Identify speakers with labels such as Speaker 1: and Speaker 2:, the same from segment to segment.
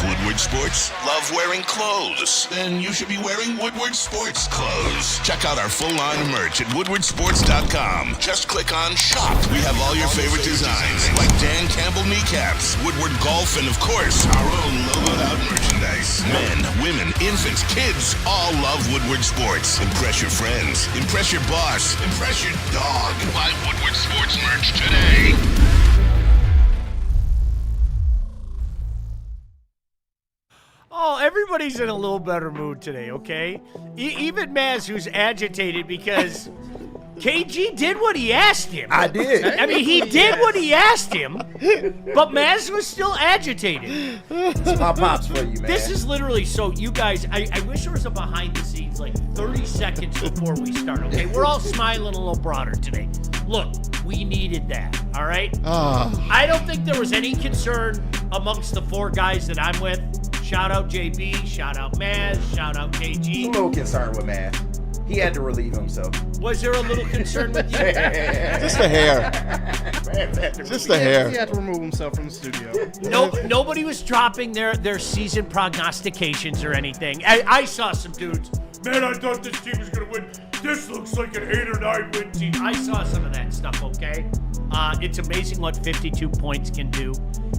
Speaker 1: Woodward Sports? Love wearing clothes? Then you should be wearing Woodward Sports clothes. Check out our full line of merch at woodwardsports.com. Just click on shop. We have all your favorite designs, like Dan Campbell kneecaps, Woodward golf, and of course, our own logoed out merchandise. Men, women, infants, kids all love Woodward Sports. Impress your friends. Impress your boss. Impress your dog. Buy Woodward Sports merch today.
Speaker 2: Oh, everybody's in a little better mood today, okay? Even Maz, who's agitated because KG did what he asked him.
Speaker 3: I did.
Speaker 2: I mean, he did what he asked him, but Maz was still agitated.
Speaker 3: It's my pops for you, man.
Speaker 2: This is literally, so you guys, I wish there was a behind the scenes, like 30 seconds before we start, okay? We're all smiling a little broader today. Look, we needed that, all right? I don't think there was any concern amongst the four guys that I'm with. Shout out JB, shout out Maz, shout out KG.
Speaker 3: I'm a little concerned with Matt. He had to relieve himself.
Speaker 2: Was there a little concern with you?
Speaker 4: Just the hair. Just the hair.
Speaker 5: He had to remove himself from the studio.
Speaker 2: Nobody was dropping their season prognostications or anything. I saw some dudes. Man, I thought this team was going to win. This looks like an 8 or 9 win team. I saw some of that stuff, okay? It's amazing what 52 points can do,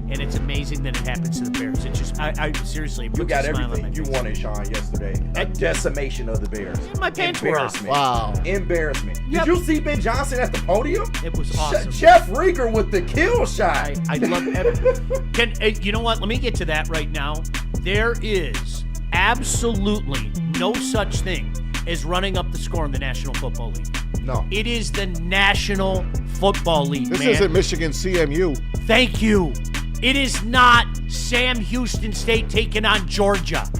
Speaker 2: and it's amazing that it happens to the Bears. It's just, I seriously,
Speaker 3: You got everything you wanted, Sean, yesterday. A decimation of the Bears.
Speaker 2: My pants were off.
Speaker 4: Wow.
Speaker 3: Embarrassment.
Speaker 2: Yep.
Speaker 3: Did you see Ben Johnson at the podium?
Speaker 2: It was awesome.
Speaker 3: Jeff Rieger with the kill shot.
Speaker 2: I love it. You know what? Let me get to that right now. There is absolutely no such thing as running up the score in the National Football League.
Speaker 3: No.
Speaker 2: It is the National Football League,
Speaker 4: This
Speaker 2: man.
Speaker 4: isn't Michigan CMU.
Speaker 2: Thank you. It is not Sam Houston State taking on Georgia.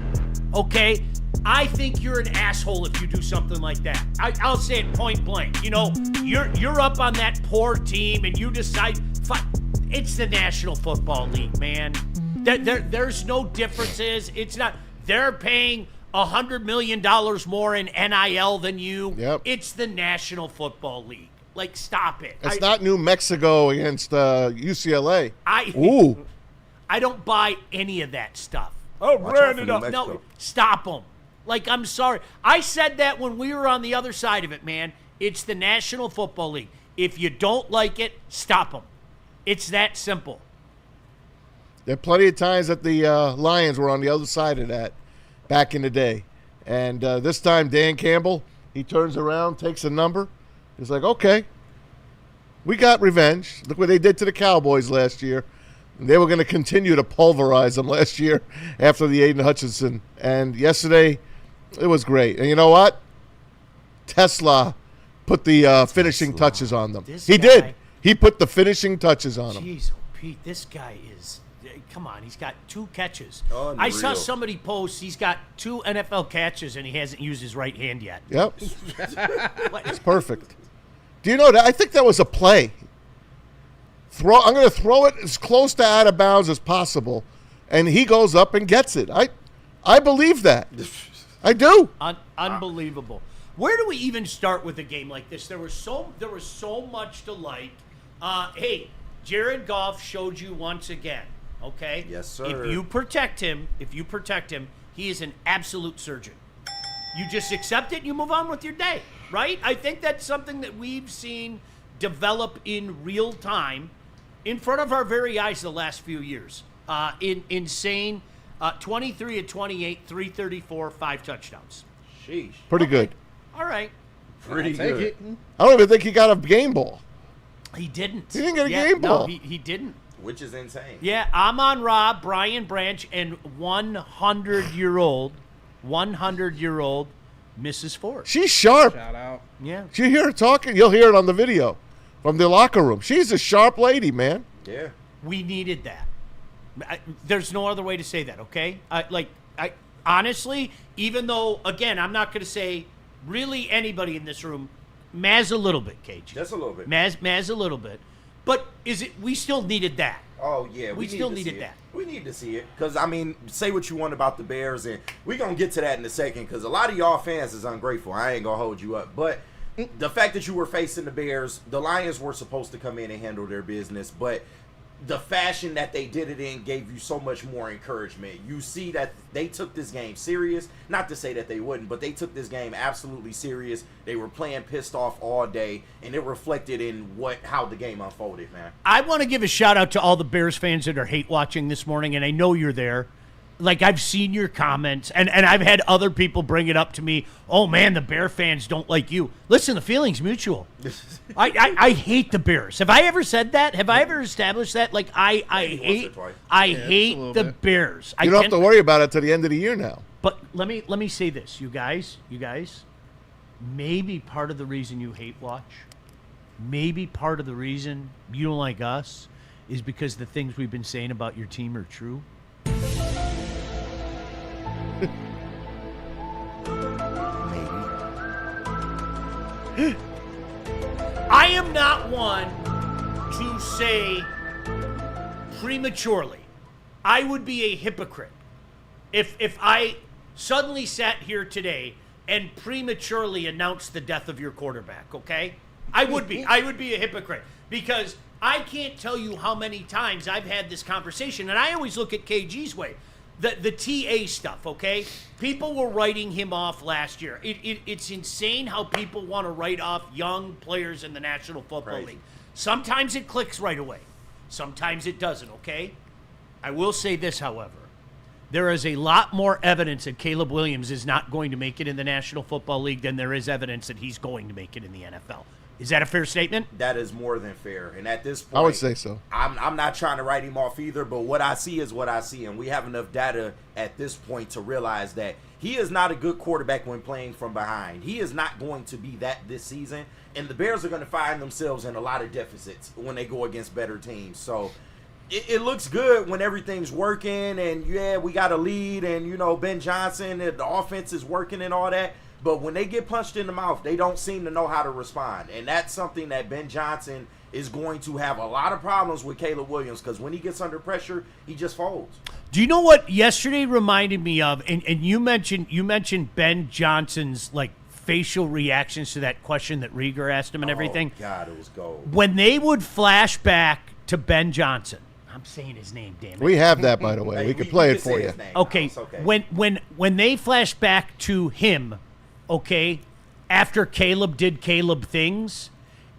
Speaker 2: Okay? I think you're an asshole if you do something like that. I'll say it point blank. You know, you're up on that poor team and you decide, it's the National Football League, man. There's no differences. It's not, they're paying $100 million more in NIL than you.
Speaker 4: Yep.
Speaker 2: It's the National Football League. Like, stop it.
Speaker 4: It's not New Mexico against UCLA. I
Speaker 2: don't buy any of that stuff.
Speaker 3: Oh, ran it up.
Speaker 2: No, stop them. Like, I'm sorry. I said that when we were on the other side of it, man. It's the National Football League. If you don't like it, stop them. It's that simple.
Speaker 4: There are plenty of times that the Lions were on the other side of that back in the day. And this time, Dan Campbell, he turns around, takes a number. He's like, okay, we got revenge. Look what they did to the Cowboys last year. And they were going to continue to pulverize them last year after the Aiden Hutchinson. And yesterday, it was great. And you know what? Tesla put the finishing touches on them. He did. He put the finishing touches on them.
Speaker 2: Jeez, Pete, this guy is... Come on, he's got 2 catches.
Speaker 3: Unreal.
Speaker 2: I saw somebody post he's got 2 NFL catches and he hasn't used his right hand yet.
Speaker 4: Yep. It's perfect. Do you know that? I think that was a play. I'm going to throw it as close to out of bounds as possible, and he goes up and gets it. I believe that. I do.
Speaker 2: Unbelievable. Where do we even start with a game like this? There was so much to like. Hey, Jared Goff showed you once again. Okay?
Speaker 3: Yes, sir.
Speaker 2: If you protect him, he is an absolute surgeon. You just accept it and you move on with your day, right? I think that's something that we've seen develop in real time in front of our very eyes the last few years. Insane. 23 of 28, 334, 5 touchdowns.
Speaker 3: Sheesh.
Speaker 4: Pretty good.
Speaker 2: All right.
Speaker 3: Pretty good.
Speaker 4: I don't even think he got a game ball.
Speaker 2: He didn't.
Speaker 4: He didn't get a game ball.
Speaker 2: No, he didn't.
Speaker 3: Which is insane.
Speaker 2: Yeah, Amon-Ra, Brian Branch, and 100-year-old Mrs. Ford.
Speaker 4: She's sharp.
Speaker 5: Shout out.
Speaker 2: Yeah.
Speaker 4: You hear her talking? You'll hear it on the video from the locker room. She's a sharp lady, man.
Speaker 3: Yeah.
Speaker 2: We needed that. There's no other way to say that, okay? Honestly, even though, again, I'm not going to say really anybody in this room, Maz a little bit, Cage.
Speaker 3: Just a little bit.
Speaker 2: Maz a little bit. But we still needed that.
Speaker 3: Oh, yeah.
Speaker 2: We still needed that.
Speaker 3: We need to see it. Because, I mean, say what you want about the Bears, and we're going to get to that in a second, because a lot of y'all fans is ungrateful. I ain't going to hold you up. But the fact that you were facing the Bears, the Lions were supposed to come in and handle their business, but the fashion that they did it in gave you so much more encouragement. You see that they took this game serious. Not to say that they wouldn't, but they took this game absolutely serious. They were playing pissed off all day, and it reflected in how the game unfolded, man.
Speaker 2: I want to give a shout out to all the Bears fans that are hate watching this morning, and I know you're there. Like, I've seen your comments, and I've had other people bring it up to me. Oh, man, the Bear fans don't like you. Listen, the feeling's mutual. I hate the Bears. Have I ever said that? Have I ever established that? Like, I hate the Bears.
Speaker 4: You don't have to worry about it till the end of the year now.
Speaker 2: But let me say this, you guys, maybe part of the reason you hate watch, maybe part of the reason you don't like us is because the things we've been saying about your team are true. I am not one to say prematurely. I would be a hypocrite if I suddenly sat here today and prematurely announced the death of your quarterback, okay? I would be a hypocrite because I can't tell you how many times I've had this conversation, and I always look at KG's way. The TA stuff, okay? People were writing him off last year. It's insane how people want to write off young players in the National Football League. Sometimes it clicks right away. Sometimes it doesn't, okay? I will say this, however. There is a lot more evidence that Caleb Williams is not going to make it in the National Football League than there is evidence that he's going to make it in the NFL. Is that a fair statement?
Speaker 3: That is more than fair. And at this point,
Speaker 4: I would say so.
Speaker 3: I'm not trying to write him off either, but what I see is what I see. And we have enough data at this point to realize that he is not a good quarterback when playing from behind. He is not going to be that this season. And the Bears are going to find themselves in a lot of deficits when they go against better teams. So it looks good when everything's working and, yeah, we got a lead and, you know, Ben Johnson, the offense is working and all that. But when they get punched in the mouth, they don't seem to know how to respond. And that's something that Ben Johnson is going to have a lot of problems with Caleb Williams because when he gets under pressure, he just folds.
Speaker 2: Do you know what yesterday reminded me of? And you mentioned Ben Johnson's, like, facial reactions to that question that Rieger asked him and everything.
Speaker 3: Oh, God, it was gold.
Speaker 2: When they would flash back to Ben Johnson. I'm saying his name, damn it.
Speaker 4: We have that, by the way.
Speaker 3: Hey,
Speaker 4: we can play it for you.
Speaker 2: Okay. When they flash back to him, okay, after Caleb did Caleb things,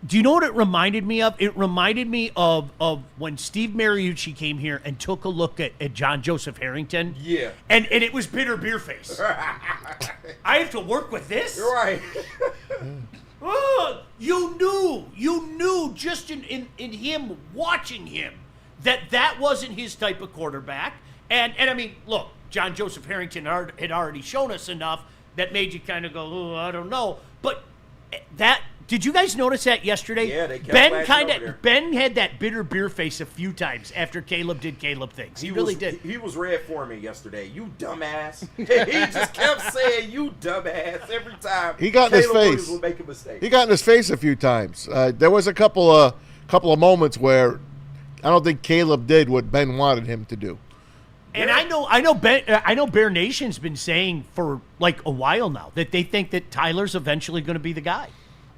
Speaker 2: do you know what it reminded me of? It reminded me of when Steve Mariucci came here and took a look at John Joseph Harrington.
Speaker 3: Yeah.
Speaker 2: And it was bitter beer face. I have to work with this?
Speaker 3: You're right.
Speaker 2: Oh, you knew just in him, watching him, that wasn't his type of quarterback. And I mean, look, John Joseph Harrington had already shown us enough that made you kind of go, oh, I don't know. But did you guys notice that yesterday?
Speaker 3: Yeah, they kept
Speaker 2: Ben had that bitter beer face a few times after Caleb did Caleb things. He really did.
Speaker 3: He was red for me yesterday. You dumbass. He just kept saying, you dumbass, every time.
Speaker 4: He got in his face.
Speaker 3: Would make a mistake.
Speaker 4: He got in his face a few times. There was a couple of moments where I don't think Caleb did what Ben wanted him to do.
Speaker 2: And I know Bear Nation's been saying for like a while now that they think that Tyler's eventually going to be the guy.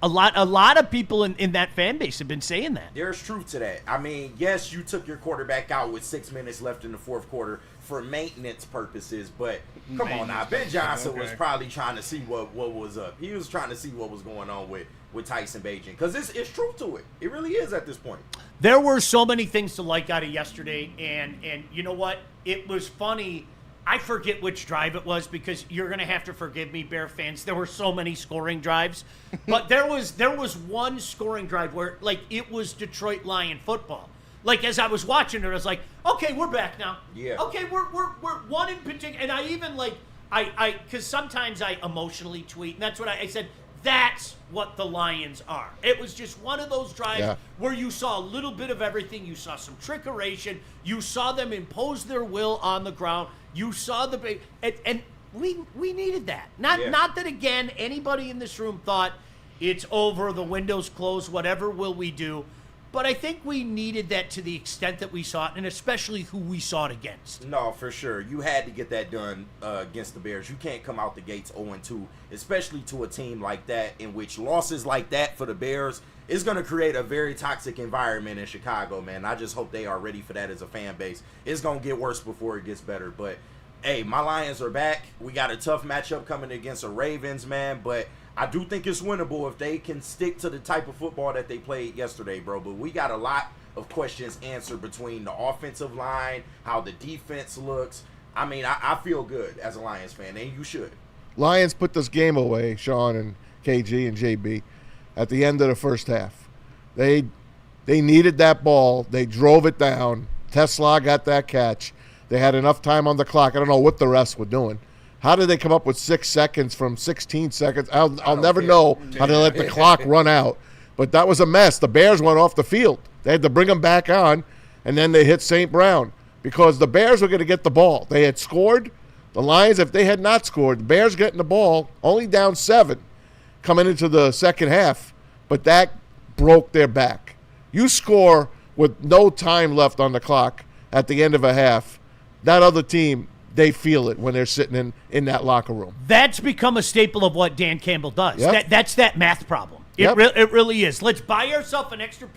Speaker 2: A lot of people in that fan base have been saying that.
Speaker 3: There's truth to that. I mean, yes, you took your quarterback out with 6 minutes left in the fourth quarter for maintenance purposes, but come on now. Ben Johnson was probably trying to see what was up. He was trying to see what was going on with Tyson Bagent because it's truth to it. It really is at this point.
Speaker 2: There were so many things to like out of yesterday, and you know what? It was funny. I forget which drive it was because you're going to have to forgive me, Bear fans. There were so many scoring drives. But there was one scoring drive where, like, it was Detroit Lion football. Like, as I was watching it, I was like, okay, we're back now.
Speaker 3: Yeah.
Speaker 2: Okay, we're one in particular. And I even, like, because sometimes I emotionally tweet, and that's what I said, that's what the Lions are. It was just one of those drives where you saw a little bit of everything. You saw some trickeration. You saw them impose their will on the ground. You saw and we needed that. Not that, again, anybody in this room thought it's over, the window's closed, whatever will we do. But I think we needed that to the extent that we saw it, and especially who we saw it against.
Speaker 3: No, for sure. You had to get that done against the Bears. You can't come out the gates 0-2, especially to a team like that, in which losses like that for the Bears, it's going to create a very toxic environment in Chicago, man. I just hope they are ready for that as a fan base. It's going to get worse before it gets better. But, hey, my Lions are back. We got a tough matchup coming against the Ravens, man. But I do think it's winnable if they can stick to the type of football that they played yesterday, bro. But we got a lot of questions answered between the offensive line, how the defense looks. I mean, I feel good as a Lions fan, and you should.
Speaker 4: Lions put this game away, Sean and KG and JB, at the end of the first half. They needed that ball. They drove it down. Tesla got that catch. They had enough time on the clock. I don't know what the refs were doing. How did they come up with 6 seconds from 16 seconds? I'll never know how they let the clock run out. But that was a mess. The Bears went off the field. They had to bring them back on, and then they hit St. Brown because the Bears were going to get the ball. They had scored. The Lions, if they had not scored, the Bears getting the ball, only down 7 coming into the second half, but that broke their back. You score with no time left on the clock at the end of a half, that other team, they feel it when they're sitting in that locker room.
Speaker 2: That's become a staple of what Dan Campbell does.
Speaker 4: Yep.
Speaker 2: That's that math problem.
Speaker 4: Yep.
Speaker 2: It really is. Let's buy ourselves an extra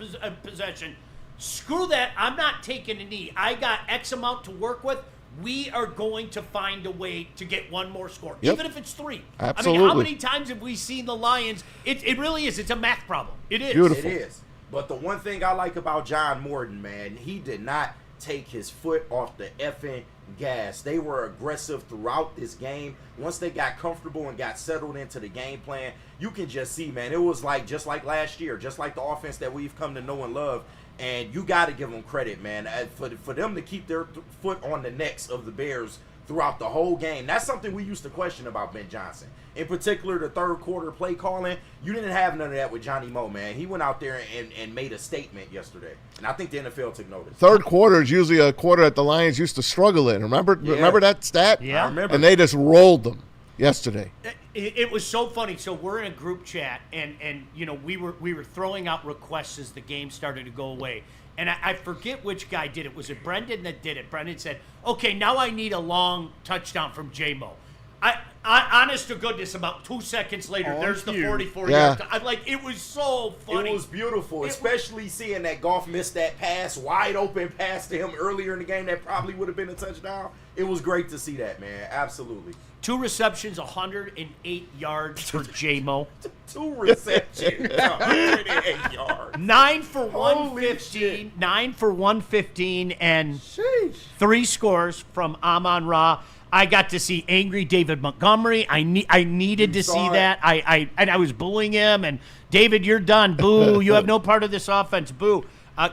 Speaker 2: possession. Screw that. I'm not taking a knee. I got X amount to work with. We are going to find a way to get one more score, even if it's 3.
Speaker 4: Absolutely.
Speaker 2: I mean, how many times have we seen the Lions? It really is. It's a math problem. It is.
Speaker 4: Beautiful.
Speaker 3: It is. But the one thing I like about John Morton, man, he did not take his foot off the effing gas. They were aggressive throughout this game. Once they got comfortable and got settled into the game plan, you can just see, man, it was like just like last year, just like the offense that we've come to know and love. And you got to give them credit, man, for them to keep their foot on the necks of the Bears throughout the whole game. That's something we used to question about Ben Johnson. In particular, the third quarter play calling, you didn't have none of that with Johnny Moe, man. He went out there and made a statement yesterday. And I think the NFL took notice.
Speaker 4: Third quarter is usually a quarter that the Lions used to struggle in. Remember that stat?
Speaker 2: Yeah.
Speaker 3: I remember.
Speaker 4: And they just rolled them yesterday.
Speaker 2: It was so funny. So we're in a group chat, and you know we were throwing out requests as the game started to go away. And I forget which guy did it. Was it Brendan that did it? Brendan said, "Okay, now I need a long touchdown from J-Mo." I honest to goodness, about 2 seconds later, there's the 44-yard. I'm like, it was so funny.
Speaker 3: It was beautiful, especially seeing that Goff missed that pass, wide open pass to him earlier in the game that probably would have been a touchdown. It was great to see that, man. Absolutely.
Speaker 2: 2 receptions, 108 yards for J-Mo.
Speaker 3: 2 receptions, 108 yards.
Speaker 2: 9 for
Speaker 3: Holy
Speaker 2: 115.
Speaker 3: shit.
Speaker 2: 9 for 115, and
Speaker 3: Sheesh.
Speaker 2: 3 scores from Amon-Ra. I got to see angry David Montgomery. I needed to see that. I was booing him, and David, you're done. Boo. You have no part of this offense. Boo.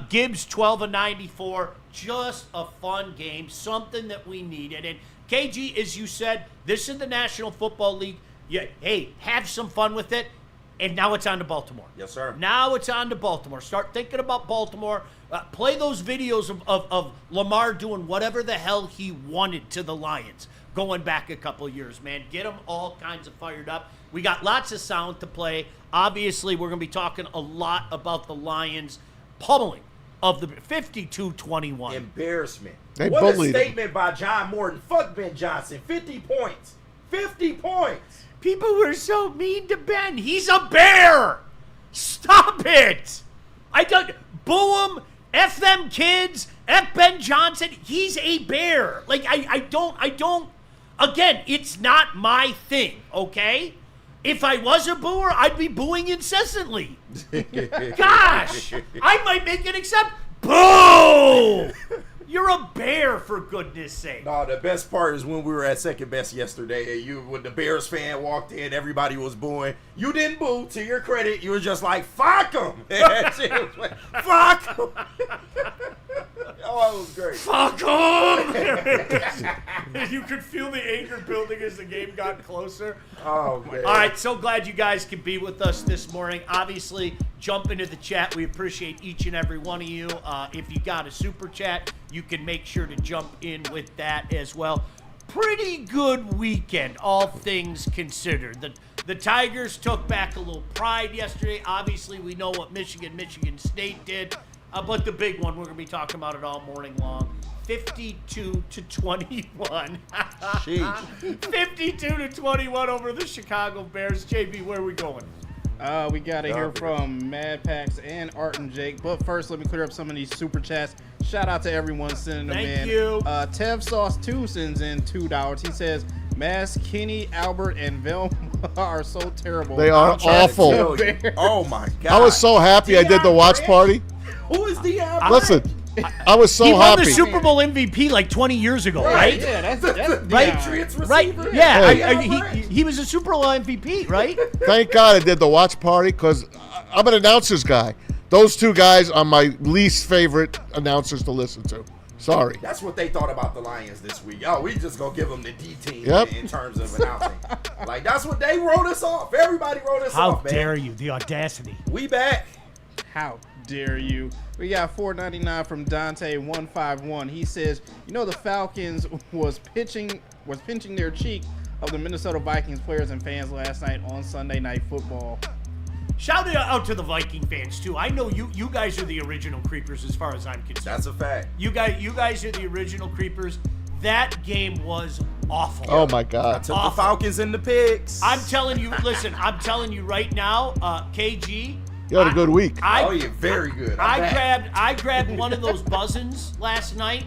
Speaker 2: Gibbs, 12 of 94. Just a fun game. Something that we needed. And KG, as you said, this is the National Football League. Yeah, hey, have some fun with it. And now it's on to Baltimore.
Speaker 3: Yes, sir.
Speaker 2: Now it's on to Baltimore. Start thinking about Baltimore. Play those videos of Lamar doing whatever the hell he wanted to the Lions going back a couple of years, man. Get them all kinds of fired up. We got lots of sound to play. Obviously, we're going to be talking a lot about the Lions pummeling of the 52-21.
Speaker 3: Embarrassment.
Speaker 4: They
Speaker 3: What a
Speaker 4: bullied him.
Speaker 3: statement by John Morton. Fuck Ben Johnson. 50 points. 50 points.
Speaker 2: People were so mean to Ben. He's a bear. Stop it. I don't boo him. F them kids. F Ben Johnson. He's a bear. Like I don't. Again, it's not my thing. Okay. If I was a booer, I'd be booing incessantly. Gosh, I might make an exception. Boo! You're a bear, for goodness sake.
Speaker 3: No, the best part is when we were at second best yesterday. When the Bears fan walked in, everybody was booing. You didn't boo. To your credit, you were just like, "Fuck them." Fuck them. Oh, it was great.
Speaker 2: Fuck him! You could feel the anger building as the game got closer.
Speaker 3: Oh, man.
Speaker 2: All right, so glad you guys could be with us this morning. Obviously, jump into the chat. We appreciate each and every one of you. If you got a super chat, you can make sure to jump in with that as well. Pretty good weekend, all things considered. The Tigers took back a little pride yesterday. Obviously, we know what Michigan State did. But the big one, we're going to be talking about it all morning long. 52-21.
Speaker 3: Sheesh.
Speaker 2: 52-21 over the Chicago Bears. JB, where are we going?
Speaker 5: We got to hear from Mad Pax and Art and Jake. But first, let me clear up some of these super chats. Shout out to everyone sending them in.
Speaker 2: Thank you.
Speaker 5: Tev Sauce 2 sends in $2. He says, Mass, Kenny, Albert, and Velma are so terrible.
Speaker 4: They are awful.
Speaker 3: Oh, my God.
Speaker 4: I was so happy I did the watch party.
Speaker 3: Who is Deion?
Speaker 4: Listen, I was so
Speaker 2: He won
Speaker 4: happy.
Speaker 2: the Super Bowl MVP like 20 years ago, right?
Speaker 5: Yeah, that's
Speaker 2: Right?
Speaker 3: Patriots
Speaker 2: Right?
Speaker 3: receiver?
Speaker 2: Yeah,
Speaker 3: Hey.
Speaker 2: he was a Super Bowl MVP, right?
Speaker 4: Thank God I did the watch party because I'm an announcers guy. Those two guys are my least favorite announcers to listen to. Sorry.
Speaker 3: That's what they thought about the Lions this week. Oh, we just gonna give them the D team
Speaker 4: Yep.
Speaker 3: in terms of announcing. Like, that's what they wrote us off. Everybody wrote us
Speaker 2: How
Speaker 3: off, man.
Speaker 2: dare you? The audacity.
Speaker 3: We back.
Speaker 5: How dare you? We got $4.99 from Dante151. He says, you know, the Falcons was pinching their cheek of the Minnesota Vikings players and fans last night on Sunday Night Football.
Speaker 2: Shout out to the Viking fans too. I know you guys are the original creepers as far as I'm concerned.
Speaker 3: That's a fact.
Speaker 2: You guys are the original creepers. That game was awful.
Speaker 4: Oh my
Speaker 3: I
Speaker 4: God.
Speaker 3: took the Falcons in the picks.
Speaker 2: I'm telling you, listen, I'm telling you right now, KG.
Speaker 4: You had a good week.
Speaker 3: Oh, yeah, very good.
Speaker 2: I grabbed one of those buzzins last night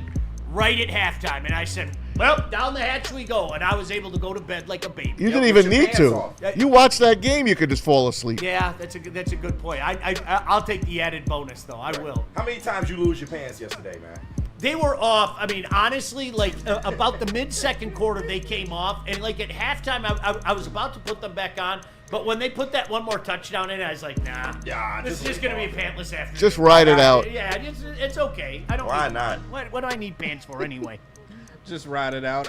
Speaker 2: right at halftime, and I said, well, down the hatch we go, and I was able to go to bed like a baby.
Speaker 4: You didn't
Speaker 3: put
Speaker 4: even
Speaker 3: your
Speaker 4: need
Speaker 3: pants
Speaker 4: to.
Speaker 3: off.
Speaker 4: You watched that game, you could just fall asleep.
Speaker 2: Yeah, that's a good point. I'll take the added bonus though. I will.
Speaker 3: How many times you lose your pants yesterday, man?
Speaker 2: They were off. I mean, honestly, like about the mid-second quarter, they came off, and like at halftime, I was about to put them back on, but when they put that one more touchdown in, I was like, nah,
Speaker 3: Yeah,
Speaker 2: this is just gonna be a pantless afternoon.
Speaker 4: Just ride it out.
Speaker 2: Yeah, it's okay. I don't.
Speaker 3: Why
Speaker 2: need,
Speaker 3: not?
Speaker 2: What do I need pants for anyway?
Speaker 5: Just ride it out.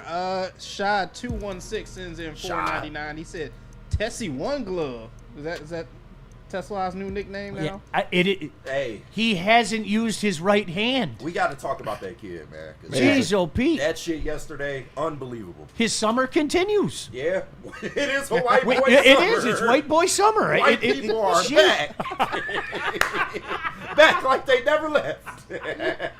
Speaker 5: Shad216 sends in $4.99. He said, Tessie One Glove. Is that Tesla's new nickname now?
Speaker 3: Hey,
Speaker 2: He hasn't used his right hand.
Speaker 3: we got to talk about that kid, man. 'Cause
Speaker 2: Jeez, oh Pete.
Speaker 3: that shit yesterday, unbelievable.
Speaker 2: His summer continues.
Speaker 3: Yeah, it is a white boy
Speaker 2: It
Speaker 3: summer.
Speaker 2: is. It's white boy summer.
Speaker 3: White people are
Speaker 2: shit.
Speaker 3: back. Back like they never left.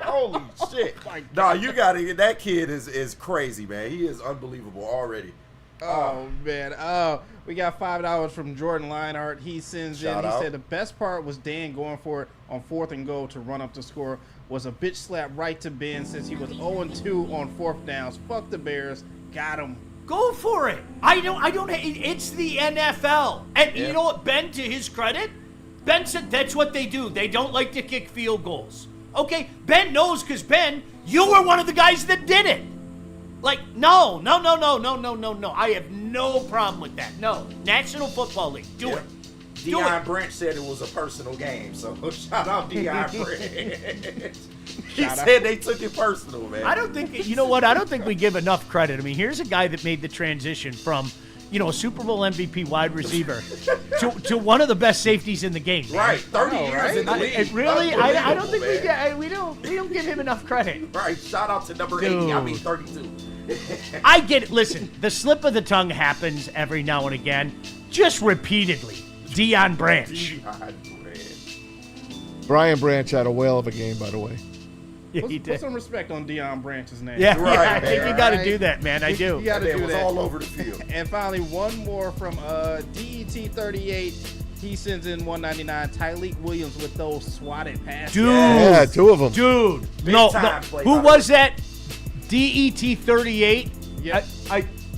Speaker 3: Holy shit. Nah, you got to get that kid is crazy, man. He is unbelievable already.
Speaker 5: Oh, man. We got $5 from Jordan Lionheart. He sends in. He said the best part was Dan going for it on 4th and goal to run up the score. Was a bitch slap right to Ben since he was 0-2 on 4th downs. Fuck the Bears. Got him.
Speaker 2: Go for it. I don't. It's the NFL, and you know what? Ben, to his credit, Ben said that's what they do. They don't like to kick field goals. Okay, Ben knows because Ben, you were one of the guys that did it. Like, no. I have no problem with that. No. National Football League. Do it.
Speaker 3: Deion Branch said it was a personal game, so shout out Deion Branch. He said they took it personal, man.
Speaker 2: I don't think, you know what? I don't think we give enough credit. I mean, here's a guy that made the transition from, a Super Bowl MVP wide receiver to one of the best safeties in the game. Man.
Speaker 3: Right, 30 years in the league.
Speaker 2: Really? I don't think
Speaker 3: man.
Speaker 2: we don't give him enough credit.
Speaker 3: Right, shout out to number 80. I mean 32.
Speaker 2: I get it. Listen, the slip of the tongue happens every now and again, just repeatedly. Deion Branch.
Speaker 4: Brian Branch had a whale of a game, by the way.
Speaker 2: Yeah, he
Speaker 5: Put
Speaker 2: did.
Speaker 5: some respect on Deion Branch's name.
Speaker 2: Yeah,
Speaker 3: Right,
Speaker 2: I think
Speaker 3: man,
Speaker 2: you got to
Speaker 5: right?
Speaker 2: do that, man. I do.
Speaker 5: You got to
Speaker 3: It
Speaker 5: do
Speaker 3: was
Speaker 5: that.
Speaker 3: all over the field.
Speaker 5: And finally, one more from DET38. He sends in $1.99. Tyleek Williams with those swatted passes.
Speaker 2: Dude.
Speaker 4: Yeah, two of them.
Speaker 2: Dude,
Speaker 3: Big
Speaker 2: no.
Speaker 3: time play
Speaker 2: Who
Speaker 3: by the
Speaker 2: was that? DET 38.
Speaker 5: Yep.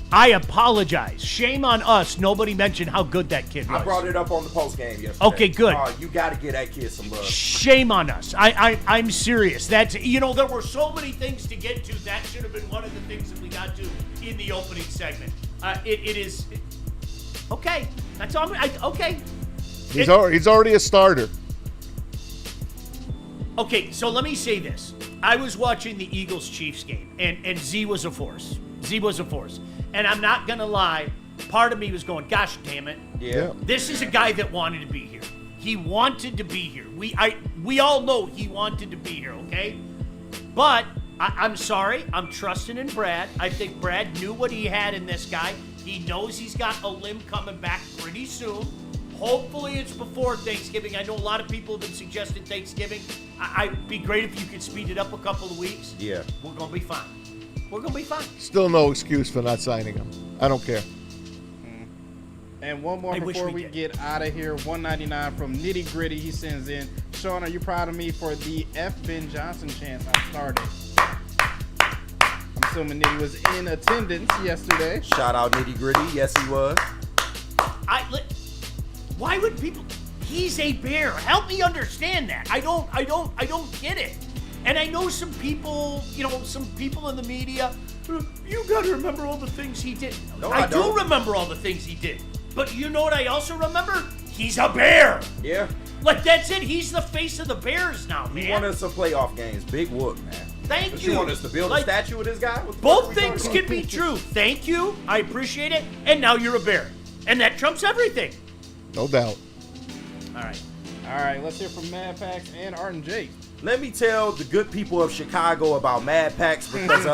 Speaker 2: I apologize. Shame on us. Nobody mentioned how good that kid was.
Speaker 3: I brought it up on the post game yesterday.
Speaker 2: Okay, good.
Speaker 3: You got to get that kid some love.
Speaker 2: Shame on us. I'm serious. That's there were so many things to get to. That should have been one of the things that we got to in the opening segment. It is okay. That's all. Okay.
Speaker 4: He's already a starter.
Speaker 2: Okay, so let me say this. I was watching the Eagles-Chiefs game, and Z was a force. And I'm not going to lie, part of me was going, gosh damn it.
Speaker 3: Yeah.
Speaker 2: This is a guy that wanted to be here. He wanted to be here. We all know he wanted to be here, okay? But I'm sorry. I'm trusting in Brad. I think Brad knew what he had in this guy. He knows he's got a limb coming back pretty soon. Hopefully it's before Thanksgiving. I know a lot of people have been suggesting Thanksgiving. It'd be great if you could speed it up a couple of weeks.
Speaker 3: Yeah.
Speaker 2: We're going to be fine. We're going to be fine.
Speaker 4: Still no excuse for not signing him. I don't care.
Speaker 5: And one more
Speaker 2: I wish
Speaker 5: before
Speaker 2: we
Speaker 5: we
Speaker 2: did.
Speaker 5: get out of here. $1.99 from Nitty Gritty. He sends in, Sean, are you proud of me for the F. Ben Johnson chance I started? I'm assuming Nitty was in attendance yesterday.
Speaker 3: Shout out Nitty Gritty. Yes, he was.
Speaker 2: Why would people? He's a bear. Help me understand that. I don't get it. And I know some people, some people in the media. You got to remember all the things he did.
Speaker 3: No,
Speaker 2: I
Speaker 3: I
Speaker 2: do
Speaker 3: don't.
Speaker 2: remember all the things he did. But you know what I also remember? He's a bear.
Speaker 3: Yeah.
Speaker 2: Like, that's it. He's the face of the Bears now, man.
Speaker 3: He won us some playoff games. Big whoop, man.
Speaker 2: Thank
Speaker 3: But
Speaker 2: you.
Speaker 3: you want us to build a statue of this guy? What the fuck are
Speaker 2: Both
Speaker 3: we
Speaker 2: things
Speaker 3: talking
Speaker 2: can be true. Thank you. I appreciate it. And now you're a bear. And that trumps everything.
Speaker 4: No doubt.
Speaker 2: All right.
Speaker 5: Let's hear from Mad Pax and Art and Jake.
Speaker 3: Let me tell the good people of Chicago about Mad Pax because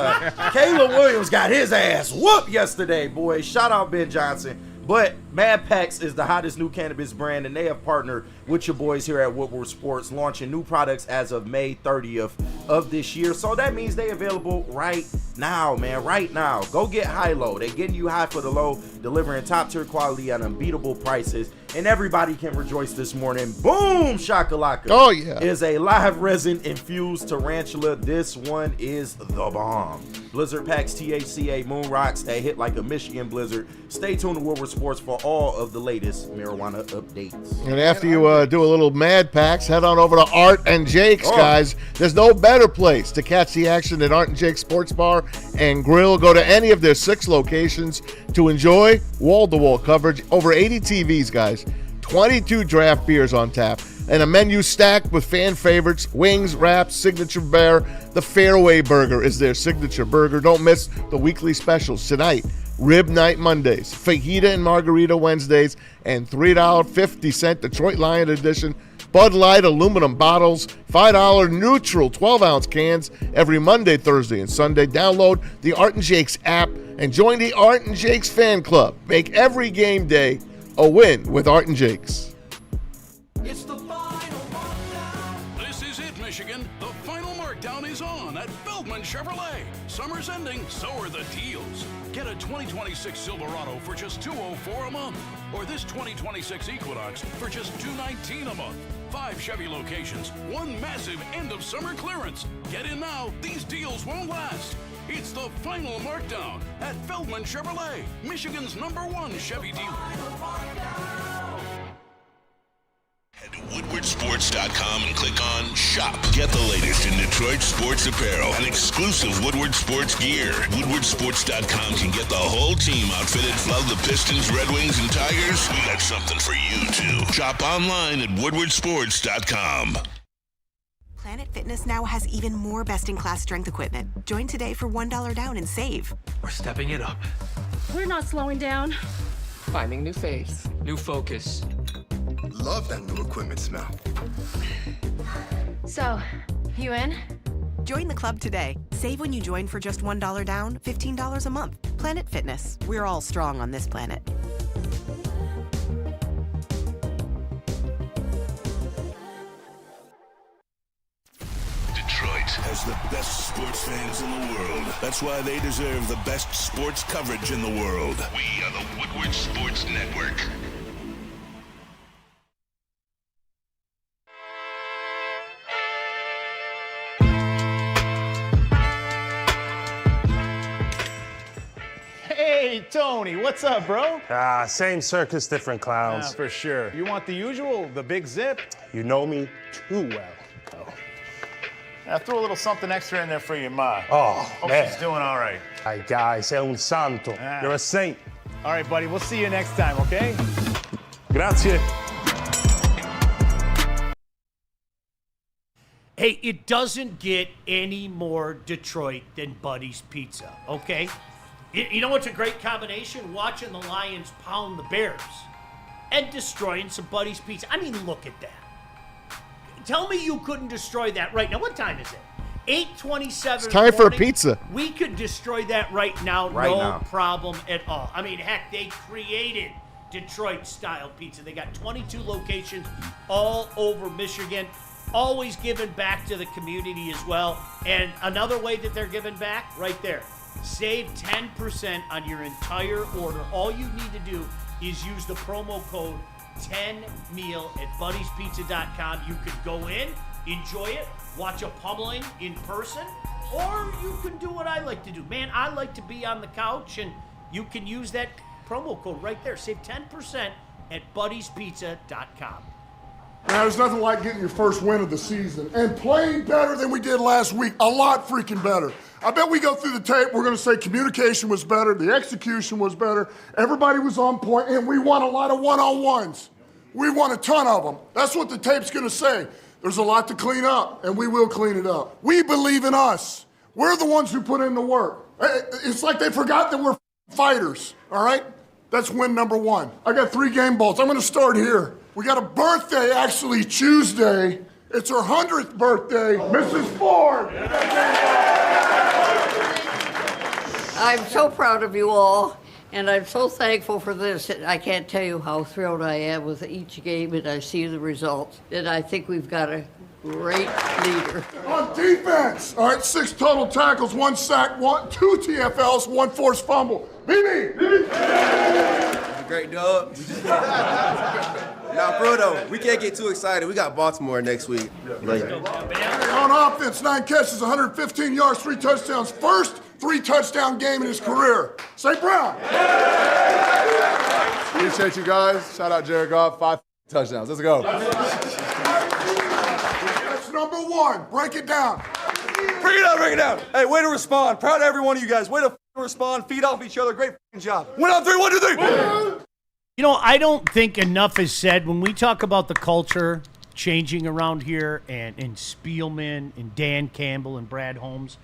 Speaker 3: Caleb Williams got his ass whooped yesterday, boys. Shout out Ben Johnson. But Mad Pax is the hottest new cannabis brand, and they have partnered with your boys here at Woodward Sports, launching new products as of May 30th of this year. So that means they available right now, man, right now. Go get high-low. They're getting you high for the low, delivering top-tier quality at unbeatable prices, and everybody can rejoice this morning. Boom, shakalaka.
Speaker 4: Oh, yeah.
Speaker 3: Is a live resin infused tarantula. This one is the bomb. Blizzard packs THCA moon rocks that hit like a Michigan blizzard. Stay tuned to Woodward Sports for all of the latest marijuana updates.
Speaker 4: And after you do a little Mad Packs, head on over to Art and Jake's,
Speaker 3: Oh.
Speaker 4: guys. There's no better place to catch the action than Art and Jake's Sports Bar and Grill. Go to any of their 6 locations to enjoy wall-to-wall coverage. Over 80 TVs, guys. 22 draft beers on tap. And a menu stacked with fan favorites, wings, wraps, signature bear. The Fairway Burger is their signature burger. Don't miss the weekly specials tonight. Rib Night Mondays, Fajita and Margarita Wednesdays, and $3.50 Detroit Lion Edition Bud Light aluminum bottles, $5 neutral 12-ounce cans every Monday, Thursday, and Sunday. Download the Art and Jake's app and join the Art and Jake's fan club. Make every game day a win with Art and Jake's.
Speaker 6: It's the final markdown. This is it, Michigan. The final markdown is on at Feldman Chevrolet. Summer's ending, so are the deals. Get a 2026 Silverado for just $204 a month, or this 2026 Equinox for just $219 a month. 5 Chevy locations, 1 massive end-of-summer clearance. Get in now. These deals won't last. It's the final markdown at Feldman Chevrolet, Michigan's #1 Chevy dealer.
Speaker 1: Head to WoodwardSports.com and click on Shop. Get the latest in Detroit sports apparel and exclusive Woodward Sports gear. WoodwardSports.com can get the whole team outfitted. Love the Pistons, Red Wings, and Tigers? We got something for you, too. Shop online at WoodwardSports.com.
Speaker 7: Planet Fitness now has even more best-in-class strength equipment. Join today for $1 down and save.
Speaker 8: We're stepping it up.
Speaker 9: We're not slowing down.
Speaker 8: Finding new faith, new focus.
Speaker 10: Love that new equipment smell.
Speaker 9: So, you in?
Speaker 7: Join the club today. Save when you join for just $1 down, $15 a month. Planet Fitness. We're all strong on this planet.
Speaker 1: Detroit has the best sports fans in the world. That's why they deserve the best sports coverage in the world. We are the Woodward Sports Network.
Speaker 11: Hey, Tony, what's up, bro?
Speaker 12: Same circus, different clowns.
Speaker 11: Yeah, for sure. You want the usual, the big zip?
Speaker 12: You know me too well.
Speaker 11: I threw a little something extra in there for your ma.
Speaker 12: Oh,
Speaker 11: Hope
Speaker 12: man.
Speaker 11: she's doing all right.
Speaker 12: Ay, guy, sei un santo.
Speaker 11: Ah.
Speaker 12: You're a saint.
Speaker 11: All right, buddy, we'll see you next time, okay?
Speaker 12: Grazie.
Speaker 2: Hey, it doesn't get any more Detroit than Buddy's Pizza, okay? You know what's a great combination? Watching the Lions pound the Bears and destroying some Buddy's Pizza. I mean, look at that. Tell me you couldn't destroy that right now. What time is it? 8:27.
Speaker 4: It's time for a pizza.
Speaker 2: We could destroy that right now, no problem at all. I mean, heck, they created Detroit-style pizza. They got 22 locations all over Michigan, always giving back to the community as well. And another way that they're giving back, right there. Save 10% on your entire order. All you need to do is use the promo code 10meal at buddiespizza.com. You could go in, enjoy it, watch a pummeling in person, or you can do what I like to do. Man, I like to be on the couch, and you can use that promo code right there. Save 10% at buddiespizza.com.
Speaker 13: Man, there's nothing like getting your first win of the season and playing better than we did last week. A lot freaking better. I bet we go through the tape, we're going to say communication was better, the execution was better, everybody was on point, and we won a lot of one-on-ones. We won a ton of them. That's what the tape's going to say. There's a lot to clean up, and we will clean it up. We believe in us. We're the ones who put in the work. It's like they forgot that we're fighters, all right? That's win number one. I got 3 game balls. I'm going to start here. We got a birthday, actually, Tuesday. It's her 100th birthday, Mrs. Ford.
Speaker 14: I'm so proud of you all, and I'm so thankful for this. I can't tell you how thrilled I am with each game, and I see the results. And I think we've got a great leader.
Speaker 13: On defense, all right, 6 total tackles, 1 sack, 2 TFLs, 1 forced fumble. BB!
Speaker 15: Great dub. Now, bro, though, we can't get too excited. We got Baltimore next week.
Speaker 13: On offense, 9 catches, 115 yards, 3 touchdowns. First 3-touchdown game in his career. St. Brown.
Speaker 16: Appreciate you guys. Shout out Jared Goff, 5 touchdowns. Let's go.
Speaker 13: That's number 1. Break it down.
Speaker 15: Bring it down. Hey, way to respond. Proud of every one of you guys. Way to respond. Feed off each other. Great job. 1 on 3, 1, 2, 3.
Speaker 2: You know, I don't think enough is said when we talk about the culture changing around here and Spielman and Dan Campbell and Brad Holmes.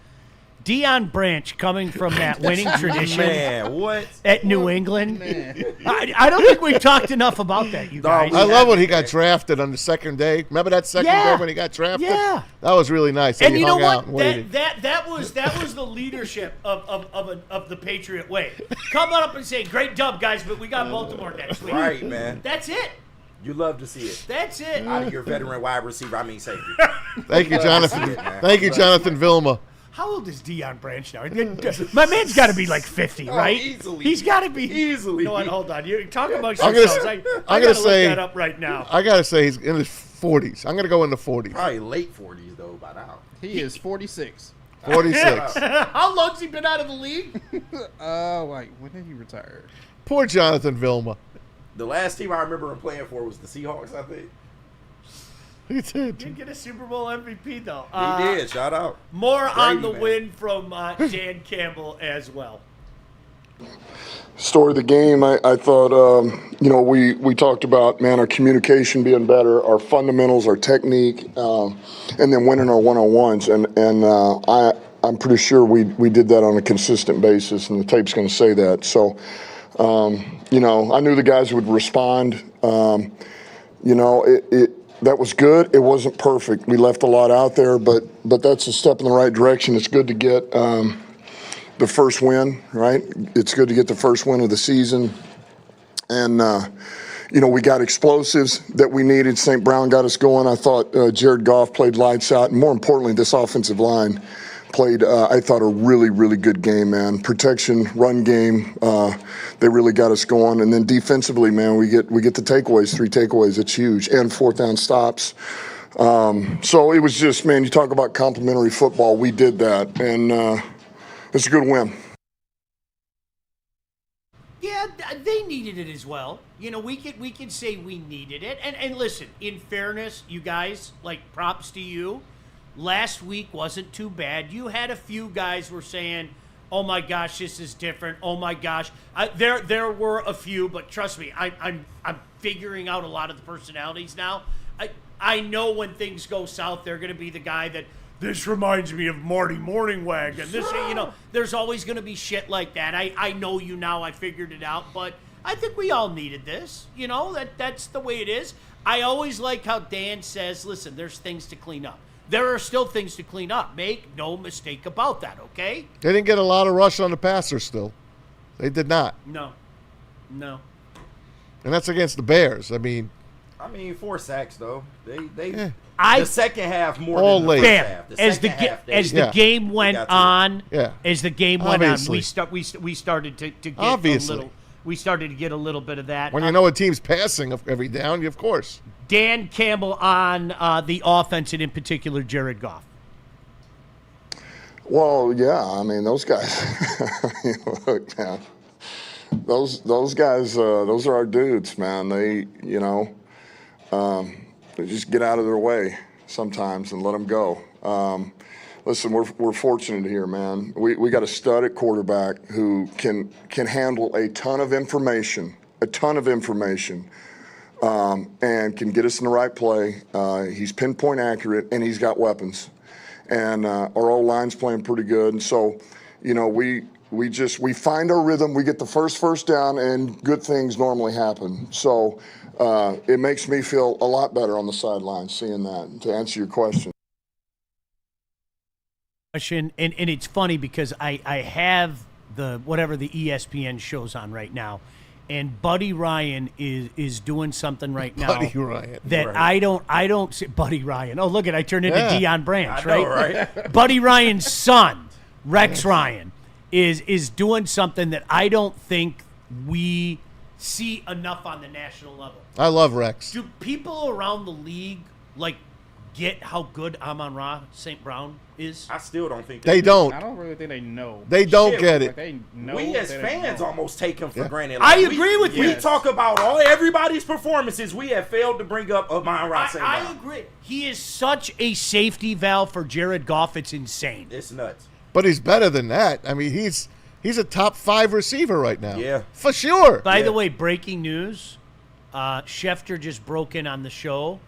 Speaker 2: Deion Branch coming from that winning tradition at New England. I don't think we've talked enough about that, you guys.
Speaker 4: I love when he got drafted on the second day. Remember that second day when he got drafted?
Speaker 2: Yeah.
Speaker 4: That was really nice.
Speaker 2: And
Speaker 4: he
Speaker 2: you know
Speaker 4: hung out
Speaker 2: what?
Speaker 4: and waited.
Speaker 2: That was the leadership of the Patriot way. Come on up and say, great dub, guys, but we got Baltimore next week.
Speaker 3: Right, man.
Speaker 2: That's it.
Speaker 3: You love to see it.
Speaker 2: That's it.
Speaker 3: Out of your veteran wide receiver, I mean safety.
Speaker 4: Thank you, Jonathan. Thank you, Jonathan Vilma.
Speaker 2: How old is Deion Branch now? My man's got to be like 50, right?
Speaker 3: Easily.
Speaker 2: He's got to be
Speaker 3: easily.
Speaker 2: No, hold on. You talk amongst
Speaker 4: I'm
Speaker 2: yourselves.
Speaker 4: gonna
Speaker 2: I gotta
Speaker 4: say
Speaker 2: look that up right now.
Speaker 4: I gotta say he's in his 40s. I'm gonna go in the 40s.
Speaker 3: Probably late 40s though by now.
Speaker 5: He is 46.
Speaker 4: 46.
Speaker 2: How long's he been out of the league?
Speaker 5: Like when did he retire?
Speaker 4: Poor Jonathan Vilma.
Speaker 3: The last team I remember him playing for was the Seahawks, I think.
Speaker 4: He did.
Speaker 2: Didn't get a Super Bowl MVP though.
Speaker 3: He did. Shout out.
Speaker 2: More
Speaker 3: Brady,
Speaker 2: on the
Speaker 3: man.
Speaker 2: win from Dan Campbell as well.
Speaker 13: Story of the game, I thought, we talked about, man, our communication being better, our fundamentals, our technique, and then winning our one-on-ones. And I'm pretty sure we did that on a consistent basis, and the tape's going to say that. So, I knew the guys would respond. That was good. It wasn't perfect. We left a lot out there, but that's a step in the right direction. It's good to get the first win, right? It's good to get the first win of the season. And, we got explosives that we needed. St. Brown got us going. I thought Jared Goff played lights out. And more importantly, this offensive line played, I thought, a really, really good game, man. Protection, run game, they really got us going. And then defensively, man, we get the takeaways, 3 takeaways. It's huge. And 4th down stops. So it was just, man, you talk about complimentary football. We did that. And it's a good win.
Speaker 2: Yeah, they needed it as well. We could say we needed it. And listen, in fairness, you guys, like, props to you. Last week wasn't too bad. You had a few guys were saying, "Oh my gosh, this is different." Oh my gosh, there were a few, but trust me, I'm figuring out a lot of the personalities now. I know when things go south, they're going to be the guy that this reminds me of Marty Morningweg, and this, there's always going to be shit like that. I know you now. I figured it out, but I think we all needed this. That's the way it is. I always like how Dan says, "Listen, there's things to clean up." There are still things to clean up. Make no mistake about that, okay?
Speaker 4: They didn't get a lot of rush on the passer still. They did not.
Speaker 2: No.
Speaker 4: And that's against the Bears. I mean,
Speaker 3: 4 sacks though. The second half more
Speaker 4: all
Speaker 3: than the
Speaker 4: late.
Speaker 3: first half.
Speaker 2: As the game went on,
Speaker 4: Yeah.
Speaker 2: as the game went on, we started to get a little. we started to get a little bit of that.
Speaker 4: When you know a team's passing every down, of course.
Speaker 2: Dan Campbell on the offense, and in particular, Jared Goff.
Speaker 13: Well, yeah, I mean, those guys, look, man, those guys, those are our dudes, man. They, they just get out of their way sometimes and let them go. Listen, we're fortunate here, man. We got a stud at quarterback who can handle a ton of information, and can get us in the right play. He's pinpoint accurate, and he's got weapons. And our O-line's playing pretty good. And so, we find our rhythm. We get the first down, and good things normally happen. So it makes me feel a lot better on the sideline seeing that, to answer your question.
Speaker 2: And it's funny because I have the ESPN shows on right now, and Buddy Ryan is doing something right now.
Speaker 4: Buddy Ryan.
Speaker 2: That right. I don't see Buddy Ryan. Oh, look I turned into Deion Branch,
Speaker 3: I know,
Speaker 2: right? Buddy Ryan's son, Rex Ryan, is doing something that I don't think we see enough on the national level.
Speaker 4: I love Rex.
Speaker 2: Do people around the league get how good Amon-Ra St. Brown is?
Speaker 3: I still don't think
Speaker 4: they don't.
Speaker 5: I don't really think they know.
Speaker 4: They don't get it.
Speaker 5: Like they know,
Speaker 3: we as fans almost take him for granted.
Speaker 2: I agree with you.
Speaker 3: We talk about everybody's performances. We have failed to bring up Amon-Ra St. Brown.
Speaker 2: I agree. He is such a safety valve for Jared Goff. It's insane.
Speaker 3: It's nuts.
Speaker 4: But he's better than that. I mean, he's a top 5 receiver right now.
Speaker 3: Yeah.
Speaker 4: For sure.
Speaker 2: By the way, breaking news. Schefter just broke in on the show.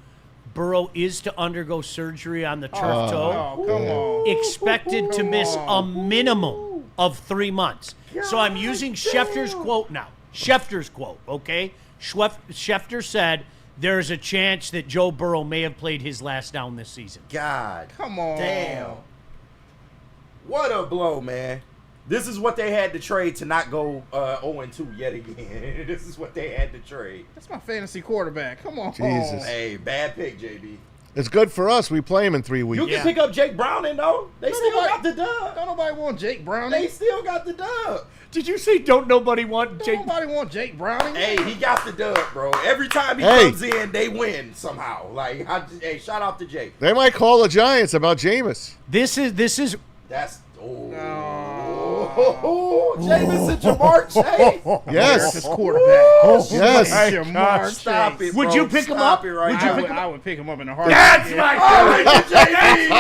Speaker 2: Burrow is to undergo surgery on the turf toe.
Speaker 5: Oh, come on.
Speaker 2: Expected to miss a minimum of 3 months. So I'm using Schefter's quote now. Schefter's quote, okay? Schefter said there's a chance that Joe Burrow may have played his last down this season.
Speaker 3: God.
Speaker 5: Come on.
Speaker 3: Damn. What a blow, man. This is what they had to trade to not go 0-2 yet again. This is what they had to trade.
Speaker 5: That's my fantasy quarterback. Come on.
Speaker 4: Jesus.
Speaker 3: Hey, bad pick, JB.
Speaker 4: It's good for us. We play him in 3 weeks.
Speaker 3: You can pick up Jake Browning, though. They still got the dub.
Speaker 5: Don't nobody want Jake Browning.
Speaker 3: They still got the dub.
Speaker 2: Did you say don't nobody want Jake?
Speaker 5: Nobody want Jake Browning.
Speaker 3: Hey, he got the dub, bro. Every time he comes in, they win somehow. Like, hey, shout out to Jake.
Speaker 4: They might call the Giants about Jameis.
Speaker 2: This is.
Speaker 3: That's Jameis and Jamar Chase.
Speaker 4: Yes.
Speaker 5: America's quarterback.
Speaker 4: Yes.
Speaker 5: Jamar
Speaker 3: Stop
Speaker 5: Chase.
Speaker 3: it,
Speaker 2: Would
Speaker 3: bro.
Speaker 2: you pick him up?
Speaker 3: Right
Speaker 5: I would pick him up in a heartbeat.
Speaker 2: That's my guy.
Speaker 3: Look at JB. Look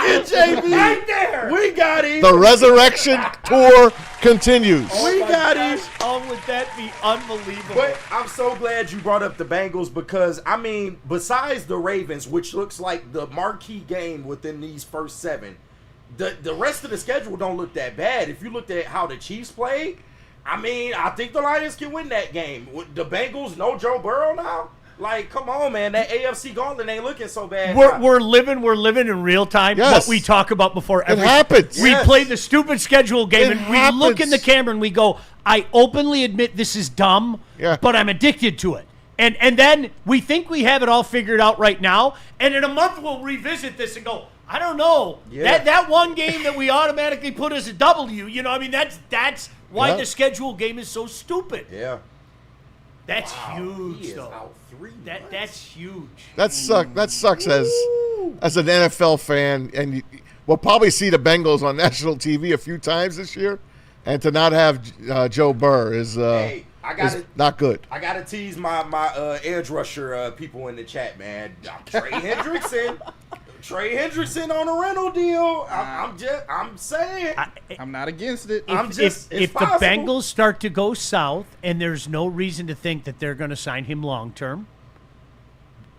Speaker 3: at JB.
Speaker 2: Right there.
Speaker 3: We got him.
Speaker 4: The resurrection tour continues.
Speaker 3: We got him.
Speaker 2: Oh, would that be unbelievable?
Speaker 3: But I'm so glad you brought up the Bengals because, I mean, besides the Ravens, which looks like the marquee game within these first 7, the rest of the schedule don't look that bad. If you looked at how the Chiefs played, I mean, I think the Lions can win that game. With the Bengals, no Joe Burrow now? Like, come on, man. That AFC gauntlet ain't looking so bad.
Speaker 2: We're living in real time.
Speaker 4: Yes.
Speaker 2: What we talk about before
Speaker 4: It happens.
Speaker 2: We
Speaker 3: Yes.
Speaker 2: play the stupid schedule game,
Speaker 4: It
Speaker 2: and we look in
Speaker 4: happens.
Speaker 2: the camera and we go, I openly admit this is dumb, but I'm addicted to it. And then we think we have it all figured out right now, and in a month we'll revisit this and go, I don't know.
Speaker 3: Yeah.
Speaker 2: That one game that we automatically put as a W, I mean, that's why the schedule game is so stupid.
Speaker 3: Yeah.
Speaker 2: That's
Speaker 3: He
Speaker 2: huge,
Speaker 3: is
Speaker 2: though.
Speaker 3: out 3 months.
Speaker 2: That's huge.
Speaker 4: That sucks as an NFL fan, and we'll probably see the Bengals on national TV a few times this year, and to not have Joe Burr is not good.
Speaker 3: I gotta tease my edge rusher people in the chat, man. Trey Hendrickson. Trey Hendrickson on a rental deal. I'm saying.
Speaker 5: I'm not against it.
Speaker 2: If the Bengals start to go south and there's no reason to think that they're going to sign him long term,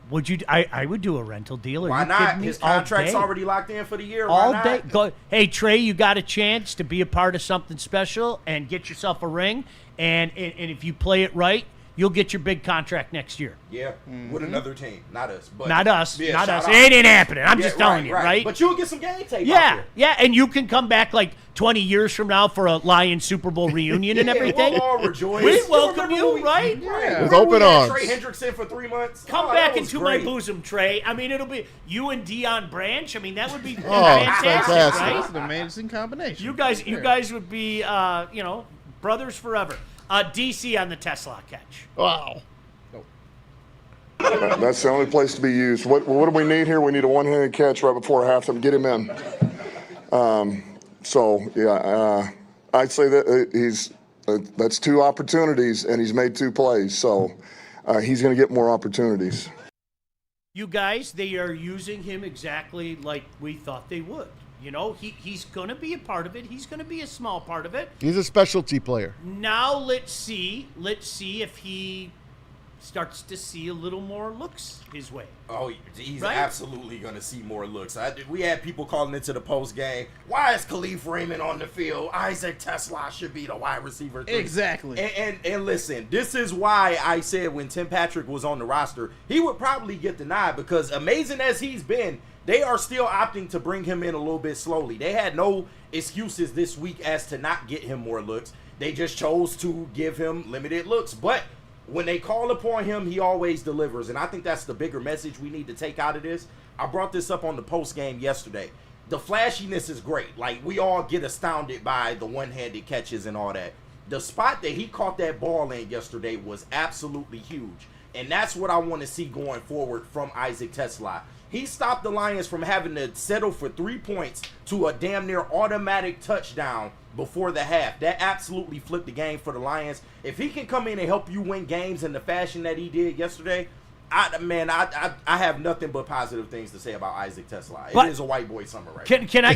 Speaker 2: would you? I would do a rental deal. Are
Speaker 3: Why
Speaker 2: you
Speaker 3: not?
Speaker 2: kidding me?
Speaker 3: His
Speaker 2: All
Speaker 3: contract's
Speaker 2: day.
Speaker 3: already locked in for the year.
Speaker 2: All
Speaker 3: Why
Speaker 2: day.
Speaker 3: not?
Speaker 2: Go. Hey Trey, you got a chance to be a part of something special and get yourself a ring. And if you play it right, you'll get your big contract next year.
Speaker 3: Yeah, with another team, not us. But
Speaker 2: Not us.
Speaker 3: yeah,
Speaker 2: Not
Speaker 3: shout
Speaker 2: us.
Speaker 3: out.
Speaker 2: It ain't happening. I'm just telling you, right?
Speaker 3: But you'll get some game tape. out
Speaker 2: Yeah,
Speaker 3: there.
Speaker 2: yeah, and you can come back like 20 years from now for a Lions Super Bowl reunion and everything.
Speaker 3: We'll all rejoice.
Speaker 2: We
Speaker 3: Still
Speaker 2: welcome
Speaker 3: remember
Speaker 2: you,
Speaker 3: when
Speaker 2: right?
Speaker 3: Yeah.
Speaker 4: With
Speaker 3: Remember
Speaker 4: open
Speaker 3: we had
Speaker 4: arms.
Speaker 3: Trey Hendrickson for 3 months.
Speaker 2: Come
Speaker 3: Oh,
Speaker 2: back
Speaker 3: that was
Speaker 2: into my
Speaker 3: great.
Speaker 2: bosom, Trey. I mean, it'll be you and Deion Branch. I mean, that would be
Speaker 4: Oh,
Speaker 2: fantastic,
Speaker 4: fantastic.
Speaker 2: right?
Speaker 5: That's an amazing combination.
Speaker 2: You guys would be, Brothers forever. DC on the Tesla catch.
Speaker 4: Wow.
Speaker 13: That's the only place to be used. What do we need here? We need a one-handed catch right before halftime. Get him in. I'd say that that's 2 opportunities, and he's made 2 plays. So he's going to get more opportunities.
Speaker 2: You guys, they are using him exactly like we thought they would. You know, he's going to be a part of it. He's going to be a small part of it.
Speaker 4: He's a specialty player.
Speaker 2: Now let's see if he starts to see a little more looks his way.
Speaker 3: Oh, he's
Speaker 2: right?
Speaker 3: absolutely going to see more looks. We had people calling into the post game. Why is Khalif Raymond on the field? Isaac Tesla should be the wide receiver 3.
Speaker 5: Exactly.
Speaker 3: And listen, this is why I said when Tim Patrick was on the roster, he would probably get the nod, because amazing as he's been, they are still opting to bring him in a little bit slowly. They had no excuses this week as to not get him more looks. They just chose to give him limited looks. But when they call upon him, he always delivers. And I think that's the bigger message we need to take out of this. I brought this up on the post game yesterday. The flashiness is great. Like, we all get astounded by the one-handed catches and all that. The spot that he caught that ball in yesterday was absolutely huge. And that's what I want to see going forward from Isaac Tesla. He stopped the Lions from having to settle for 3 points to a damn near automatic touchdown before the half. That absolutely flipped the game for the Lions. If he can come in and help you win games in the fashion that he did yesterday, I have nothing but positive things to say about Isaac Tesla. It is a white boy summer right now.
Speaker 2: Can I?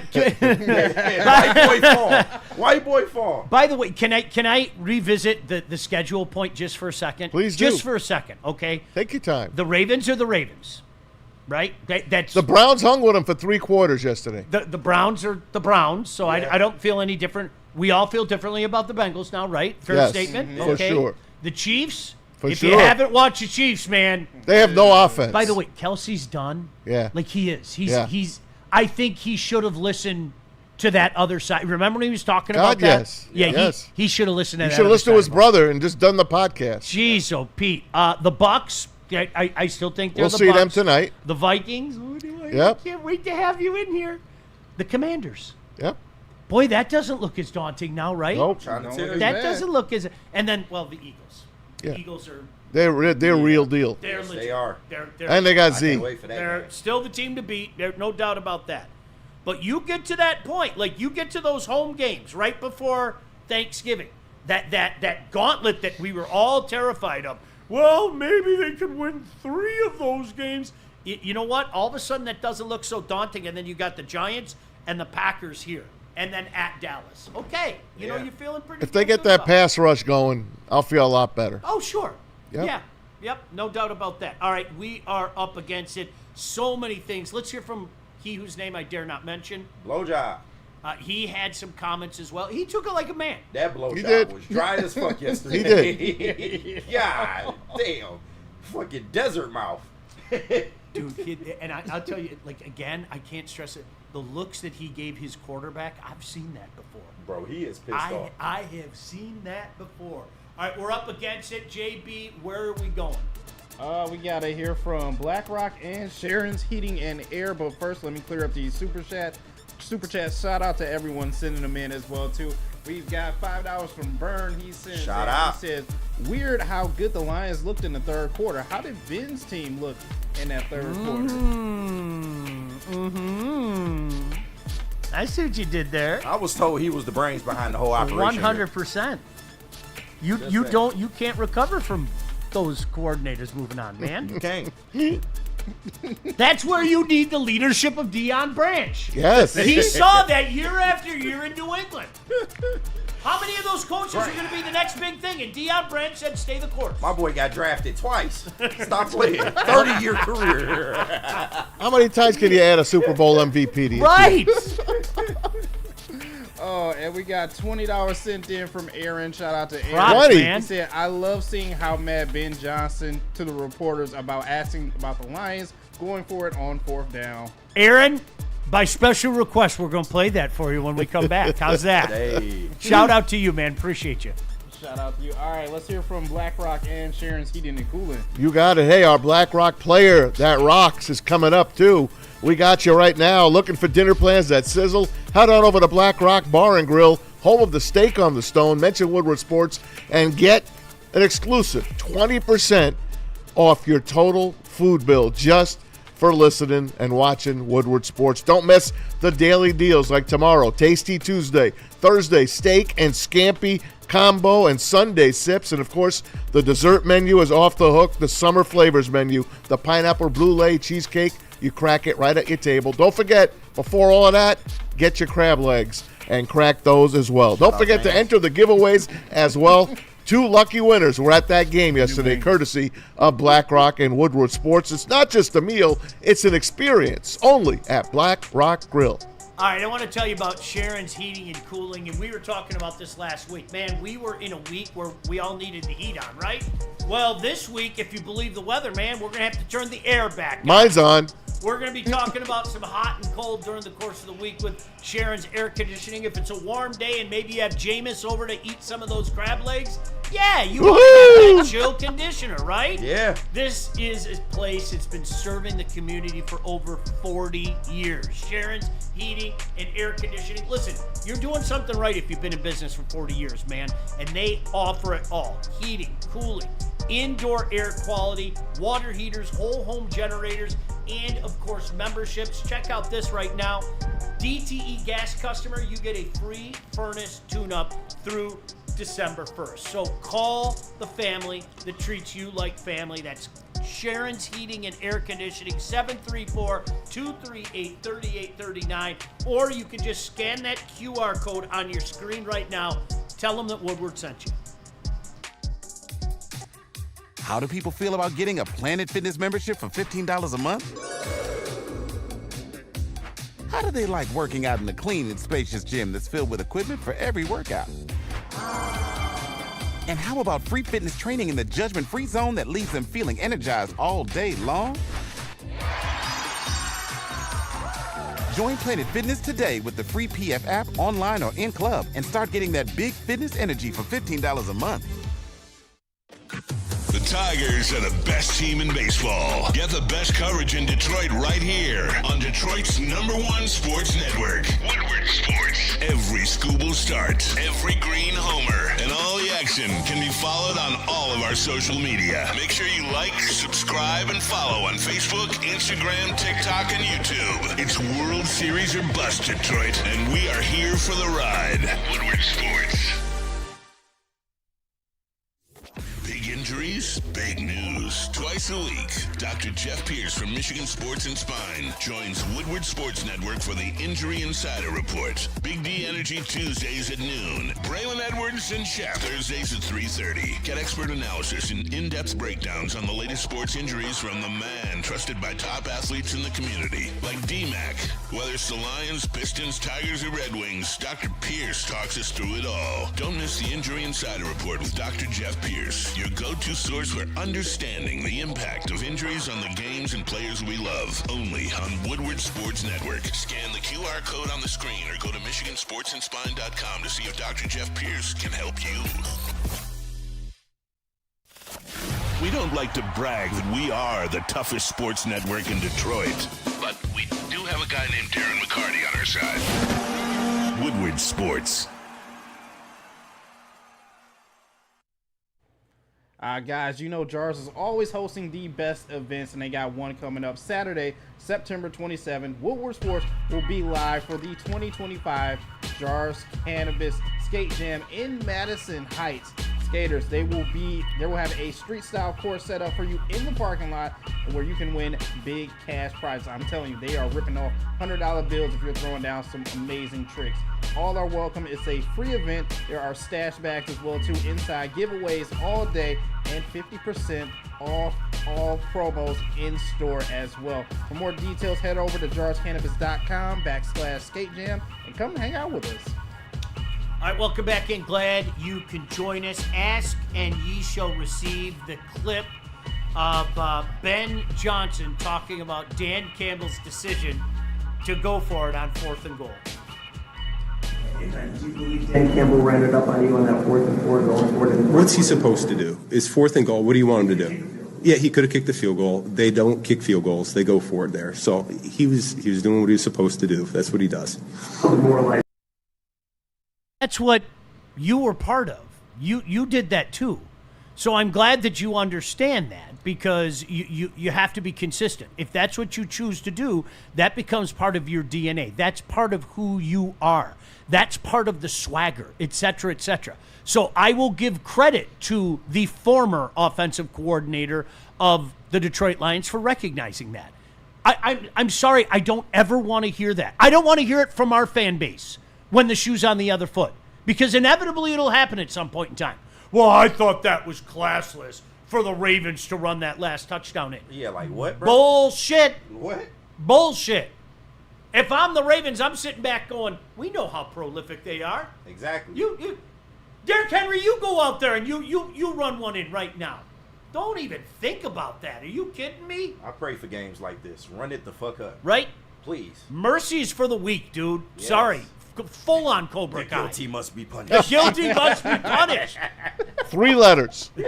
Speaker 3: White boy fall.
Speaker 2: By the way, can I revisit the schedule point just for a second?
Speaker 4: Please do.
Speaker 2: Just for a second, okay?
Speaker 4: Take your time.
Speaker 2: The Ravens are the Ravens, right? That's
Speaker 4: the Browns hung with them for 3 quarters yesterday.
Speaker 2: The Browns are the Browns, so I don't feel any different. We all feel differently about the Bengals now, right? Fair statement?
Speaker 4: For
Speaker 2: okay.
Speaker 4: sure.
Speaker 2: The Chiefs,
Speaker 4: If
Speaker 2: you haven't watched the Chiefs, man.
Speaker 4: They have no offense.
Speaker 2: By the way, Kelsey's done.
Speaker 4: Yeah.
Speaker 2: Like he is. I think he should have listened to that other side. Remember when he was talking about that?
Speaker 4: Yes.
Speaker 2: Yeah,
Speaker 4: yes.
Speaker 2: He should have listened to that.
Speaker 4: He should have listened to his brother and just done the podcast.
Speaker 2: Jeez, Pete. The Bucks, I still think they're
Speaker 4: we'll
Speaker 2: the
Speaker 4: see
Speaker 2: Bucks.
Speaker 4: them tonight.
Speaker 2: The Vikings. I can't wait to have you in here. The Commanders.
Speaker 4: Yep.
Speaker 2: Boy, that doesn't look as daunting now, right?
Speaker 4: Nope.
Speaker 2: That doesn't look as. And then, well, the Eagles.
Speaker 4: Yeah.
Speaker 2: The Eagles are.
Speaker 4: They're real deal.
Speaker 2: They're legit.
Speaker 3: They are.
Speaker 4: And they got Z.
Speaker 2: They're still the team to beat. There's no doubt about that. But you get to that point, like you get to those home games right before Thanksgiving, that gauntlet that we were all terrified of. Well, maybe they could win 3 of those games. You know what? All of a sudden, that doesn't look so daunting. And then you got the Giants and the Packers here, and then at Dallas. Okay, you know you're feeling pretty.
Speaker 4: If they get that pass rush going, I'll feel a lot better.
Speaker 2: Oh, sure.
Speaker 4: Yep.
Speaker 2: Yeah. Yep. No doubt about that. All right, we are up against it. So many things. Let's hear from he whose name I dare not mention.
Speaker 3: Blowjob.
Speaker 2: He had some comments as well. He took it like a man.
Speaker 3: That blowjob was dry as fuck yesterday.
Speaker 4: He did.
Speaker 3: God damn. Fucking desert mouth.
Speaker 2: Dude, and I'll tell you, like, again, I can't stress it. The looks that he gave his quarterback, I've seen that before.
Speaker 3: Bro, he is pissed off.
Speaker 2: I have seen that before. All right, we're up against it. JB, where are we going?
Speaker 5: We got to hear from BlackRock and Sharon's Heating and Air. But first, let me clear up these Super Chats. Shout out to everyone sending them in as well, too. We've got $5 from Burn. He says,
Speaker 3: Shout out.
Speaker 5: He says, weird how good the Lions looked in the third quarter. How did Ben's team look in that third quarter?
Speaker 2: I see what you did there.
Speaker 3: I was told he was the brains behind the whole operation.
Speaker 2: 100%. You can't recover from those coordinators moving on, man.
Speaker 3: You can't.
Speaker 2: That's where you need the leadership of Deion Branch.
Speaker 4: Yes.
Speaker 2: He saw that year after year in New England. How many of those coaches are going to be the next big thing? And Deion Branch said, stay the course.
Speaker 3: My boy got drafted twice. Stop playing. 30-year career.
Speaker 4: How many times can you add a Super Bowl MVP to your
Speaker 2: Right.
Speaker 5: Oh, and we got $20 sent in from Aaron. Shout out to Aaron.
Speaker 2: Props, man.
Speaker 5: He said, I love seeing how mad Ben Johnson to the reporters about asking about the Lions going for it on 4th down.
Speaker 2: Aaron, by special request, we're going to play that for you when we come back. How's that?
Speaker 3: Hey.
Speaker 2: Shout out to you, man. Appreciate you.
Speaker 5: Shout out to you. All right, let's hear from BlackRock and Sharon's Heating and Cooling.
Speaker 4: You got it. Hey, our BlackRock player that rocks is coming up, too. We got you right now. Looking for dinner plans that sizzle? Head on over to BlackRock Bar and Grill home of the steak on the stone. Mention Woodward Sports and get an exclusive 20% off your total food bill just for listening and watching Woodward Sports. Don't miss the daily deals like tomorrow, Tasty Tuesday, Thursday, steak and scampi combo, and Sunday sips. And, of course, the dessert menu is off the hook, the summer flavors menu, the pineapple brulee cheesecake. You crack it right at your table. Don't forget, before all of that, get your crab legs and crack those as well. Don't forget to enter the giveaways as well. 2 lucky winners were at that game yesterday, courtesy of BlackRock and Woodward Sports. It's not just a meal, it's an experience, only at Black Rock Grill.
Speaker 2: All right, I want to tell you about Sharon's Heating and Cooling, and we were talking about this last week. Man, we were in a week where we all needed the heat on, right? Well, this week, if you believe the weather, man, we're going to have to turn the air back on.
Speaker 4: Mine's on.
Speaker 2: We're going to be talking about some hot and cold during the course of the week with Sharon's air conditioning. If it's a warm day and maybe you have Jameis over to eat some of those crab legs, yeah, you want that chill conditioner, right?
Speaker 3: Yeah.
Speaker 2: This is a place that's been serving the community for over 40 years. Sharon's Heating and Air Conditioning. Listen, you're doing something right if you've been in business for 40 years, man. And they offer it all. Heating, cooling, indoor air quality, water heaters, whole home generators, and, of course, memberships. Check out this right now. DTE gas customer, you get a free furnace tune-up through December 1st. So call the family that treats you like family. That's Sharon's Heating and Air Conditioning, 734-238-3839. Or you can just scan that QR code on your screen right now. Tell them that Woodward sent you.
Speaker 17: How do people feel about getting a Planet Fitness membership for $15 a month? How do they like working out in a clean and spacious gym that's filled with equipment for every workout? And how about free fitness training in the judgment-free zone that leaves them feeling energized all day long? Join Planet Fitness today with the free PF app, online or in club, and start getting that big fitness energy for $15 a month.
Speaker 1: The Tigers are the best team in baseball. Get the best coverage in Detroit right here on Detroit's #1 sports network, Woodward Sports. Every Scooble start, every green homer, and all the action can be followed on all of our social media. Make sure you like, subscribe, and follow on Facebook, Instagram, TikTok, and YouTube. It's World Series or bust, Detroit, and we are here for the ride. Woodward Sports. Big injuries, big news. Twice a week, Dr. Jeff Pierce from Michigan Sports and Spine joins Woodward Sports Network for the Injury Insider Report. Big D Energy Tuesdays at noon. Braylon Edwards and Shaq Thursdays at 3:30. Get expert analysis and in-depth breakdowns on the latest sports injuries from the man trusted by top athletes in the community, like D-Mac. Whether it's the Lions, Pistons, Tigers, or Red Wings, Dr. Pierce talks us through it all. Don't miss the Injury Insider Report with Dr. Jeff Pierce, your go-to source for understanding the impact of injuries on the games and players we love. Only on Woodward Sports Network. Scan the QR code on the screen or go to MichiganSportsandSpine.com to see if Dr. Jeff Pierce can help you. We don't like to brag that we are the toughest sports network in Detroit, but we do have a guy named Darren McCarty on our side. Woodward Sports.
Speaker 5: Guys, you know Jars is always hosting the best events, and they got one coming up Saturday, September 27th. Woodward Sports will be live for the 2025 Jars Cannabis Skate Jam in Madison Heights. Skaters, they will have a street style course set up for you in the parking lot where you can win big cash prizes. I'm telling you, they are ripping off $100 bills if you're throwing down some amazing tricks. All are welcome. It's a free event. There are stash bags as well too inside, giveaways all day, and 50% off all promos in store as well. For more details, head over to jarscannabis.com/skatejam and come hang out with us.
Speaker 2: All right, welcome back in. Glad you can join us. Ask and ye shall receive. The clip of Ben Johnson talking about Dan Campbell's decision to go for it on 4th and goal.
Speaker 18: Do you believe Dan Campbell ran it up on you on that 4th and 4 going forward?
Speaker 19: What's he supposed to do? It's 4th and goal. What do you want him to do? Yeah, he could have kicked the field goal. They don't kick field goals. They go for it there. So he was doing what he was supposed to do. That's what he does.
Speaker 2: That's what you were part of. You did that too. So I'm glad that you understand that, because you have to be consistent. If that's what you choose to do, that becomes part of your DNA. That's part of who you are. That's part of the swagger, et cetera, et cetera. So I will give credit to the former offensive coordinator of the Detroit Lions for recognizing that. I'm sorry, I don't ever want to hear that. I don't want to hear it from our fan base when the shoe's on the other foot, because inevitably it'll happen at some point in time. Well, I thought that was classless for the Ravens to run that last touchdown in.
Speaker 3: Yeah, like what, bro?
Speaker 2: Bullshit.
Speaker 3: What?
Speaker 2: Bullshit. If I'm the Ravens, I'm sitting back going, we know how prolific they are.
Speaker 3: Exactly.
Speaker 2: You Derrick Henry, you go out there and you run one in right now. Don't even think about that. Are you kidding me?
Speaker 3: I pray for games like this. Run it the fuck up.
Speaker 2: Right?
Speaker 3: Please.
Speaker 2: Mercy's for the weak, dude.
Speaker 3: Yes.
Speaker 2: Sorry. Full-on Cobra Kai.
Speaker 3: The guilty must be punished.
Speaker 2: The guilty must be punished.
Speaker 4: 3 letters.
Speaker 3: All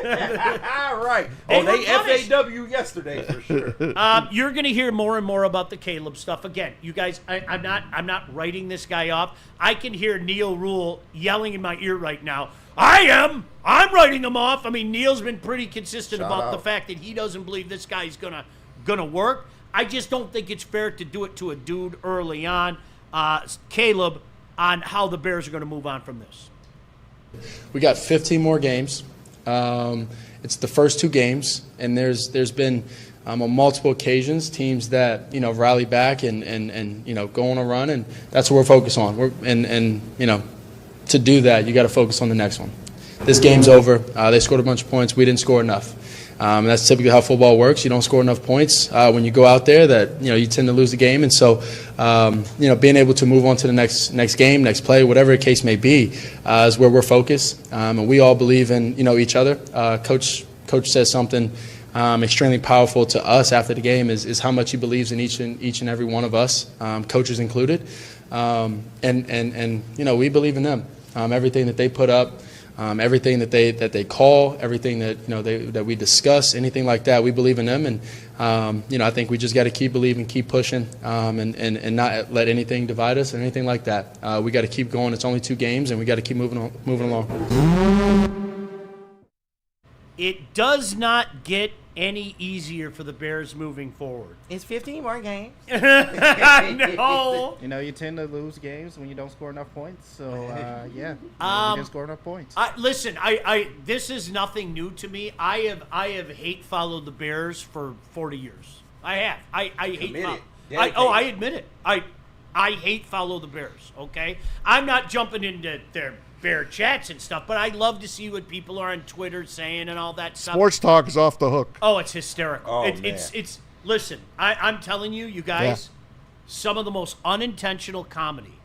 Speaker 3: right.
Speaker 2: They
Speaker 3: Oh, they
Speaker 2: were punished.
Speaker 3: FAW yesterday for sure.
Speaker 2: You're going to hear more and more about the Caleb stuff. Again, you guys, I'm not writing this guy off. I can hear Neil Rule yelling in my ear right now. I'm writing him off. I mean, Neil's been pretty consistent about the fact that he doesn't believe this guy's gonna work. I just don't think it's fair to do it to a dude early on, Caleb, on how the Bears are going to move on from this.
Speaker 20: We got 15 more games. It's the first 2 games, and there's been on multiple occasions teams that rally back and go on a run, and that's what we're focused on. To do that, you got to focus on the next one. This game's over. They scored a bunch of points. We didn't score enough. And that's typically how football works. You don't score enough points when you go out there. That you tend to lose the game. And so, being able to move on to the next game, next play, whatever the case may be, is where we're focused. And we all believe in each other. Coach says something extremely powerful to us after the game is how much he believes in each and every one of us, coaches included. And we believe in them. Everything that they put up, everything that they call, everything that that we discuss, anything like that, we believe in them. And I think we just got to keep believing, keep pushing, and not let anything divide us or anything like that. We got to keep going. It's only 2 games, and we got to keep moving along.
Speaker 2: It does not get any easier for the Bears moving forward.
Speaker 3: It's 15 more games.
Speaker 2: No.
Speaker 5: You tend to lose games when you don't score enough points. So, we didn't score enough points.
Speaker 2: Listen, this is nothing new to me. I have hate followed the Bears for 40 years. I have. I hate follow. I admit it. I hate follow the Bears, okay? I'm not jumping into their Bear chats and stuff, but I love to see what people are on Twitter saying and all that stuff.
Speaker 4: Sports talk is off the hook.
Speaker 2: Oh, it's hysterical.
Speaker 3: Oh,
Speaker 2: it's listen, I'm telling you guys, some of the most unintentional comedy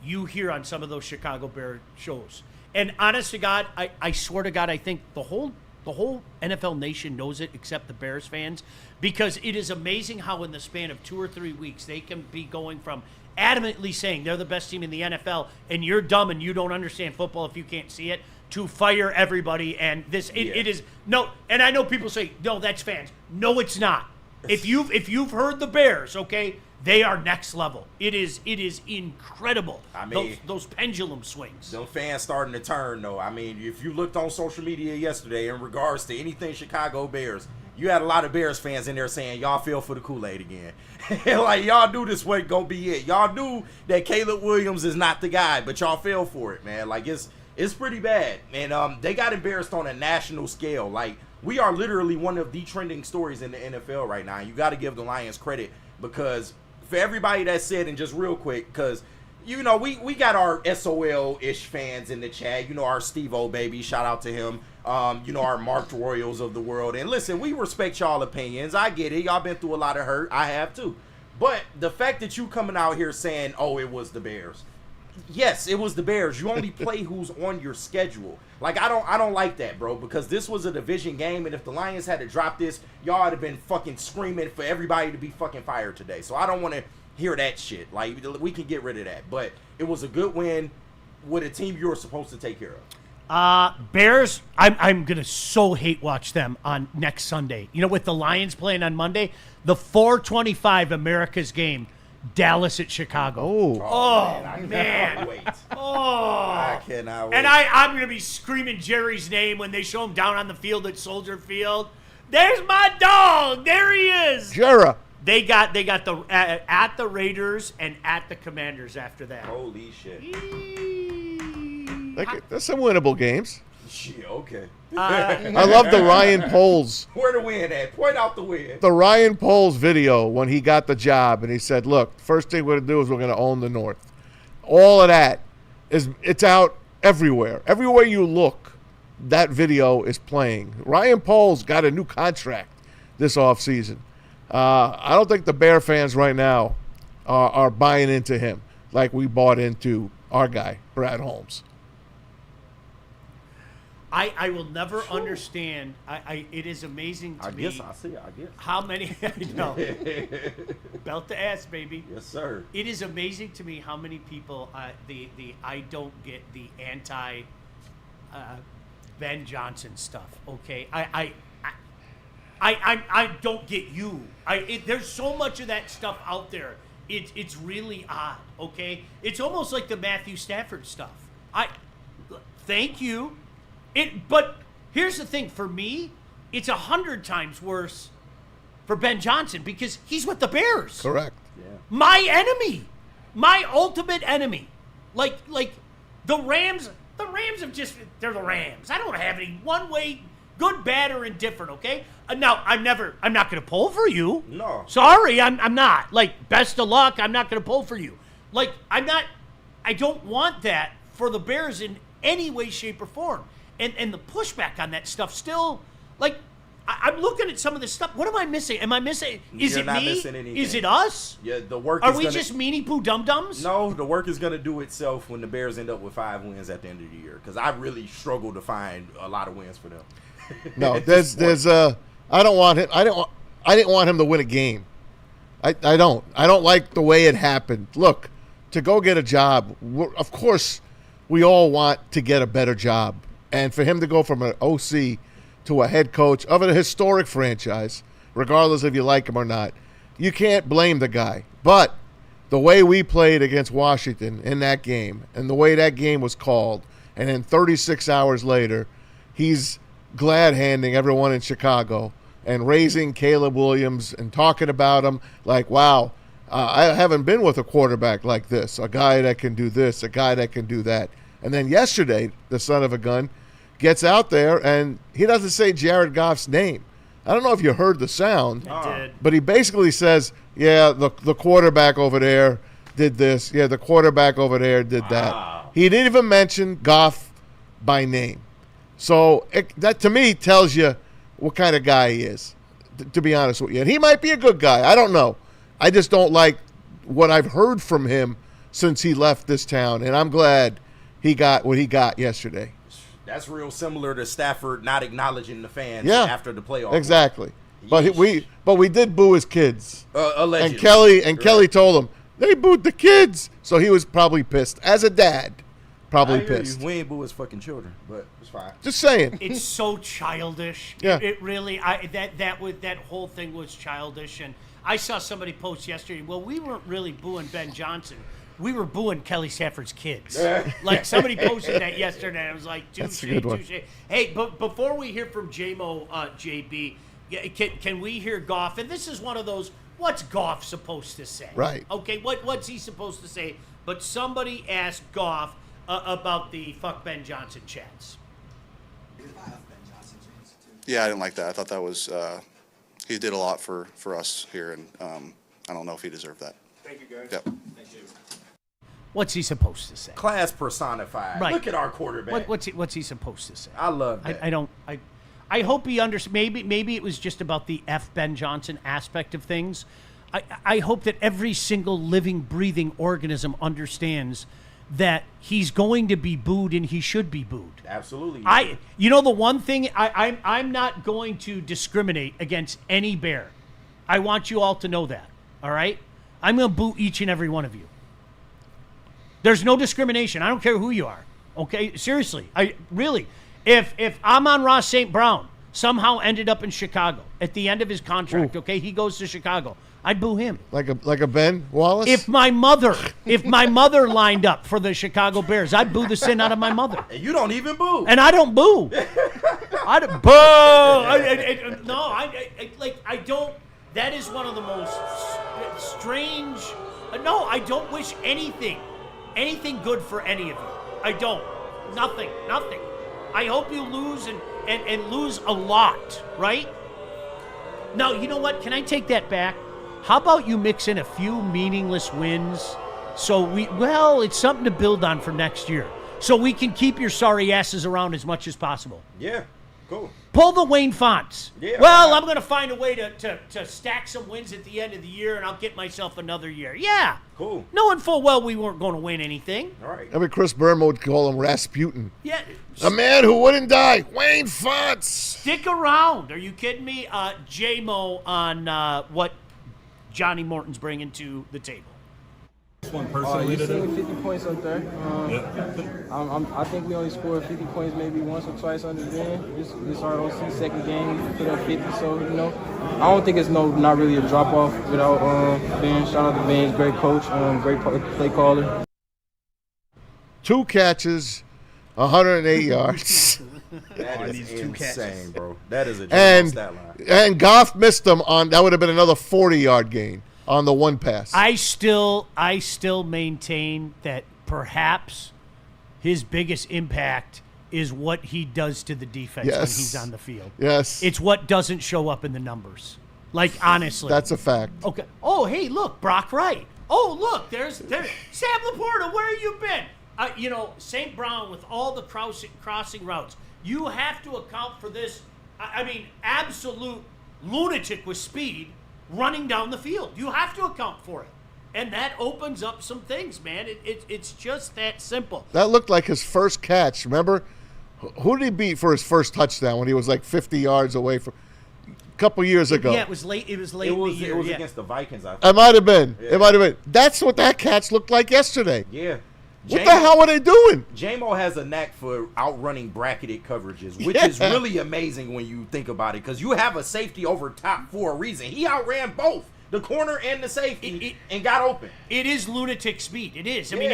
Speaker 2: you hear on some of those Chicago Bear shows. And honest to God, I swear to God, I think the whole NFL nation knows it except the Bears fans, because it is amazing how in the span of 2 or 3 weeks they can be going from adamantly saying they're the best team in the NFL and you're dumb and you don't understand football if you can't see it, to fire everybody. And it is no, and I know people say, no, that's fans. No, it's not. If you've heard the Bears, okay, they are next level. It is incredible.
Speaker 3: I mean,
Speaker 2: those pendulum swings.
Speaker 3: Those fans starting to turn though. I mean, if you looked on social media yesterday in regards to anything Chicago Bears, you had a lot of Bears fans in there saying y'all fell for the Kool-Aid again. Like, y'all knew this wasn't gonna be it. Y'all knew that Caleb Williams is not the guy, but y'all fell for it, man. Like, it's pretty bad. And they got embarrassed on a national scale. Like, we are literally one of the trending stories in the NFL right now. You got to give the Lions credit, because for everybody that said, and just real quick, because we got our SOL-ish fans in the chat. Our Steve-O baby, shout out to him. Our marked Royals of the world. And listen, we respect y'all opinions. I get it. Y'all been through a lot of hurt. I have too. But the fact that you coming out here saying, oh, it was the Bears. Yes, it was the Bears. You only play who's on your schedule. Like, I don't like that, bro, because this was a division game, and if the Lions had to drop this, y'all would have been fucking screaming for everybody to be fucking fired today. So I don't want to hear that shit. Like, we can get rid of that. But it was a good win with a team you were supposed to take care of.
Speaker 2: Bears, I'm going to so hate watch them on next Sunday. With the Lions playing on Monday, the 4:25 America's game. Dallas at Chicago.
Speaker 3: Oh,
Speaker 2: man.
Speaker 3: Cannot wait.
Speaker 2: Oh.
Speaker 3: I cannot wait.
Speaker 2: And I'm going to be screaming Jerry's name when they show him down on the field at Soldier Field. There's my dog. There he is.
Speaker 4: Jera.
Speaker 2: They got the at the Raiders and at the Commanders after that.
Speaker 3: Holy shit.
Speaker 4: That's some winnable games.
Speaker 3: Shit, okay.
Speaker 4: I love the Ryan Poles.
Speaker 3: Where the win at? Point out the win.
Speaker 4: The Ryan Poles video when he got the job and he said, look, first thing we're going to do is we're going to own the North. All of that, it's out everywhere. Everywhere you look, that video is playing. Ryan Poles got a new contract this offseason. I don't think the Bear fans right now are buying into him like we bought into our guy, Brad Holmes.
Speaker 2: I will never understand. It is amazing to me.
Speaker 3: I see.
Speaker 2: How many? I know. Belt to ass, baby.
Speaker 3: Yes, sir.
Speaker 2: It is amazing to me how many people I don't get the anti Ben Johnson stuff. Okay, I don't get you. There's so much of that stuff out there. It's really odd. Okay, it's almost like the Matthew Stafford stuff. Thank you. But here's the thing. For me, it's 100 times worse for Ben Johnson because he's with the Bears.
Speaker 4: Correct.
Speaker 3: Yeah.
Speaker 2: My enemy. My ultimate enemy. Like the Rams. The Rams they're the Rams. I don't have any one way, good, bad, or indifferent, okay? Now, I'm not going to pull for you.
Speaker 3: No.
Speaker 2: Sorry, I'm not. Like, best of luck, I'm not going to pull for you. Like, I don't want that for the Bears in any way, shape, or form. And the pushback on that stuff still, like, I'm looking at some of this stuff. What am I missing? Am I missing? Is
Speaker 3: You're
Speaker 2: it
Speaker 3: not
Speaker 2: me?
Speaker 3: missing anything.
Speaker 2: Is it us?
Speaker 3: Yeah, the work
Speaker 2: Are
Speaker 3: is
Speaker 2: we
Speaker 3: gonna,
Speaker 2: just meanie poo dum-dums?
Speaker 3: No, the work is going to do itself when the Bears end up with 5 wins at the end of the year. Because I really struggle to find a lot of wins for them.
Speaker 4: No, there's I don't want him. I didn't want him to win a game. I don't. I don't like the way it happened. Look, to go get a job, of course, we all want to get a better job. And for him to go from an OC to a head coach of a historic franchise, regardless if you like him or not, you can't blame the guy. But the way we played against Washington in that game and the way that game was called, and then 36 hours later, he's glad-handing everyone in Chicago and raising Caleb Williams and talking about him like, wow, I haven't been with a quarterback like this, a guy that can do this, a guy that can do that. And then yesterday, the son of a gun gets out there, and he doesn't say Jared Goff's name. I don't know if you heard the sound, but he basically says, yeah, the quarterback over there did this. Yeah, the quarterback over there did that. He didn't even mention Goff by name. So that, to me, tells you what kind of guy he is, to be honest with you. And he might be a good guy. I don't know. I just don't like what I've heard from him since he left this town, and I'm glad he got what he got yesterday.
Speaker 3: That's real similar to Stafford not acknowledging the fans after the playoffs.
Speaker 4: Exactly. But we did boo his kids.
Speaker 3: Allegedly.
Speaker 4: And Kelly told him they booed the kids, so he was probably pissed. As a dad, probably pissed.
Speaker 3: We ain't boo his fucking children, but it's fine.
Speaker 4: Just saying.
Speaker 2: It's so childish.
Speaker 4: Yeah.
Speaker 2: It really. That whole thing was childish, and I saw somebody post yesterday. Well, we weren't really booing Ben Johnson. We were booing Kelly Stafford's kids. Like, somebody posted that yesterday, and I was like, touche. Hey, but before we hear from J-Mo, JB, can we hear Goff? And this is one of those, what's Goff supposed to say?
Speaker 4: Right.
Speaker 2: Okay, what's he supposed to say? But somebody asked Goff about the fuck Ben Johnson chats.
Speaker 21: Yeah, I didn't like that. I thought that was, he did a lot for us here, and I don't know if he deserved that.
Speaker 15: Thank you, guys.
Speaker 21: Yep.
Speaker 15: Thank you.
Speaker 2: What's he supposed to say?
Speaker 3: Class personified.
Speaker 2: Right.
Speaker 3: Look at our quarterback.
Speaker 2: What's he supposed to say?
Speaker 3: I love that.
Speaker 2: I hope he understands. Maybe it was just about the F. Ben Johnson aspect of things. I hope that every single living, breathing organism understands that he's going to be booed and he should be booed.
Speaker 3: Absolutely.
Speaker 2: The one thing, I'm not going to discriminate against any Bear. I want you all to know that. All right? I'm going to boo each and every one of you. There's no discrimination. I don't care who you are. Okay? Seriously. If Amon-Ra St. Brown somehow ended up in Chicago at the end of his contract, okay, he goes to Chicago, I'd boo him.
Speaker 4: Like a Ben Wallace?
Speaker 2: If my mother lined up for the Chicago Bears, I'd boo the sin out of my mother.
Speaker 3: And you don't even boo.
Speaker 2: And I don't boo. I don't boo. I don't. That is one of the most strange. No, I don't wish anything good for any of you. I don't. Nothing. I hope you lose and lose a lot, right? No, you know what? Can I take that back? How about you mix in a few meaningless wins so it's something to build on for next year. So we can keep your sorry asses around as much as possible.
Speaker 3: Yeah, cool.
Speaker 2: Pull the Wayne Fonts.
Speaker 3: Yeah,
Speaker 2: well, I'm going to find a way to stack some wins at the end of the year, and I'll get myself another year. Yeah.
Speaker 3: Cool.
Speaker 2: Knowing full well we weren't going to win anything.
Speaker 3: All right.
Speaker 4: I mean, Chris Berman would call him Rasputin.
Speaker 2: Yeah.
Speaker 4: A man who wouldn't die. Wayne Fonts.
Speaker 2: Stick around. Are you kidding me? J-Mo on what Johnny Morton's bringing to the table.
Speaker 6: One personally
Speaker 22: you seen 50 points up there. I think we only scored 50 points maybe once or twice under the band. This our OC second game. We put up 50, so I don't think it's not really a drop off without Ben. Shout out to Ben, great coach, great play caller.
Speaker 4: 2 catches, 108 yards.
Speaker 3: That is insane, bro. That is a stat line.
Speaker 4: And Goff missed him on. That would have been another 40-yard gain on the one pass.
Speaker 2: I still maintain that perhaps his biggest impact is what he does to the defense when he's on the field.
Speaker 4: Yes.
Speaker 2: It's what doesn't show up in the numbers. Like, honestly.
Speaker 4: That's a fact.
Speaker 2: Okay. Oh, hey, look, Brock Wright. Oh, look, there's Sam Laporta. Where have you been? St. Brown with all the crossing routes. You have to account for this. I mean, absolute lunatic with speed running down the field. You have to account for it. And that opens up some things, man. It's just that simple.
Speaker 4: That looked like his first catch. Remember? Who did he beat for his first touchdown when he was like 50 yards away from a couple years ago?
Speaker 2: Yeah, it was late in the year.
Speaker 3: It was against the Vikings, I think.
Speaker 4: It might have been.
Speaker 3: Yeah.
Speaker 4: It might have been. That's what that catch looked like yesterday.
Speaker 3: Yeah.
Speaker 4: What the hell are they doing?
Speaker 3: J-Mo has a knack for outrunning bracketed coverages, which is really amazing when you think about it, because you have a safety over top for a reason. He outran both the corner and the safety and got open.
Speaker 2: It is lunatic speed. It is. I mean,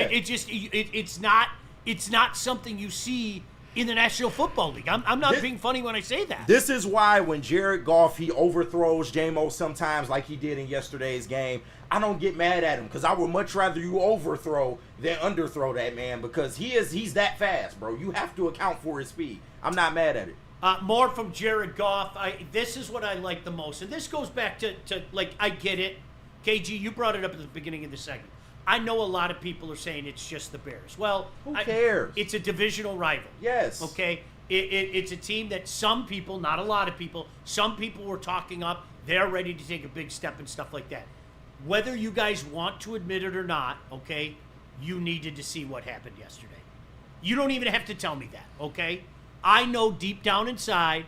Speaker 2: it's not something you see in the National Football League. I'm not being funny when I say that.
Speaker 3: This is why when Jared Goff, he overthrows J-Mo sometimes like he did in yesterday's game, I don't get mad at him, because I would much rather you overthrow than underthrow that man, because he's that fast, bro. You have to account for his speed. I'm not mad at it.
Speaker 2: More from Jared Goff. This is what I like the most. And this goes back to I get it. KG, you brought it up at the beginning of the segment. I know a lot of people are saying it's just the Bears. Well,
Speaker 3: who cares?
Speaker 2: It's a divisional rival.
Speaker 3: Yes.
Speaker 2: Okay? It's a team that some people, not a lot of people, some people were talking up. They're ready to take a big step and stuff like that. Whether you guys want to admit it or not, okay, you needed to see what happened yesterday. You don't even have to tell me that, okay? I know deep down inside,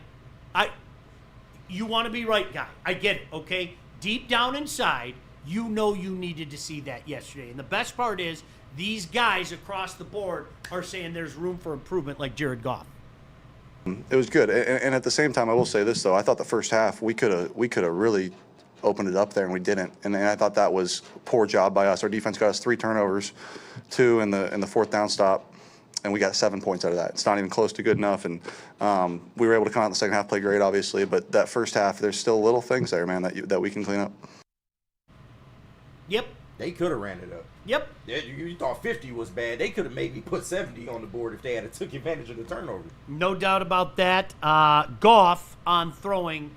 Speaker 2: you want to be right, guy. I get it, okay? Deep down inside, you know you needed to see that yesterday. And the best part is these guys across the board are saying there's room for improvement like Jared Goff.
Speaker 21: It was good. And at the same time, I will say this, though. I thought the first half we could have really opened it up there, and we didn't. And I thought that was a poor job by us. Our defense got us 3 turnovers, 2 in the fourth down stop, and we got 7 points out of that. It's not even close to good enough. And we were able to come out in the second half, play great, obviously. But that first half, there's still little things there, man, that we can clean up.
Speaker 2: Yep.
Speaker 3: They could have ran it up.
Speaker 2: Yep.
Speaker 3: You thought 50 was bad. They could have maybe put 70 on the board if they had took advantage of the turnover.
Speaker 2: No doubt about that. Goff on throwing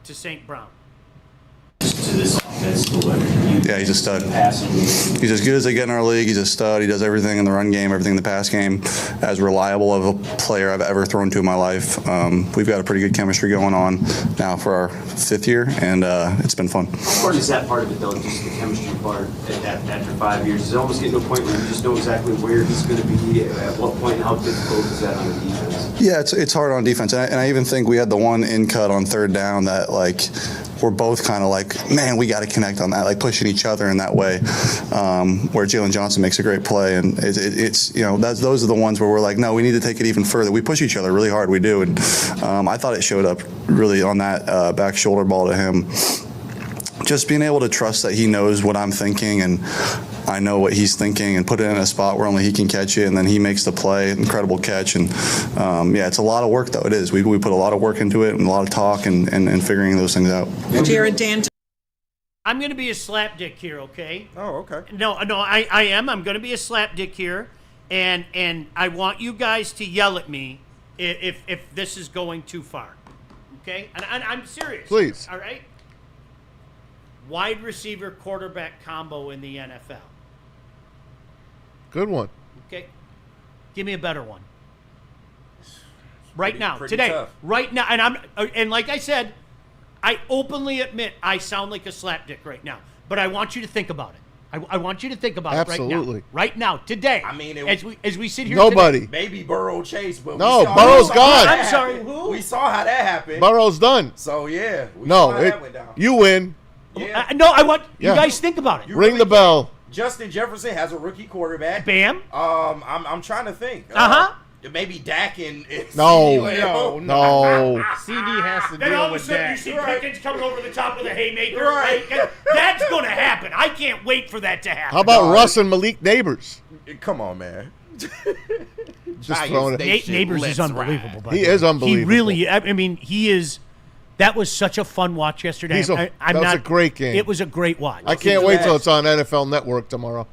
Speaker 2: to St. Brown.
Speaker 23: To this offense,
Speaker 21: Yeah, he's a stud. He's as good as they get in our league. He's a stud. He does everything in the run game, everything in the pass game. As reliable of a player I've ever thrown to in my life. We've got a pretty good chemistry going on now for our 5th year, and it's been fun.
Speaker 23: How important is that part of it, though, just the chemistry part after 5 years? Is it almost getting to a point where you just know exactly where he's going to be, at what point, and how difficult is that on the defense?
Speaker 21: Yeah, it's hard on defense. And I even think we had the one in-cut on 3rd down that, like, we're both kind of like, man, we got to connect on that, like pushing each other in that way, where Jalen Johnson makes a great play. And it's those are the ones where we're like, no, we need to take it even further. We push each other really hard, we do. And I thought it showed up really on that back shoulder ball to him just being able to trust that he knows what I'm thinking and I know what he's thinking, and put it in a spot where only he can catch it, and then he makes the play, incredible catch. And it's a lot of work, though. It is. We put a lot of work into it and a lot of talk and figuring those things out.
Speaker 8: Jared, Dan.
Speaker 2: I'm going to be a slapdick here, okay?
Speaker 3: Oh, okay.
Speaker 2: No, I am. I'm going to be a slapdick here, and I want you guys to yell at me if this is going too far, okay? And I'm serious.
Speaker 4: Please.
Speaker 2: All right? Wide receiver quarterback combo in the NFL.
Speaker 4: Good one.
Speaker 2: Okay? Give me a better one. Right now,
Speaker 3: pretty
Speaker 2: today.
Speaker 3: tough.
Speaker 2: Right now. And like I said, I openly admit I sound like a slapdick right now. But I want you to think about it. I want you to think about it right now.
Speaker 4: Absolutely.
Speaker 2: Right now, today.
Speaker 3: I mean,
Speaker 2: as we sit here
Speaker 4: nobody.
Speaker 2: today.
Speaker 3: Maybe Burrow Chase, but
Speaker 4: No,
Speaker 3: we saw
Speaker 4: Burrow's
Speaker 3: how
Speaker 4: gone.
Speaker 3: that
Speaker 2: I'm sorry,
Speaker 3: happened.
Speaker 2: who?
Speaker 3: We saw how that happened.
Speaker 4: Burrow's done.
Speaker 3: So yeah, we saw how that went down.
Speaker 4: You win.
Speaker 3: Yeah.
Speaker 2: No, I want
Speaker 4: Yeah.
Speaker 2: you guys think about it.
Speaker 3: You
Speaker 4: Ring the bell.
Speaker 3: Justin Jefferson has a rookie quarterback.
Speaker 2: Bam.
Speaker 3: I'm trying to think. Maybe Dak and
Speaker 4: No.
Speaker 3: CD
Speaker 4: No.
Speaker 5: CD has to
Speaker 2: Then
Speaker 5: deal
Speaker 2: all of a
Speaker 5: with
Speaker 2: sudden
Speaker 5: that.
Speaker 2: you see Pickens coming over the top of the haymaker.
Speaker 3: Right.
Speaker 2: That's going to happen. I can't wait for that to happen.
Speaker 4: How about Russ and Malik Neighbors?
Speaker 3: Come on, man.
Speaker 4: Just throwing it.
Speaker 2: Neighbors is unbelievable. By
Speaker 4: He
Speaker 2: the way.
Speaker 4: is unbelievable.
Speaker 2: He really. I mean, he is. That was such a fun watch yesterday.
Speaker 4: That was a great game.
Speaker 2: It was a great watch.
Speaker 4: I can't wait till it's on NFL Network tomorrow.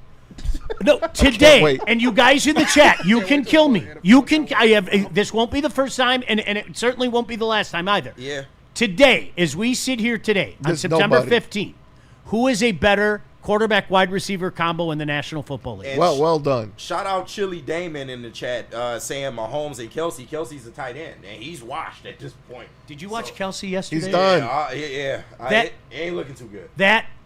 Speaker 2: No, today,
Speaker 4: wait.
Speaker 2: and you guys in the chat, you can kill me. You can. I have. This won't be the first time, and it certainly won't be the last time either.
Speaker 3: Yeah.
Speaker 2: Today, as we sit here today on
Speaker 4: There's
Speaker 2: September
Speaker 4: nobody.
Speaker 2: 15th, who is a better quarterback wide receiver combo in the National Football League?
Speaker 3: And
Speaker 4: Well done.
Speaker 3: Shout out Chili Damon in the chat saying Mahomes and Kelsey. Kelsey's a tight end, and he's washed at this point.
Speaker 2: Did you watch Kelsey yesterday?
Speaker 4: He's done.
Speaker 3: Yeah.
Speaker 2: That-
Speaker 3: It ain't looking too good.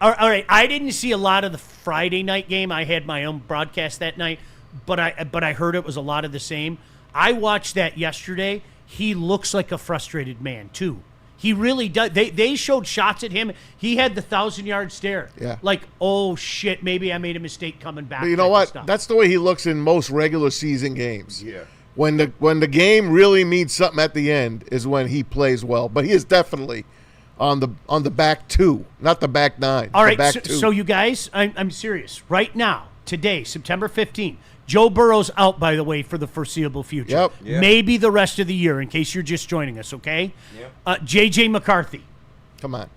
Speaker 2: All right. I didn't see a lot of the Friday night game. I had my own broadcast that night, but I heard it was a lot of the same. I watched that yesterday. He looks like a frustrated man too. He really does. They showed shots at him. He had the 1,000-yard stare.
Speaker 4: Yeah.
Speaker 2: Like, oh shit, maybe I made a mistake coming back.
Speaker 4: But you know
Speaker 2: type of
Speaker 4: what?
Speaker 2: stuff.
Speaker 4: That's the way he looks in most regular season games.
Speaker 3: Yeah.
Speaker 4: When the game really means something at the end is when he plays well. But he is definitely on the back two, not the back nine.
Speaker 2: All
Speaker 4: the
Speaker 2: right,
Speaker 4: back
Speaker 2: so,
Speaker 4: two.
Speaker 2: so you guys, I'm serious. Right now, today, September 15th, Joe Burrow's out, by the way, for the foreseeable future.
Speaker 4: Yep.
Speaker 3: Yeah.
Speaker 2: Maybe the rest of the year, in case you're just joining us, okay? J.J. McCarthy.
Speaker 4: Come on.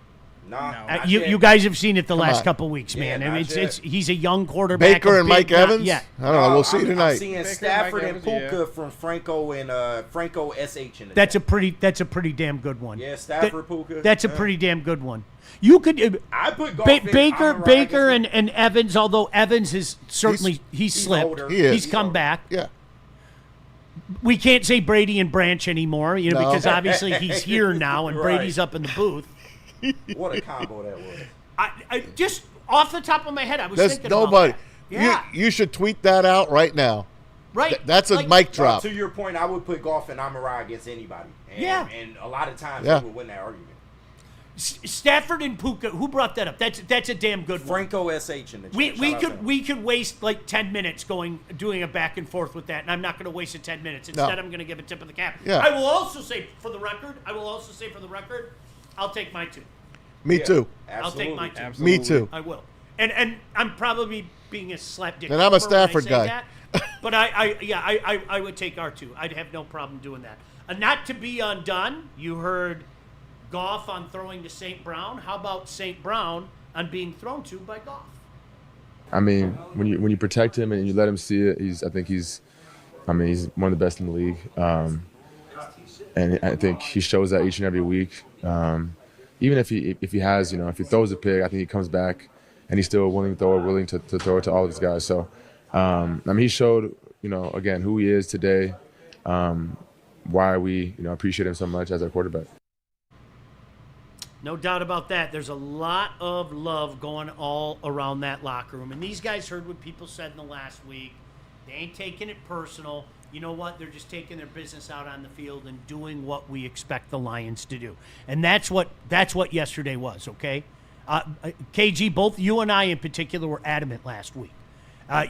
Speaker 3: Nah,
Speaker 2: You guys have seen it the last
Speaker 4: on.
Speaker 2: couple weeks,
Speaker 3: Yeah,
Speaker 2: man. I mean,
Speaker 3: not yet.
Speaker 2: he's a young quarterback.
Speaker 4: Baker
Speaker 2: a
Speaker 4: and
Speaker 2: big
Speaker 4: Mike
Speaker 2: guy.
Speaker 4: Evans?
Speaker 2: Yeah.
Speaker 4: I don't know. We'll see
Speaker 3: I'm
Speaker 4: tonight.
Speaker 3: seeing
Speaker 5: Baker,
Speaker 3: Stafford
Speaker 5: Mike
Speaker 3: and
Speaker 5: Evans,
Speaker 3: Puka
Speaker 5: yeah.
Speaker 3: from Franco and Franco SH in the
Speaker 2: That's
Speaker 3: chat.
Speaker 2: a pretty damn good one.
Speaker 3: Yeah, Stafford, Puka.
Speaker 2: That's a
Speaker 3: Yeah.
Speaker 2: pretty damn good one. You could
Speaker 3: I put golf in
Speaker 2: Baker
Speaker 3: Amon-Ra
Speaker 2: and Evans, although Evans is certainly he's slipped.
Speaker 3: older.
Speaker 4: He is.
Speaker 2: He's come back.
Speaker 4: Yeah.
Speaker 2: We can't say Brady and Branch anymore,
Speaker 4: No.
Speaker 2: because obviously he's here now and
Speaker 3: Right.
Speaker 2: Brady's up in the booth.
Speaker 3: What a combo that was.
Speaker 2: I just off the top of my head, I was
Speaker 4: There's
Speaker 2: thinking
Speaker 4: nobody.
Speaker 2: about that. Yeah,
Speaker 4: You should tweet that out right now.
Speaker 2: right.
Speaker 4: That's a
Speaker 2: Like,
Speaker 4: mic
Speaker 3: Now,
Speaker 4: drop.
Speaker 3: to your point, I would put golf and Amon-Ra against anybody. And,
Speaker 2: Yeah.
Speaker 3: And a lot of times
Speaker 4: Yeah.
Speaker 3: they would win that argument.
Speaker 2: Stafford and Puka. Who brought that up? That's a damn good one.
Speaker 3: Franco SH in the chat.
Speaker 2: We could waste like 10 minutes doing a back and forth with that, and I'm not going to waste 10 minutes. Instead, I'm going to give a tip of the cap.
Speaker 4: Yeah.
Speaker 2: I will also say for the record, I'll take my two.
Speaker 4: Me too.
Speaker 2: I'll take my two.
Speaker 5: Absolutely.
Speaker 4: Me too.
Speaker 2: I will. And I'm probably being a slapdick.
Speaker 4: And I'm a
Speaker 2: when I
Speaker 4: Stafford
Speaker 2: say
Speaker 4: guy.
Speaker 2: that, but I would take our two. I'd have no problem doing that. Not to be undone, you heard Goff on throwing to St. Brown. How about St. Brown on being thrown to by Goff?
Speaker 6: I mean, when you protect him and you let him see it, he's one of the best in the league. And I think he shows that each and every week. Even if he throws a pick, I think he comes back and he's still willing to throw it to all of his guys. So, he showed, again, who he is today, why we, appreciate him so much as our quarterback.
Speaker 2: No doubt about that. There's a lot of love going all around that locker room. And these guys heard what people said in the last week. They ain't taking it personal. You know what? They're just taking their business out on the field and doing what we expect the Lions to do. And that's what yesterday was, okay? KG, both you and I in particular were adamant last week.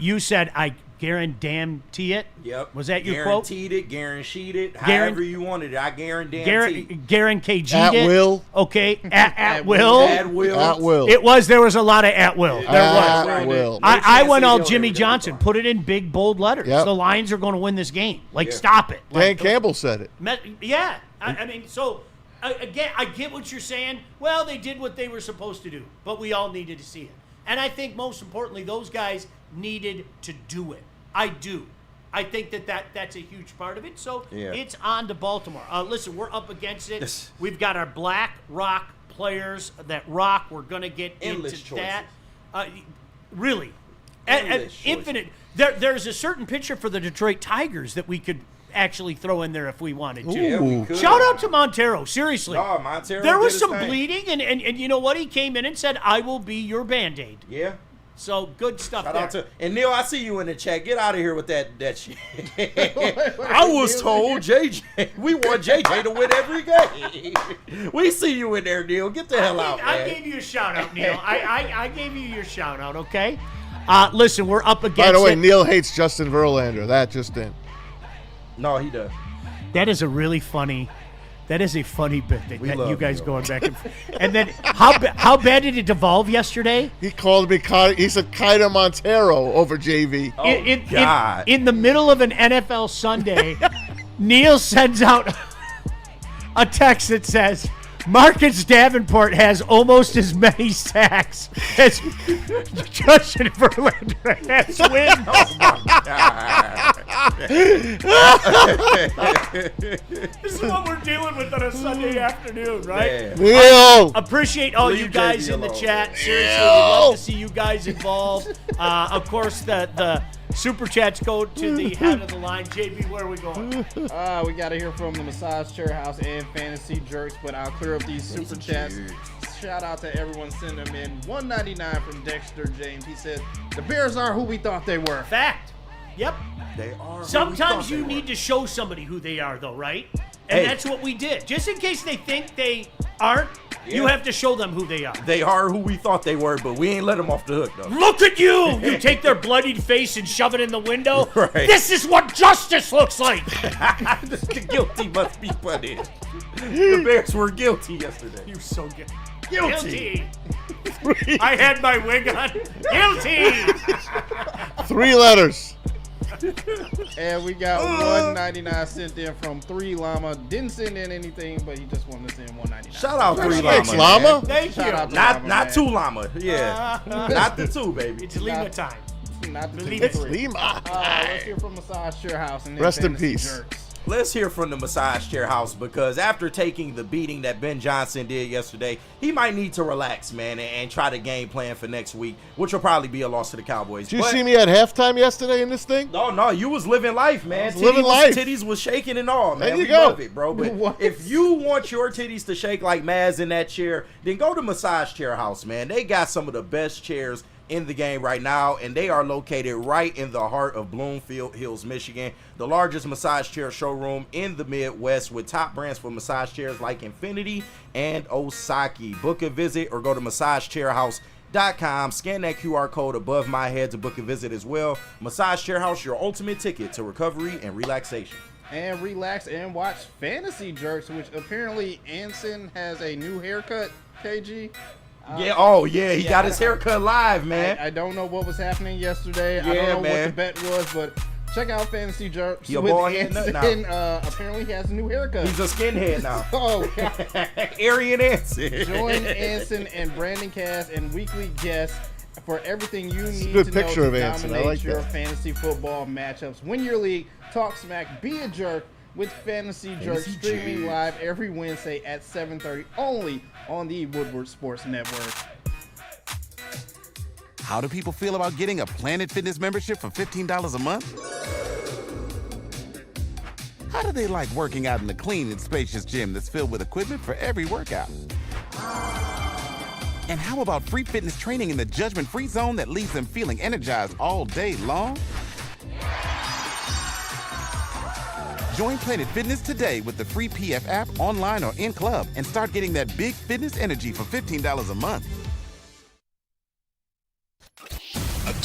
Speaker 2: You said I guarantee it.
Speaker 3: Yep.
Speaker 2: Was that your quote?
Speaker 3: Guaranteed it. However you wanted it. I guarantee.
Speaker 2: Guaranteed
Speaker 4: at
Speaker 2: it.
Speaker 4: will.
Speaker 2: Okay. At will.
Speaker 3: At will.
Speaker 4: At will.
Speaker 2: It was. There was a lot of at will. There was.
Speaker 4: At will.
Speaker 2: I went all Jimmy Johnson. Put it in big bold letters.
Speaker 4: Yep.
Speaker 2: The Lions are going to win this game. Stop it.
Speaker 4: Dan Campbell said it.
Speaker 2: Yeah. I mean, so again, I get what you're saying. Well, they did what they were supposed to do, but we all needed to see it. And I think most importantly, those guys needed to do it. I do. I think that's a huge part of it. So it's on to Baltimore. Listen, we're up against it. We've got our Black Rock players that rock. We're going to get
Speaker 3: Endless
Speaker 2: into
Speaker 3: choices.
Speaker 2: that. Really.
Speaker 3: Endless
Speaker 2: Infinite. There's a certain pitcher for the Detroit Tigers that we could actually throw in there if we wanted to.
Speaker 3: Yeah, we could.
Speaker 2: Shout out to Montero. Seriously.
Speaker 3: No, Montero
Speaker 2: there was
Speaker 3: did his
Speaker 2: some
Speaker 3: thing.
Speaker 2: bleeding, and you know what? He came in and said, I will be your Band-Aid.
Speaker 3: Yeah.
Speaker 2: So good stuff
Speaker 3: Shout
Speaker 2: there.
Speaker 3: out to and Neil, I see you in the chat. Get out of here with that shit. I was told JJ. We want JJ to win every game. We see you in there, Neil. Get the hell out, man.
Speaker 2: I gave you a shout out, Neil. I gave you your shout out, okay? Listen, we're up against
Speaker 4: By the way,
Speaker 2: it.
Speaker 4: Neil hates Justin Verlander. That just in.
Speaker 3: No, he does.
Speaker 2: That is a really funny. That is a funny bit that
Speaker 3: love
Speaker 2: you guys
Speaker 3: Neil.
Speaker 2: going back and forth. And then how bad did it devolve yesterday?
Speaker 4: He called me. He said Kaida Montero over JV.
Speaker 3: God.
Speaker 2: In the middle of an NFL Sunday, Neil sends out a text that says, Marcus Davenport has almost as many sacks as Justin Verlander has wins. This is what we're dealing with on a Sunday afternoon, right?
Speaker 4: Neil!
Speaker 2: Appreciate all you guys in the chat. Seriously, we love to see you guys involved. Of course, the Super Chats go to the head of the line. JB, where are we going?
Speaker 5: We got to hear from the Massage Chair House and Fantasy Jerks, but I'll clear up these Super Chats. Shout out to everyone sending them in. $1.99 from Dexter James. He said, the Bears are who we thought they were.
Speaker 2: Fact. Yep.
Speaker 3: They are.
Speaker 2: Sometimes you need to show somebody who they are, though, right? And that's what we did. Just in case they think they aren't, you have to show them who they are.
Speaker 3: They are who we thought they were, but we ain't let them off the hook, though.
Speaker 2: Look at you! You take their bloodied face and shove it in the window.
Speaker 3: Right.
Speaker 2: This is what justice looks like.
Speaker 3: The guilty must be put in. The Bears were guilty yesterday.
Speaker 2: You so good.
Speaker 3: Guilty.
Speaker 2: I had my wig on. Guilty.
Speaker 4: 3 letters.
Speaker 5: And we got $1.99 sent in from 3 Llama. Didn't send in anything, but he just wanted to send $1.99.
Speaker 3: Shout out 3 Llama.
Speaker 4: Thanks, Llama.
Speaker 2: Thank you.
Speaker 5: Shout out to
Speaker 3: Not
Speaker 5: Llama,
Speaker 3: 2 Llama. Yeah. Not the 2, baby.
Speaker 2: It's Lima time.
Speaker 5: Not the
Speaker 2: Lima.
Speaker 4: It's Lima.
Speaker 5: Let's hear from Massage Chair House and then
Speaker 4: Rest in
Speaker 5: Fantasy
Speaker 4: peace.
Speaker 5: Jerks.
Speaker 3: Let's hear from the Massage Chair House, because after taking the beating that Ben Johnson did yesterday, he might need to relax, man, and try to game plan for next week, which will probably be a loss to the Cowboys.
Speaker 4: Did you see me at halftime yesterday in this thing?
Speaker 3: No, you was living life, man.
Speaker 4: Living life.
Speaker 3: Titties was shaking and all, man.
Speaker 4: There you
Speaker 3: We
Speaker 4: go.
Speaker 3: love it, bro. But if you want your titties to shake like Maz in that chair, then go to Massage Chair House, man. They got some of the best chairs in the game right now, and they are located right in the heart of Bloomfield Hills, Michigan, the largest massage chair showroom in the Midwest, with top brands for massage chairs like Infinity and Osaki. Book a visit or go to massagechairhouse.com. Scan that QR code above my head to book a visit as well. Massage Chair House, your ultimate ticket to recovery and relaxation.
Speaker 5: And relax and watch Fantasy Jerks, which apparently Anson has a new haircut, KG.
Speaker 3: He got his haircut live, man.
Speaker 5: I don't know what was happening yesterday. I
Speaker 3: Yeah,
Speaker 5: don't know
Speaker 3: man.
Speaker 5: what the bet was, but check out Fantasy Jerks
Speaker 3: He a
Speaker 5: with
Speaker 3: bald head nut
Speaker 5: Anson.
Speaker 3: now.
Speaker 5: Apparently he has a new haircut.
Speaker 3: He's a skinhead now.
Speaker 5: Oh,
Speaker 3: Arian Anson.
Speaker 5: join Anson and Brandon Cass and weekly guests for everything you need
Speaker 4: a good
Speaker 5: to know
Speaker 4: picture
Speaker 5: to
Speaker 4: of Anson. I
Speaker 5: dominate
Speaker 4: like
Speaker 5: your
Speaker 4: that.
Speaker 5: fantasy football matchups. Win your league, talk smack, be a jerk with Fantasy Jerks, streaming live every Wednesday at 7:30 only on the Woodward Sports Network.
Speaker 17: How do people feel about getting a Planet Fitness membership for $15 a month? How do they like working out in a clean and spacious gym that's filled with equipment for every workout? And how about free fitness training in the judgment-free zone that leaves them feeling energized all day long? Join Planet Fitness today with the free PF app online or in club and start getting that big fitness energy for $15 a month.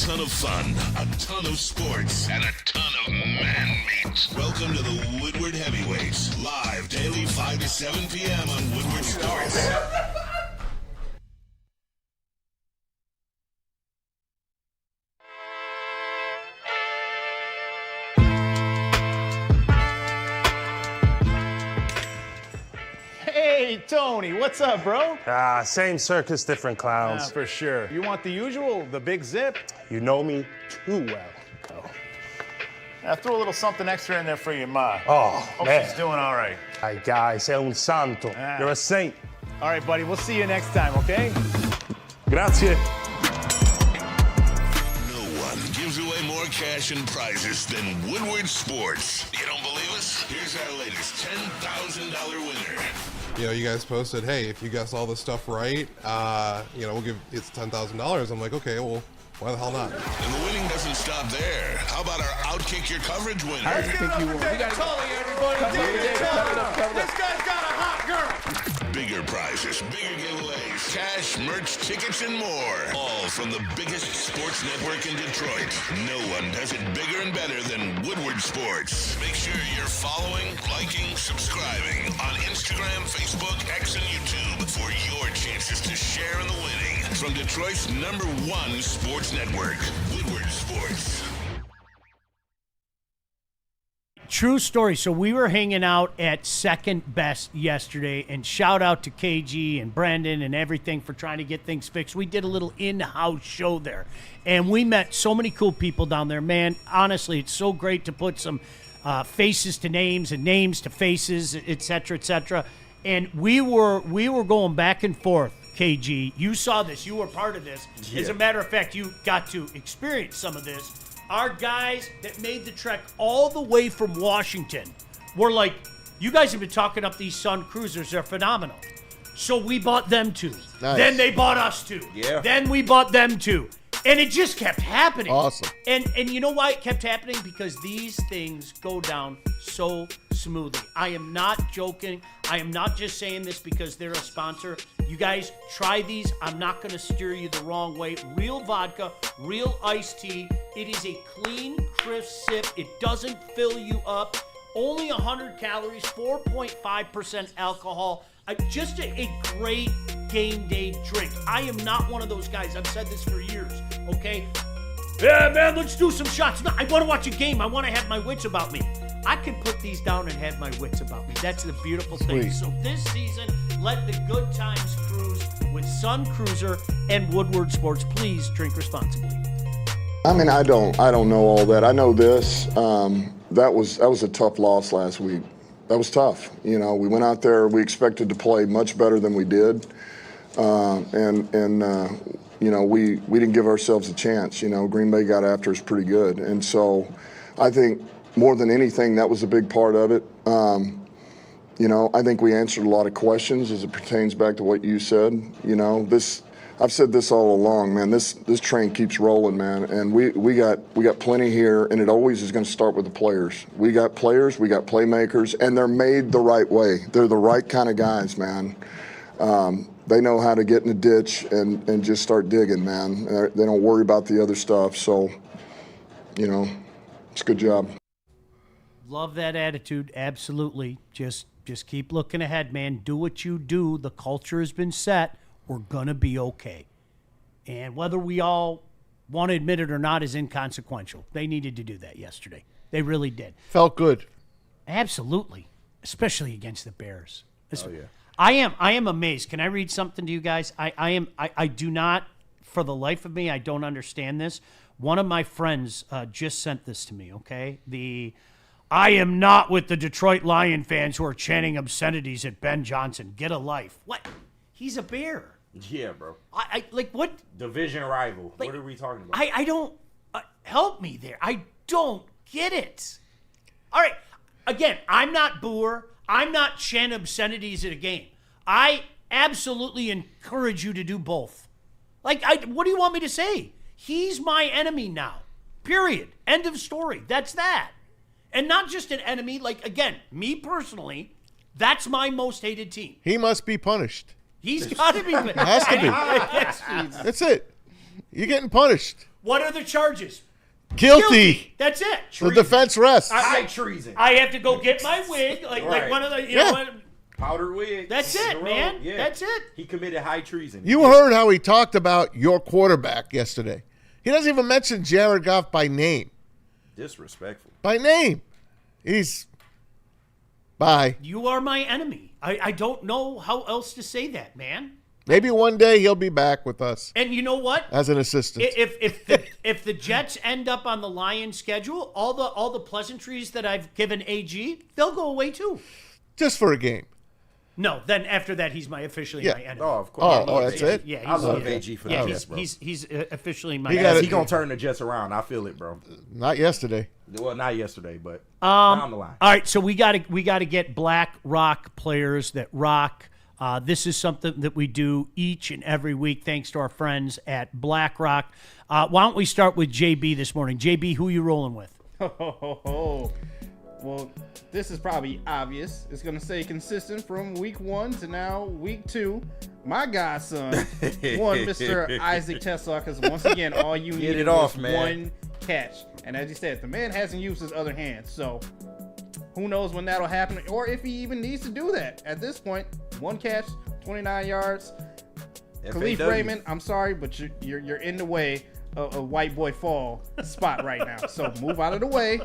Speaker 1: ton of fun, a ton of sports, and a ton of man-meat. Welcome to the Woodward Heavyweights, live daily 5 to 7 p.m. on Woodward Sports.
Speaker 11: Hey, Tony, what's up, bro?
Speaker 12: Same circus, different clowns.
Speaker 11: Yeah, for sure. You want the usual, the big zip?
Speaker 12: You know me too well.
Speaker 11: I threw a little something extra in there for your ma.
Speaker 12: Oh,
Speaker 11: Hope
Speaker 12: man.
Speaker 11: she's doing all right.
Speaker 12: Ay, guy, sei un santo. You're a saint.
Speaker 11: All right, buddy, we'll see you next time, okay?
Speaker 12: Grazie.
Speaker 1: No one gives away more cash and prizes than Woodward Sports. You don't believe us? Here's our latest $10,000 winner.
Speaker 8: You know, you guys posted, hey, if you guess all this stuff right, we'll give it's $10,000. I'm like, okay, well, why the hell not?
Speaker 1: And the winning doesn't stop there. How about our Outkick Your Coverage winner?
Speaker 11: I think you won. We got Tully, everybody. This guy's got a hot girl.
Speaker 1: Bigger prizes, bigger giveaways, cash, merch, tickets, and more. All from the biggest sports network in Detroit. No one does it bigger and better than Woodward Sports. Make sure you're following, liking, subscribing on Instagram, Facebook, X, and YouTube for your chances to share in the winning. From Detroit's #1 sports network, Woodward Sports.
Speaker 2: True story. So we were hanging out at Second Best yesterday, and shout out to KG and Brandon and everything for trying to get things fixed. We did a little in-house show there, and we met so many cool people down there. Man, honestly, it's so great to put some faces to names and names to faces, et cetera, et cetera. And we were going back and forth. KG, you saw this. You were part of this.
Speaker 3: Yeah.
Speaker 2: As a matter of fact, you got to experience some of this. Our guys that made the trek all the way from Washington were like, you guys have been talking up these Sun Cruisers. They're phenomenal. So we bought them too.
Speaker 4: Nice.
Speaker 2: Then they bought us too.
Speaker 3: Yeah.
Speaker 2: Then we bought them too. And it just kept happening.
Speaker 4: Awesome.
Speaker 2: And you know why it kept happening? Because these things go down so smoothly. I am not joking. I am not just saying this because they're a sponsor. You guys try these. I'm not going to steer you the wrong way. Real vodka, real iced tea. It is a clean, crisp sip. It doesn't fill you up. Only 100 calories, 4.5% alcohol. Just a great game day drink. I am not one of those guys. I've said this for years, okay? Yeah, man, let's do some shots. No, I want to watch a game. I want to have my wits about me. I can put these down and have my wits about me. That's the beautiful thing.
Speaker 4: Sweet.
Speaker 2: So this season, let the good times cruise with Sun Cruiser and Woodward Sports. Please drink responsibly.
Speaker 13: I mean, I don't know all that. I know this. That was a tough loss last week. That was tough. You know, we went out there. We expected to play much better than we did, and we didn't give ourselves a chance. You know, Green Bay got after us pretty good, and so I think more than anything, that was a big part of it. I think we answered a lot of questions as it pertains back to what you said. You know, I've said this all along, man. This train keeps rolling, man, and we got plenty here, and it always is going to start with the players. We got players, we got playmakers, and they're made the right way. They're the right kind of guys, man. They know how to get in the ditch and just start digging, man. They don't worry about the other stuff. So, it's a good job.
Speaker 2: Love that attitude. Absolutely. Just keep looking ahead, man. Do what you do. The culture has been set. We're going to be okay. And whether we all want to admit it or not is inconsequential. They needed to do that yesterday. They really did.
Speaker 4: Felt good.
Speaker 2: Absolutely. Especially against the Bears.
Speaker 3: Oh, yeah.
Speaker 2: I am amazed. Can I read something to you guys? I do not, for the life of me, I don't understand this. One of my friends just sent this to me, okay? I am not with the Detroit Lion fans who are chanting obscenities at Ben Johnson. Get a life. What? He's a Bear.
Speaker 3: Yeah, bro.
Speaker 2: I like what?
Speaker 3: Division rival.
Speaker 2: Like,
Speaker 3: what are we talking about?
Speaker 2: I don't help me there. I don't get it. All right. Again, I'm not Boer. I'm not chanting obscenities at a game. I absolutely encourage you to do both. Like, what do you want me to say? He's my enemy now. Period. End of story. That's that. And not just an enemy. Like, again, me personally, that's my most hated team.
Speaker 4: He must be punished.
Speaker 2: He's got to be.
Speaker 4: It has to be. That's it. You're getting punished.
Speaker 2: What are the charges?
Speaker 4: Guilty.
Speaker 2: That's it.
Speaker 4: The defense rests.
Speaker 3: High treason.
Speaker 2: I have to go get my wig, like one of the, you know what?
Speaker 3: Powder wig.
Speaker 2: That's it, man.
Speaker 3: Yeah.
Speaker 2: That's it.
Speaker 3: He committed high treason.
Speaker 4: You heard how he talked about your quarterback yesterday. He doesn't even mention Jared Goff by name.
Speaker 3: Disrespectful.
Speaker 4: By name. Bye.
Speaker 2: You are my enemy. I don't know how else to say that, man.
Speaker 4: Maybe one day he'll be back with us.
Speaker 2: And you know what?
Speaker 4: As an assistant.
Speaker 2: If the Jets end up on the Lions schedule, all the pleasantries that I've given AG, they'll go away too.
Speaker 4: Just for a game.
Speaker 2: No, then after that, he's officially my enemy.
Speaker 3: Oh, of course.
Speaker 4: That's it?
Speaker 3: Yeah, I love AG for that, bro.
Speaker 2: He's officially my
Speaker 3: enemy. He's going to turn the Jets around. I feel it, bro.
Speaker 4: Not yesterday.
Speaker 3: Well, not yesterday, but down the line.
Speaker 2: All right, so we got to get Black Rock players that rock. This is something that we do each and every week, thanks to our friends at Black Rock. Why don't we start with JB this morning? JB, who are you rolling with?
Speaker 5: Well, this is probably obvious. It's going to stay consistent from week 1 to now week 2. My godson, Mr. Isaac Tesla, because once again, all you need is one catch. And as you said, the man hasn't used his other hand, so who knows when that'll happen, or if he even needs to do that. At this point, one catch, 29 yards. Khalif Raymond, I'm sorry, but you're in the way of a white boy fall spot right now. So move out of the way.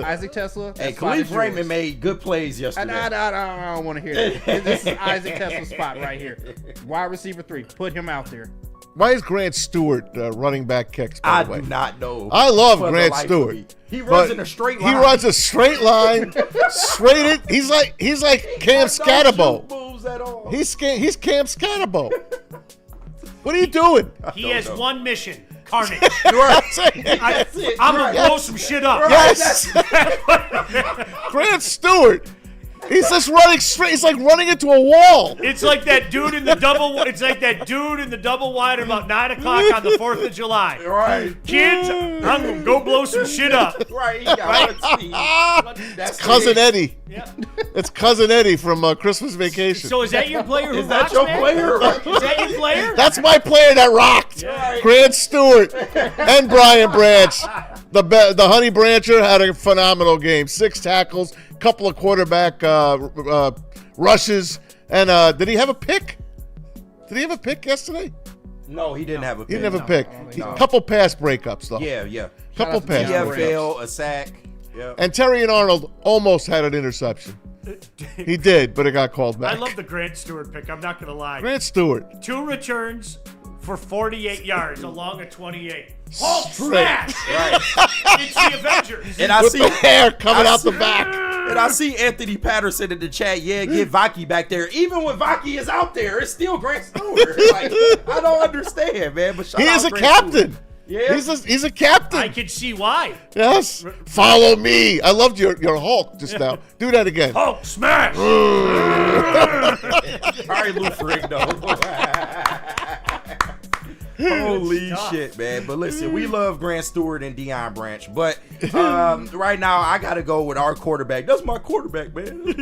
Speaker 5: Isaac Tesla.
Speaker 3: Hey, Khalif Raymond made good plays yesterday.
Speaker 5: I don't want to hear that. This is Isaac Tesla's spot right here. Wide receiver 3. Put him out there.
Speaker 4: Why is Grant Stewart running back kicks, by the way?
Speaker 3: I do not know.
Speaker 4: I love Grant Stewart.
Speaker 3: He runs in a straight line.
Speaker 4: He runs a straight line. Straight it. He's like Cam Scatterbo. He's Cam Scatterbo. What are you doing?
Speaker 2: He has one mission. Carnage.
Speaker 4: That's it.
Speaker 2: I'm going to blow some shit up.
Speaker 4: Yes. Grant Stewart. He's just running straight. He's like running into a wall.
Speaker 2: It's like that dude in the double. It's like that dude in the double wide about 9 o'clock on the 4th of July.
Speaker 3: Right,
Speaker 2: kids, I'm gonna go blow some shit up.
Speaker 3: Right,
Speaker 4: that's Cousin Eddie. Yeah. It's Cousin Eddie from Christmas Vacation.
Speaker 2: So is that your player?
Speaker 3: Is that your player?
Speaker 2: Is that your player?
Speaker 4: That's my player that rocked. Yeah. Grant Stewart and Brian Branch. The Honey Brancher had a phenomenal game. 6 tackles. Couple of quarterback rushes, and did he have a pick? Did he have a pick yesterday?
Speaker 3: No, he didn't have a pick.
Speaker 4: He didn't have a pick. A couple pass breakups though.
Speaker 3: Yeah.
Speaker 4: Couple pass breakups.
Speaker 3: A sack. Yeah.
Speaker 4: And Terry and Arnold almost had an interception. He did, but it got called back.
Speaker 2: I love the Grant Stewart pick. I'm not gonna lie.
Speaker 4: Grant Stewart.
Speaker 2: 2 returns for 48 yards along a 28.
Speaker 4: Hulk
Speaker 2: smash!
Speaker 3: Right.
Speaker 2: It's the Avengers.
Speaker 3: And I
Speaker 4: with
Speaker 3: see
Speaker 4: the hair coming out the back.
Speaker 3: And I see Anthony Patterson in the chat. Yeah, get Vaki back there. Even when Vaki is out there, it's still Grant Stewart. Like, I don't understand, man. But
Speaker 4: he is a captain.
Speaker 3: Yeah,
Speaker 4: he's a captain.
Speaker 2: I can see why.
Speaker 4: Yes. Follow me. I loved your Hulk just now. Do that again.
Speaker 2: Hulk smash.
Speaker 3: Sorry, Lou Ferrigno. Holy shit, man. But listen, we love Grant Stewart and Deion Branch. But right now, I got to go with our quarterback. That's my quarterback, man.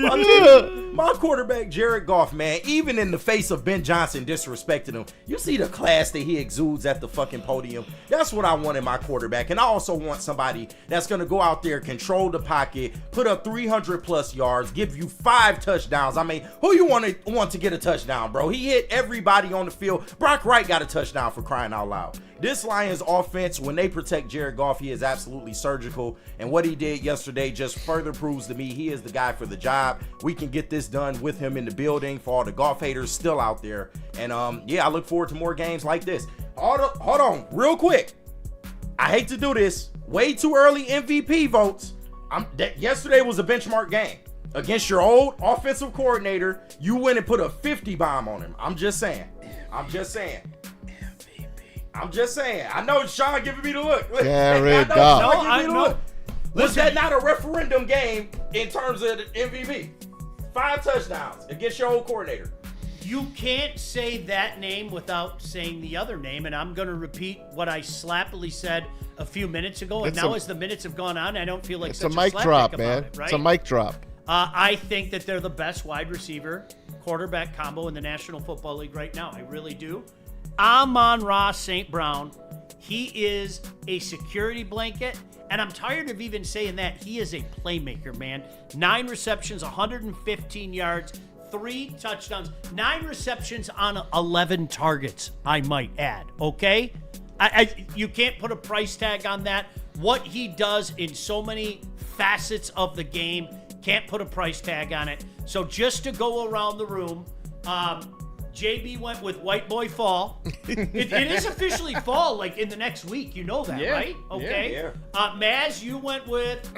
Speaker 3: My quarterback, Jared Goff, man. Even in the face of Ben Johnson disrespecting him, you see the class that he exudes at the fucking podium. That's what I want in my quarterback. And I also want somebody that's going to go out there, control the pocket, put up 300-plus yards, give you 5 touchdowns. I mean, who you want to get a touchdown, bro? He hit everybody on the field. Brock Wright got a touchdown for crying out loud. This Lions offense, when they protect Jared Goff, he is absolutely surgical. And what he did yesterday just further proves to me he is the guy for the job. We can get this done with him in the building for all the Goff haters still out there. And yeah, I look forward to more games like this. Hold on, real quick. I hate to do this. Way too early MVP votes. Yesterday was a benchmark game. Against your old offensive coordinator, you went and put a 50 bomb on him. I'm just saying. I know Sean giving me the look.
Speaker 4: Jared Goff.
Speaker 3: I know. Was that not a referendum game in terms of the MVP? 5 touchdowns against your old coordinator.
Speaker 2: You can't say that name without saying the other name, and I'm going to repeat what I slappily said a few minutes ago. And now as the minutes have gone on, I don't feel like
Speaker 4: it's
Speaker 2: such
Speaker 4: a mic drop, man.
Speaker 2: It, right?
Speaker 4: It's a mic drop.
Speaker 2: I think that they're the best wide receiver quarterback combo in the National Football League right now. I really do. Amon-Ra St. Brown He is a security blanket, and I'm tired of even saying that. He is a playmaker, man. 9 receptions, 115 yards, 3 touchdowns, 9 receptions on 11 targets, I might add, okay? You can't put a price tag on that. What he does in so many facets of the game, can't put a price tag on it. So just to go around the room, JB went with White Boy Fall. It is officially fall, like in the next week. You know that, right? Okay.
Speaker 3: Yeah.
Speaker 2: Maz, you went with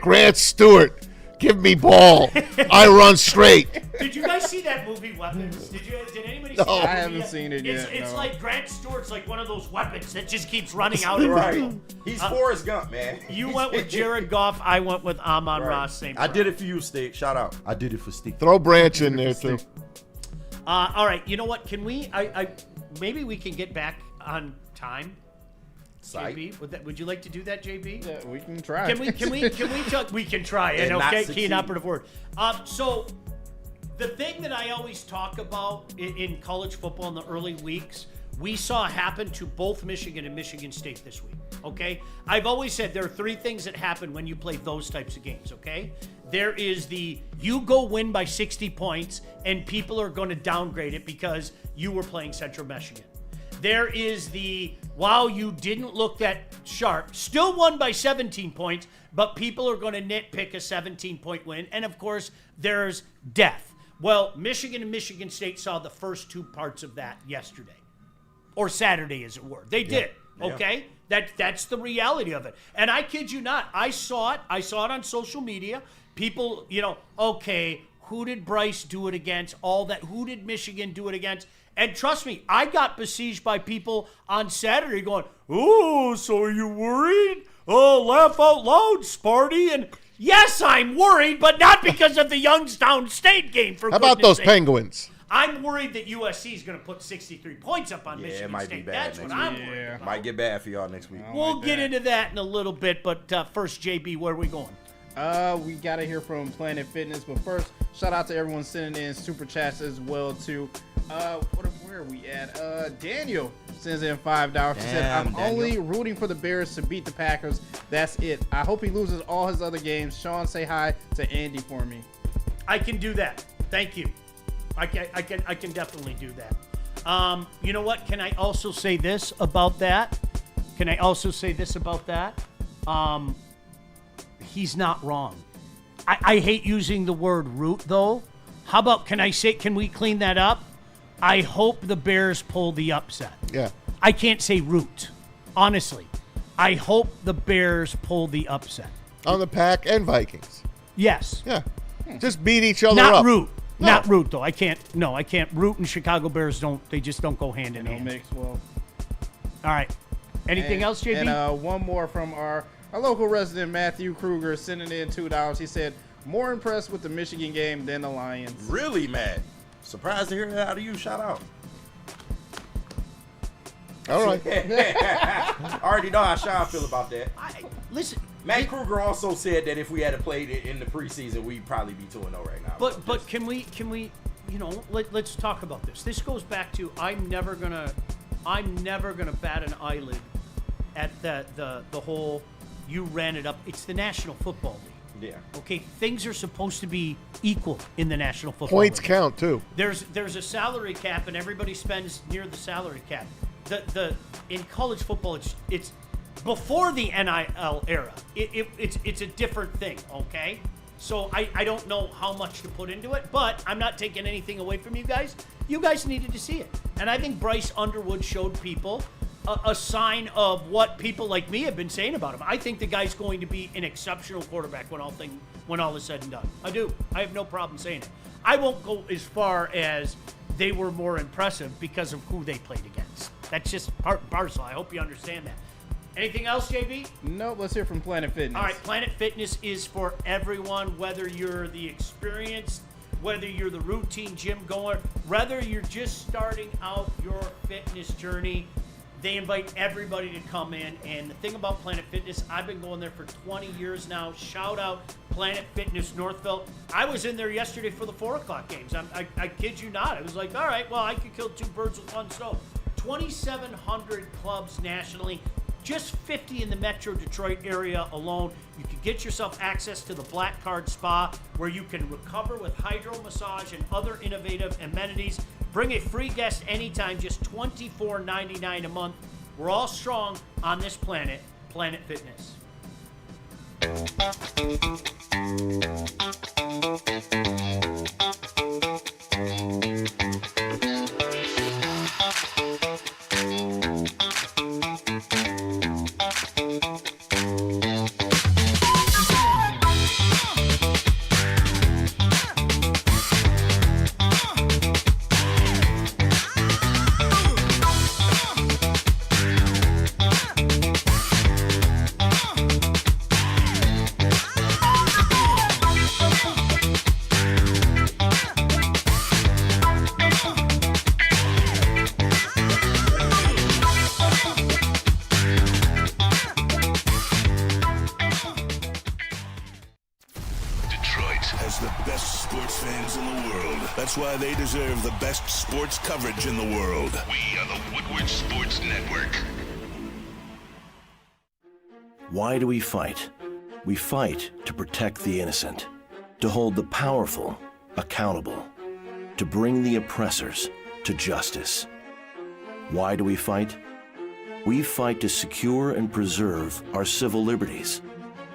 Speaker 4: Grant Stewart. Give me ball. I run straight.
Speaker 2: Did you guys see that movie, Weapons? Did anybody see
Speaker 4: No.
Speaker 2: that movie?
Speaker 5: I haven't seen it yet.
Speaker 2: It's
Speaker 5: no.
Speaker 2: like Grant Stewart's like one of those weapons that just keeps running out of
Speaker 3: Right. He's Forrest Gump, man.
Speaker 2: You went with Jared Goff. I went with Amon-Ra. Same.
Speaker 3: I did it for you, Stick. Shout out. I did it for Stick.
Speaker 4: Throw Branch in there, too.
Speaker 2: All right. You know what? Can we? Maybe we can get back on time. JB, would you like to do that, JB?
Speaker 5: Yeah, we can try.
Speaker 2: Can we talk? We can try it. Okay, key and operative word. So the thing that I always talk about in college football in the early weeks, we saw happen to both Michigan and Michigan State this week. Okay, I've always said there are 3 things that happen when you play those types of games. Okay, there is the you go win by 60 points and people are going to downgrade it because you were playing Central Michigan. There is the, wow, you didn't look that sharp. Still won by 17 points, but people are going to nitpick a 17-point win. And, of course, there's death. Well, Michigan and Michigan State saw the first 2 parts of that yesterday. Or Saturday, as it were. They did, okay? That's the reality of it. And I kid you not, I saw it. I saw it on social media. People, okay, who did Bryce do it against? All that. Who did Michigan do it against? And trust me, I got besieged by people on Saturday going, oh, so are you worried? Oh, laugh out loud, Sparty. And yes, I'm worried, but not because of the Youngstown State game, for
Speaker 4: How about
Speaker 2: goodness
Speaker 4: those
Speaker 2: sake.
Speaker 4: Penguins?
Speaker 2: I'm worried that USC is going to put 63 points up on Michigan
Speaker 3: it might
Speaker 2: State.
Speaker 3: be bad
Speaker 2: That's
Speaker 3: next
Speaker 2: what I'm
Speaker 3: week.
Speaker 2: worried about.
Speaker 3: Might get bad for y'all next week.
Speaker 2: We'll get into that in a little bit, but first, JB, where are we going?
Speaker 5: We gotta hear from Planet Fitness, but first, shout out to everyone sending in super chats as well too. Where are we at? Daniel sends in $5. He said, "I'm only rooting for the Bears to beat the Packers. That's it. I hope he loses all his other games." Sean, say hi to Andy for me.
Speaker 2: I can do that. Thank you. I can definitely do that. You know what? Can I also say this about that? He's not wrong. I hate using the word root, though. How about, can we clean that up? I hope the Bears pull the upset.
Speaker 4: Yeah.
Speaker 2: I can't say root, honestly. I hope the Bears pull the upset.
Speaker 4: On the Pack and Vikings.
Speaker 2: Yes.
Speaker 4: Yeah. Just beat each other
Speaker 2: Not
Speaker 4: up.
Speaker 2: root.
Speaker 4: No.
Speaker 2: Not root, though. I can't. Root and Chicago Bears they just don't go hand in hand.
Speaker 5: Mix well.
Speaker 2: All right. Anything else, JB?
Speaker 5: And one more from our local resident, Matthew Kruger, sending in $2. He said, more impressed with the Michigan game than the Lions.
Speaker 3: Really, Matt? Surprised to hear that out of you. Shout out.
Speaker 4: All right.
Speaker 3: I already know how Sean feel about that.
Speaker 2: Listen,
Speaker 3: Matt Kruger also said that if we had played it in the preseason, we'd probably be 2-0 right now.
Speaker 2: But can we let's talk about this. This goes back to I'm never gonna bat an eyelid at the whole you ran it up. It's the National Football League.
Speaker 3: Yeah.
Speaker 2: Okay, things are supposed to be equal in the National Football
Speaker 4: Points
Speaker 2: League.
Speaker 4: count, too.
Speaker 2: There's a salary cap, and everybody spends near the salary cap. In college football, it's before the NIL era. It's a different thing. Okay, so I don't know how much to put into it, but I'm not taking anything away from you guys. You guys needed to see it, and I think Bryce Underwood showed people a sign of what people like me have been saying about him. I think the guy's going to be an exceptional quarterback when all is said and done. I do. I have no problem saying it. I won't go as far as they were more impressive because of who they played against. That's just part and parcel. I hope you understand that. Anything else, JB?
Speaker 5: Nope. Let's hear from Planet Fitness.
Speaker 2: All right. Planet Fitness is for everyone, whether you're the experienced, whether you're the routine gym goer, whether you're just starting out your fitness journey. They invite everybody to come in. And the thing about Planet Fitness, I've been going there for 20 years now. Shout out Planet Fitness Northville. I was in there yesterday for the 4 o'clock games. I kid you not. I was like, all right, well, I could kill 2 birds with 1 stone. 2,700 clubs nationally, just 50 in the Metro Detroit area alone. You can get yourself access to the Black Card Spa, where you can recover with hydro massage and other innovative amenities. Bring a free guest anytime, just $24.99 a month. We're all strong on this planet, Planet Fitness.
Speaker 1: Why they deserve the best sports coverage in the world. We are the Woodward Sports Network.
Speaker 7: Why do we fight? We fight to protect the innocent, to hold the powerful accountable, to bring the oppressors to justice. Why do we fight? We fight to secure and preserve our civil liberties,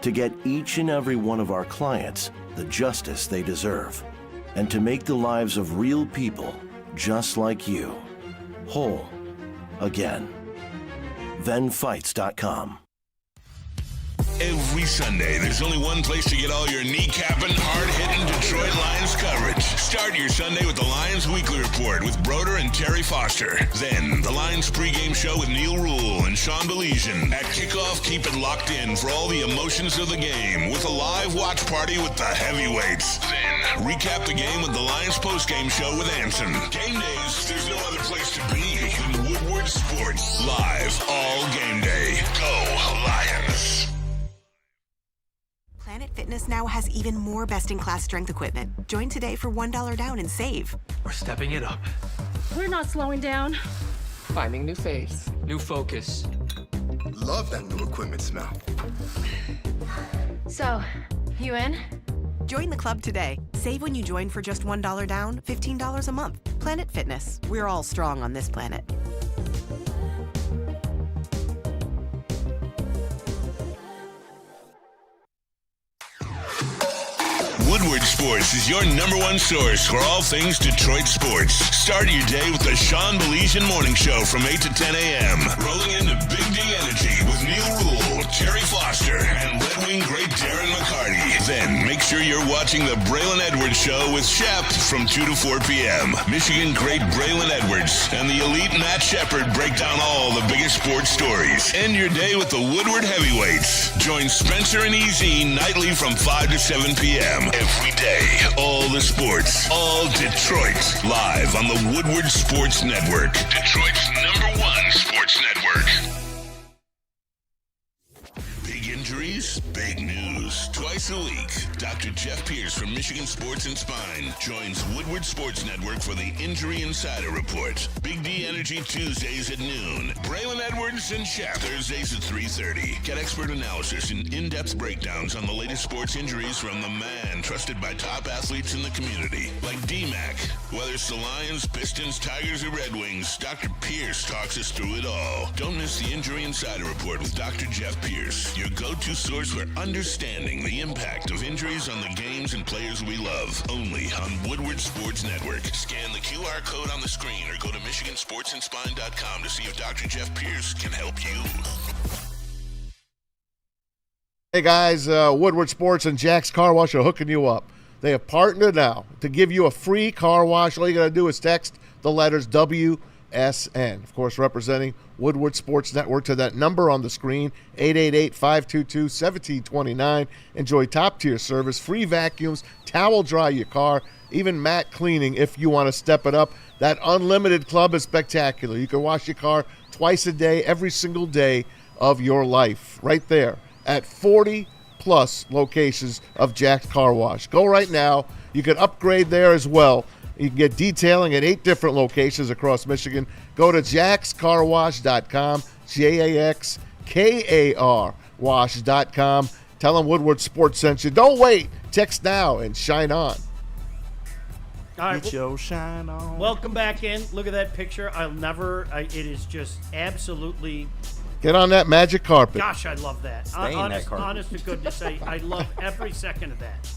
Speaker 7: to get each and every one of our clients the justice they deserve, and to make the lives of real people just like you whole again. ThenFights.com.
Speaker 1: Every Sunday, there's only one place to get all your kneecapping, hard-hitting Detroit Lions coverage. Start your Sunday with the Lions Weekly Report with Broder and Terry Foster. Then, the Lions pregame show with Neil Rule and Sean Baligian. At kickoff, keep it locked in for all the emotions of the game with a live watch party with the heavyweights. Then, recap the game with the Lions postgame show with Anson. Game days, there's no other place to be than Woodward Sports. Live all game day. Go Lions.
Speaker 9: Planet Fitness now has even more best-in-class strength equipment. Join today for $1 down and save.
Speaker 10: We're stepping it up.
Speaker 24: We're not slowing down.
Speaker 10: Finding new faith, new focus.
Speaker 25: Love that new equipment smell.
Speaker 24: So, you in?
Speaker 9: Join the club today. Save when you join for just $1 down, $15 a month. Planet Fitness. We're all strong on this planet.
Speaker 1: Woodward Sports is your #1 source for all things Detroit sports. Start your day with the Sean Baligian Morning Show from 8 to 10 a.m. Rolling into Big D Energy with Neil Rule, Terry Foster, and Red Wing great Darren McCarty. Then make sure you're watching the Braylon Edwards Show with Shep from 2 to 4 p.m. Michigan great Braylon Edwards and the elite Matt Shepard break down all the biggest sports stories. End your day with the Woodward Heavyweights. Join Spencer and EZ nightly from 5 to 7 p.m. Every day, all the sports, all Detroit, live on the Woodward Sports Network, Detroit's #1 sports network. Big injuries, big news. Twice a week, Dr. Jeff Pierce from Michigan Sports and Spine joins Woodward Sports Network for the Injury Insider Report. Big D Energy Tuesdays at noon. Braylon Edwards and Shep Thursdays at 3:30. Get expert analysis and in-depth breakdowns on the latest sports injuries from the man trusted by top athletes in the community, like D-Mac. Whether it's the Lions, Pistons, Tigers, or Red Wings, Dr. Pierce talks us through it all. Don't miss the Injury Insider Report with Dr. Jeff Pierce, your go-to source for understanding the impact of injuries on the games and players we love. Only on Woodward Sports Network. Scan the QR code on the screen or go to MichiganSportsandSpine.com to see if Dr. Jeff Pierce can help you.
Speaker 4: Hey guys, Woodward Sports and Jack's Car Wash are hooking you up. They have partnered now to give you a free car wash. All you got to do is text the letters WSN. Of course, representing Woodward Sports Network to that number on the screen, 888-522-1729. Enjoy top-tier service, free vacuums, towel dry your car, even mat cleaning if you want to step it up. That unlimited club is spectacular. You can wash your car twice a day, every single day of your life, right there at 40 plus locations of Jack's Car Wash. Go right now. You can upgrade there as well. You can get detailing at 8 different locations across Michigan. Go to jackscarwash.com, JAXKAR wash.com. Tell them Woodward Sports sent you. Don't wait. Text now and shine on.
Speaker 2: All right,
Speaker 14: Get your shine on.
Speaker 2: welcome back in. Look at that picture. It is just absolutely...
Speaker 4: Get on that magic carpet.
Speaker 2: Gosh, I love that.
Speaker 3: Stay in that carpet.
Speaker 2: Honest to goodness, I love every second of that.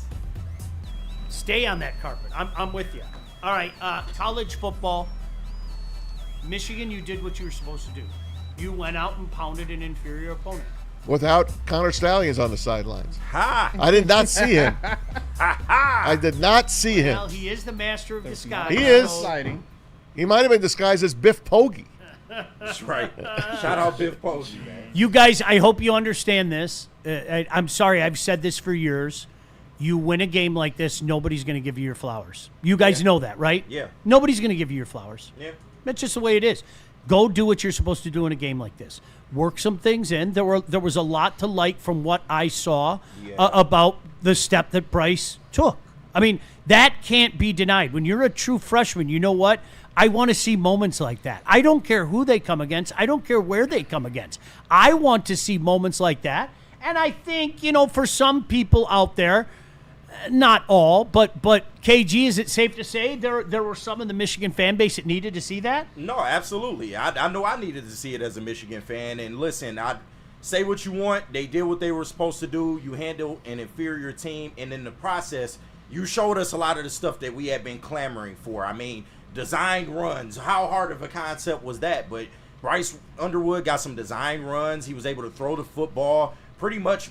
Speaker 2: Stay on that carpet. I'm with you. All right, college football. Michigan, you did what you were supposed to do. You went out and pounded an inferior opponent.
Speaker 4: Without Connor Stallions on the sidelines.
Speaker 3: Ha!
Speaker 4: I did not see him. I did not see him.
Speaker 2: Well, he is the master of disguise.
Speaker 4: He is.
Speaker 5: Exciting.
Speaker 4: He might have been disguised as Biff Poggi.
Speaker 3: That's right. Shout out Biff Posey, man.
Speaker 2: You guys, I hope you understand this. I'm sorry, I've said this for years. You win a game like this, nobody's going to give you your flowers. You guys know that, right?
Speaker 3: Yeah.
Speaker 2: Nobody's going to give you your flowers.
Speaker 3: Yeah.
Speaker 2: That's just the way it is. Go do what you're supposed to do in a game like this. Work some things in. There was a lot to like from what I saw about the step that Bryce took. I mean, that can't be denied. When you're a true freshman, you know what? I want to see moments like that. I don't care who they come against. I don't care where they come against. I want to see moments like that. And I think, for some people out there, not all, but KG, is it safe to say there were some in the Michigan fan base that needed to see that?
Speaker 3: No, absolutely. I know I needed to see it as a Michigan fan. And listen, I say what you want. They did what they were supposed to do. You handle an inferior team, and in the process, you showed us a lot of the stuff that we had been clamoring for. I mean, designed runs. How hard of a concept was that? But Bryce Underwood got some design runs. He was able to throw the football pretty much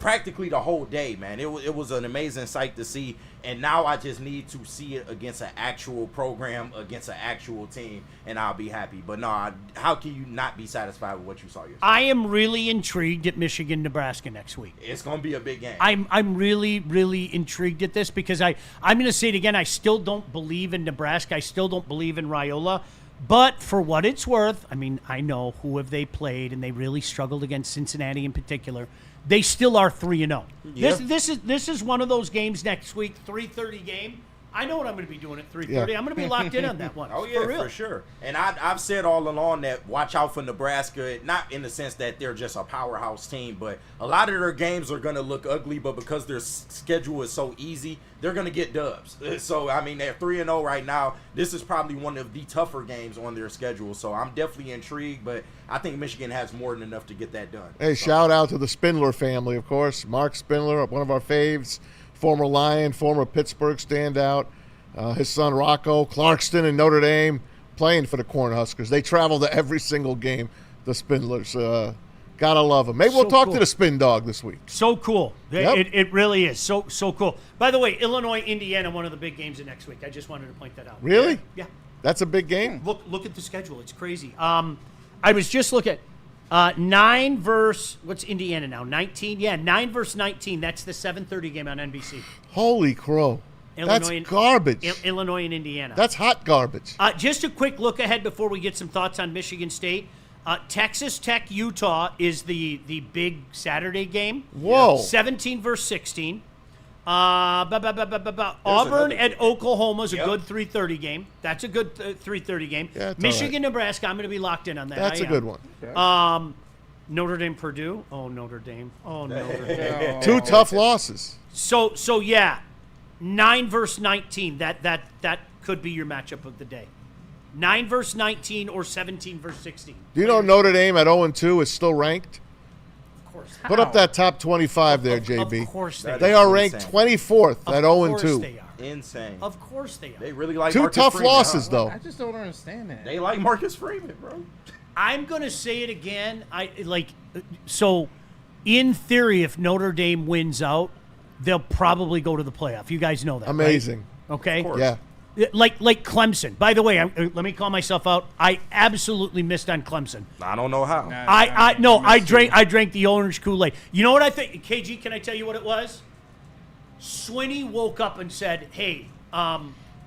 Speaker 3: practically the whole day, man. It was an amazing sight to see, and now I just need to see it against an actual program, against an actual team, and I'll be happy. But no, how can you not be satisfied with what you saw yourself?
Speaker 2: I am really intrigued at Michigan-Nebraska next week.
Speaker 3: It's going to be a big game.
Speaker 2: I'm really, really intrigued at this because I'm going to say it again. I still don't believe in Nebraska. I still don't believe in Raiola. But for what it's worth, I mean, I know who have they played, and they really struggled against Cincinnati in particular. They still are 3-0.
Speaker 3: Yeah.
Speaker 2: This is one of those games next week, 3:30 game. I know what I'm going to be doing at 3:30.
Speaker 4: Yeah.
Speaker 2: I'm going to be locked in on that one.
Speaker 3: Oh, yeah, for sure. And I've said all along that watch out for Nebraska, not in the sense that they're just a powerhouse team, but a lot of their games are going to look ugly, but because their schedule is so easy, they're going to get dubs. So, I mean, they're 3-0 right now. This is probably one of the tougher games on their schedule, so I'm definitely intrigued, but I think Michigan has more than enough to get that done.
Speaker 4: Hey, shout out to the Spindler family, of course. Mark Spindler, one of our faves, former Lion, former Pittsburgh standout. His son Rocco, Clarkston and Notre Dame, playing for the Cornhuskers. They travel to every single game, the Spindlers. Gotta love them. Maybe we'll talk to the Spin Dog this week.
Speaker 2: So cool.
Speaker 4: Yep.
Speaker 2: It really is. So cool. By the way, Illinois, Indiana, one of the big games of next week. I just wanted to point that out.
Speaker 4: Really?
Speaker 2: Yeah.
Speaker 4: That's a big game?
Speaker 2: Look at the schedule. It's crazy. I was just looking at 9 versus, what's Indiana now? 19? Yeah, 9 versus 19. That's the 7:30 game on NBC.
Speaker 4: Holy crow. That's garbage.
Speaker 2: Illinois and Indiana.
Speaker 4: That's hot garbage.
Speaker 2: Just a quick look ahead before we get some thoughts on Michigan State. Texas Tech, Utah is the big Saturday game.
Speaker 4: Whoa.
Speaker 2: 17 versus 16. Auburn at Oklahoma is a good 3:30 game. That's a good 3:30 game.
Speaker 4: Yeah,
Speaker 2: Michigan, Nebraska, I'm going to be locked in on that.
Speaker 4: That's a good one.
Speaker 2: Okay. Notre Dame, Purdue. Oh, Notre Dame. Oh, Notre Dame.
Speaker 4: Two tough losses.
Speaker 2: So yeah, 9 versus 19. That could be your matchup of the day. 9 versus 19 or 17 versus 16.
Speaker 4: Do you know Notre Dame at 0-2 is still ranked?
Speaker 2: Of course.
Speaker 4: Put up that top 25 there, JB.
Speaker 2: Of course they are.
Speaker 4: They are ranked 24th at 0-2.
Speaker 2: Of course they are.
Speaker 3: Insane.
Speaker 2: Of course they are.
Speaker 3: They really like
Speaker 4: Two
Speaker 3: Marcus
Speaker 4: tough
Speaker 3: Freeman,
Speaker 4: losses, though.
Speaker 5: I just don't understand that.
Speaker 3: They like Marcus Freeman, bro.
Speaker 2: I'm going to say it again. So in theory, if Notre Dame wins out, they'll probably go to the playoff. You guys know that,
Speaker 4: Amazing.
Speaker 2: right? Okay?
Speaker 4: Yeah.
Speaker 2: Like Clemson. By the way, let me call myself out. I absolutely missed on Clemson.
Speaker 3: I don't know how.
Speaker 2: I drank the orange Kool-Aid. You know what I think? KG, can I tell you what it was? Swinney woke up and said, hey,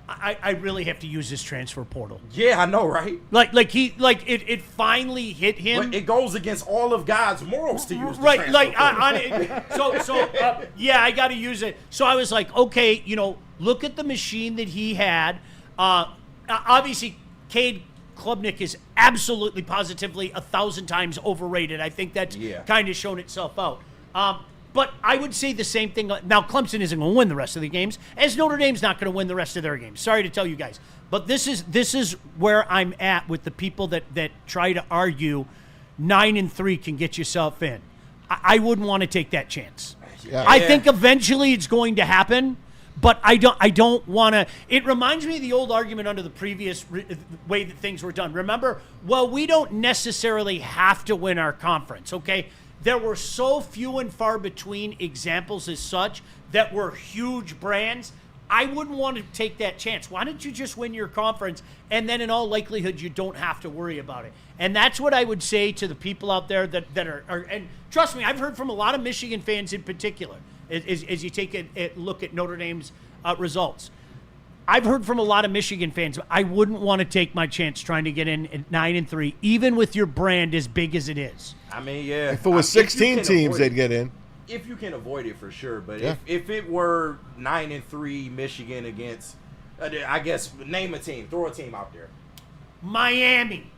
Speaker 2: I really have to use this transfer portal.
Speaker 3: Yeah, I know, right?
Speaker 2: It finally hit him.
Speaker 3: But it goes against all of God's morals to use the
Speaker 2: Right,
Speaker 3: transfer portal.
Speaker 2: yeah, I got to use it. So I was like, okay, look at the machine that he had. Obviously, Cade Klubnik is absolutely, positively 1,000 times overrated. I think that's kind of shown itself out. But I would say the same thing. Now, Clemson isn't going to win the rest of the games, as Notre Dame's not going to win the rest of their games. Sorry to tell you guys. But this is where I'm at with the people that try to argue 9-3 can get yourself in. I wouldn't want to take that chance.
Speaker 4: Yeah.
Speaker 2: I think eventually it's going to happen, but I don't want to. It reminds me of the old argument under the previous way that things were done. Remember, well, we don't necessarily have to win our conference, okay? There were so few and far between examples as such that were huge brands. I wouldn't want to take that chance. Why don't you just win your conference, and then in all likelihood you don't have to worry about it? And that's what I would say to the people out there that are and trust me, I've heard from a lot of Michigan fans in particular as you take a look at Notre Dame's results. I've heard from a lot of Michigan fans. I wouldn't want to take my chance trying to get in at 9-3, even with your brand as big as it is.
Speaker 3: I mean, yeah.
Speaker 4: If it was 16 teams, they'd get in.
Speaker 3: If you can avoid it, for sure. But
Speaker 4: Yeah.
Speaker 3: if it were 9-3 Michigan against, I guess, name a team. Throw a team out there.
Speaker 2: Miami.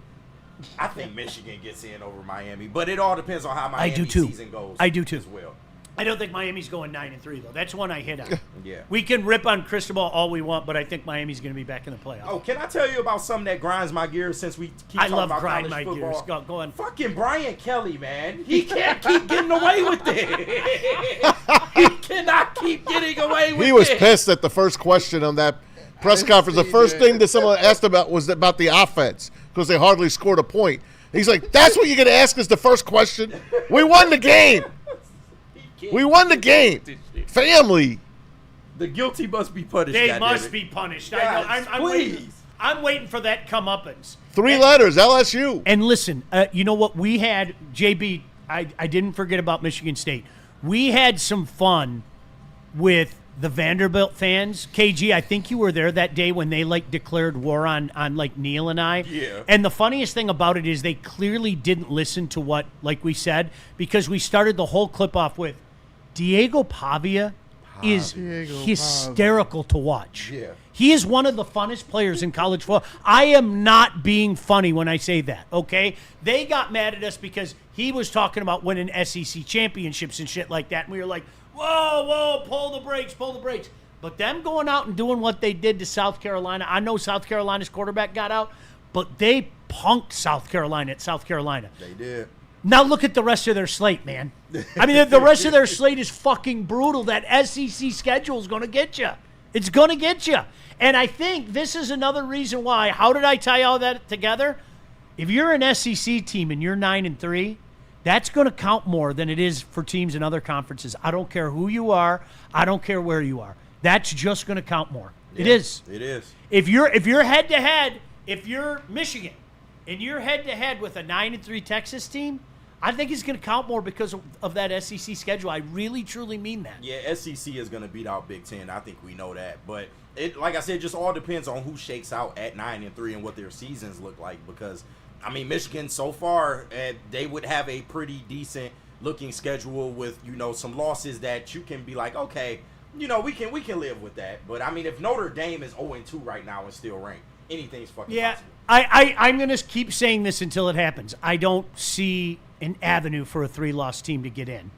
Speaker 3: I think Michigan gets in over Miami. But it all depends on how
Speaker 2: I
Speaker 3: Miami
Speaker 2: do too.
Speaker 3: season goes.
Speaker 2: I do too.
Speaker 3: As well.
Speaker 2: I don't think Miami's going 9-3 though. That's one I hit on.
Speaker 3: Yeah.
Speaker 2: We can rip on Cristobal all we want, but I think Miami's going to be back in the playoffs.
Speaker 3: Oh, can I tell you about something that grinds my gears since we keep
Speaker 2: I
Speaker 3: talking
Speaker 2: love
Speaker 3: about
Speaker 2: grind
Speaker 3: college
Speaker 2: my
Speaker 3: football?
Speaker 2: gears. Go on.
Speaker 3: Fucking Brian Kelly, man. He can't keep getting away with it. He cannot keep getting away with it.
Speaker 4: He was pissed at the first question on that press conference. The first thing that someone asked about was about the offense because they hardly scored a point. He's like, that's what you're going to ask us the first question? We won the game. We won the game. Family.
Speaker 3: The guilty must be punished.
Speaker 2: They must be punished.
Speaker 3: Yes,
Speaker 2: I know. I'm waiting for that comeuppance.
Speaker 4: 3 letters, LSU.
Speaker 2: And listen, you know what? We had, JB, I didn't forget about Michigan State. We had some fun with the Vanderbilt fans. KG, I think you were there that day when they declared war on Neil and I.
Speaker 3: Yeah.
Speaker 2: And the funniest thing about it is they clearly didn't listen to what we said, because we started the whole clip off with Diego Pavia is hysterical to watch.
Speaker 3: Yeah.
Speaker 2: He is one of the funnest players in college football. I am not being funny when I say that, okay? They got mad at us because he was talking about winning SEC championships and shit like that, and we were like, whoa, pull the brakes. But them going out and doing what they did to South Carolina, I know South Carolina's quarterback got out, but they punked South Carolina at South Carolina.
Speaker 3: They did.
Speaker 2: Now look at the rest of their slate, man. I mean, the rest of their slate is fucking brutal. That SEC schedule is going to get you. It's going to get you. And I think this is another reason why. How did I tie all that together? If you're an SEC team and you're 9-3, that's going to count more than it is for teams in other conferences. I don't care who you are. I don't care where you are. That's just going to count more.
Speaker 3: Yeah,
Speaker 2: it is.
Speaker 3: It is.
Speaker 2: If you're head-to-head, if you're Michigan, and you're head-to-head with a 9-3 Texas team, I think it's going to count more because of that SEC schedule. I really, truly mean that.
Speaker 3: Yeah, SEC is going to beat out Big Ten. I think we know that. But, it, like I said, just all depends on who shakes out at 9-3 and what their seasons look like. Because, I mean, Michigan so far, they would have a pretty decent-looking schedule with, some losses that you can be like, okay, we can live with that. But, I mean, if Notre Dame is 0-2 right now and still ranked, anything's fucking possible.
Speaker 2: I'm going to keep saying this until it happens. I don't see an avenue for a 3-loss team to get in.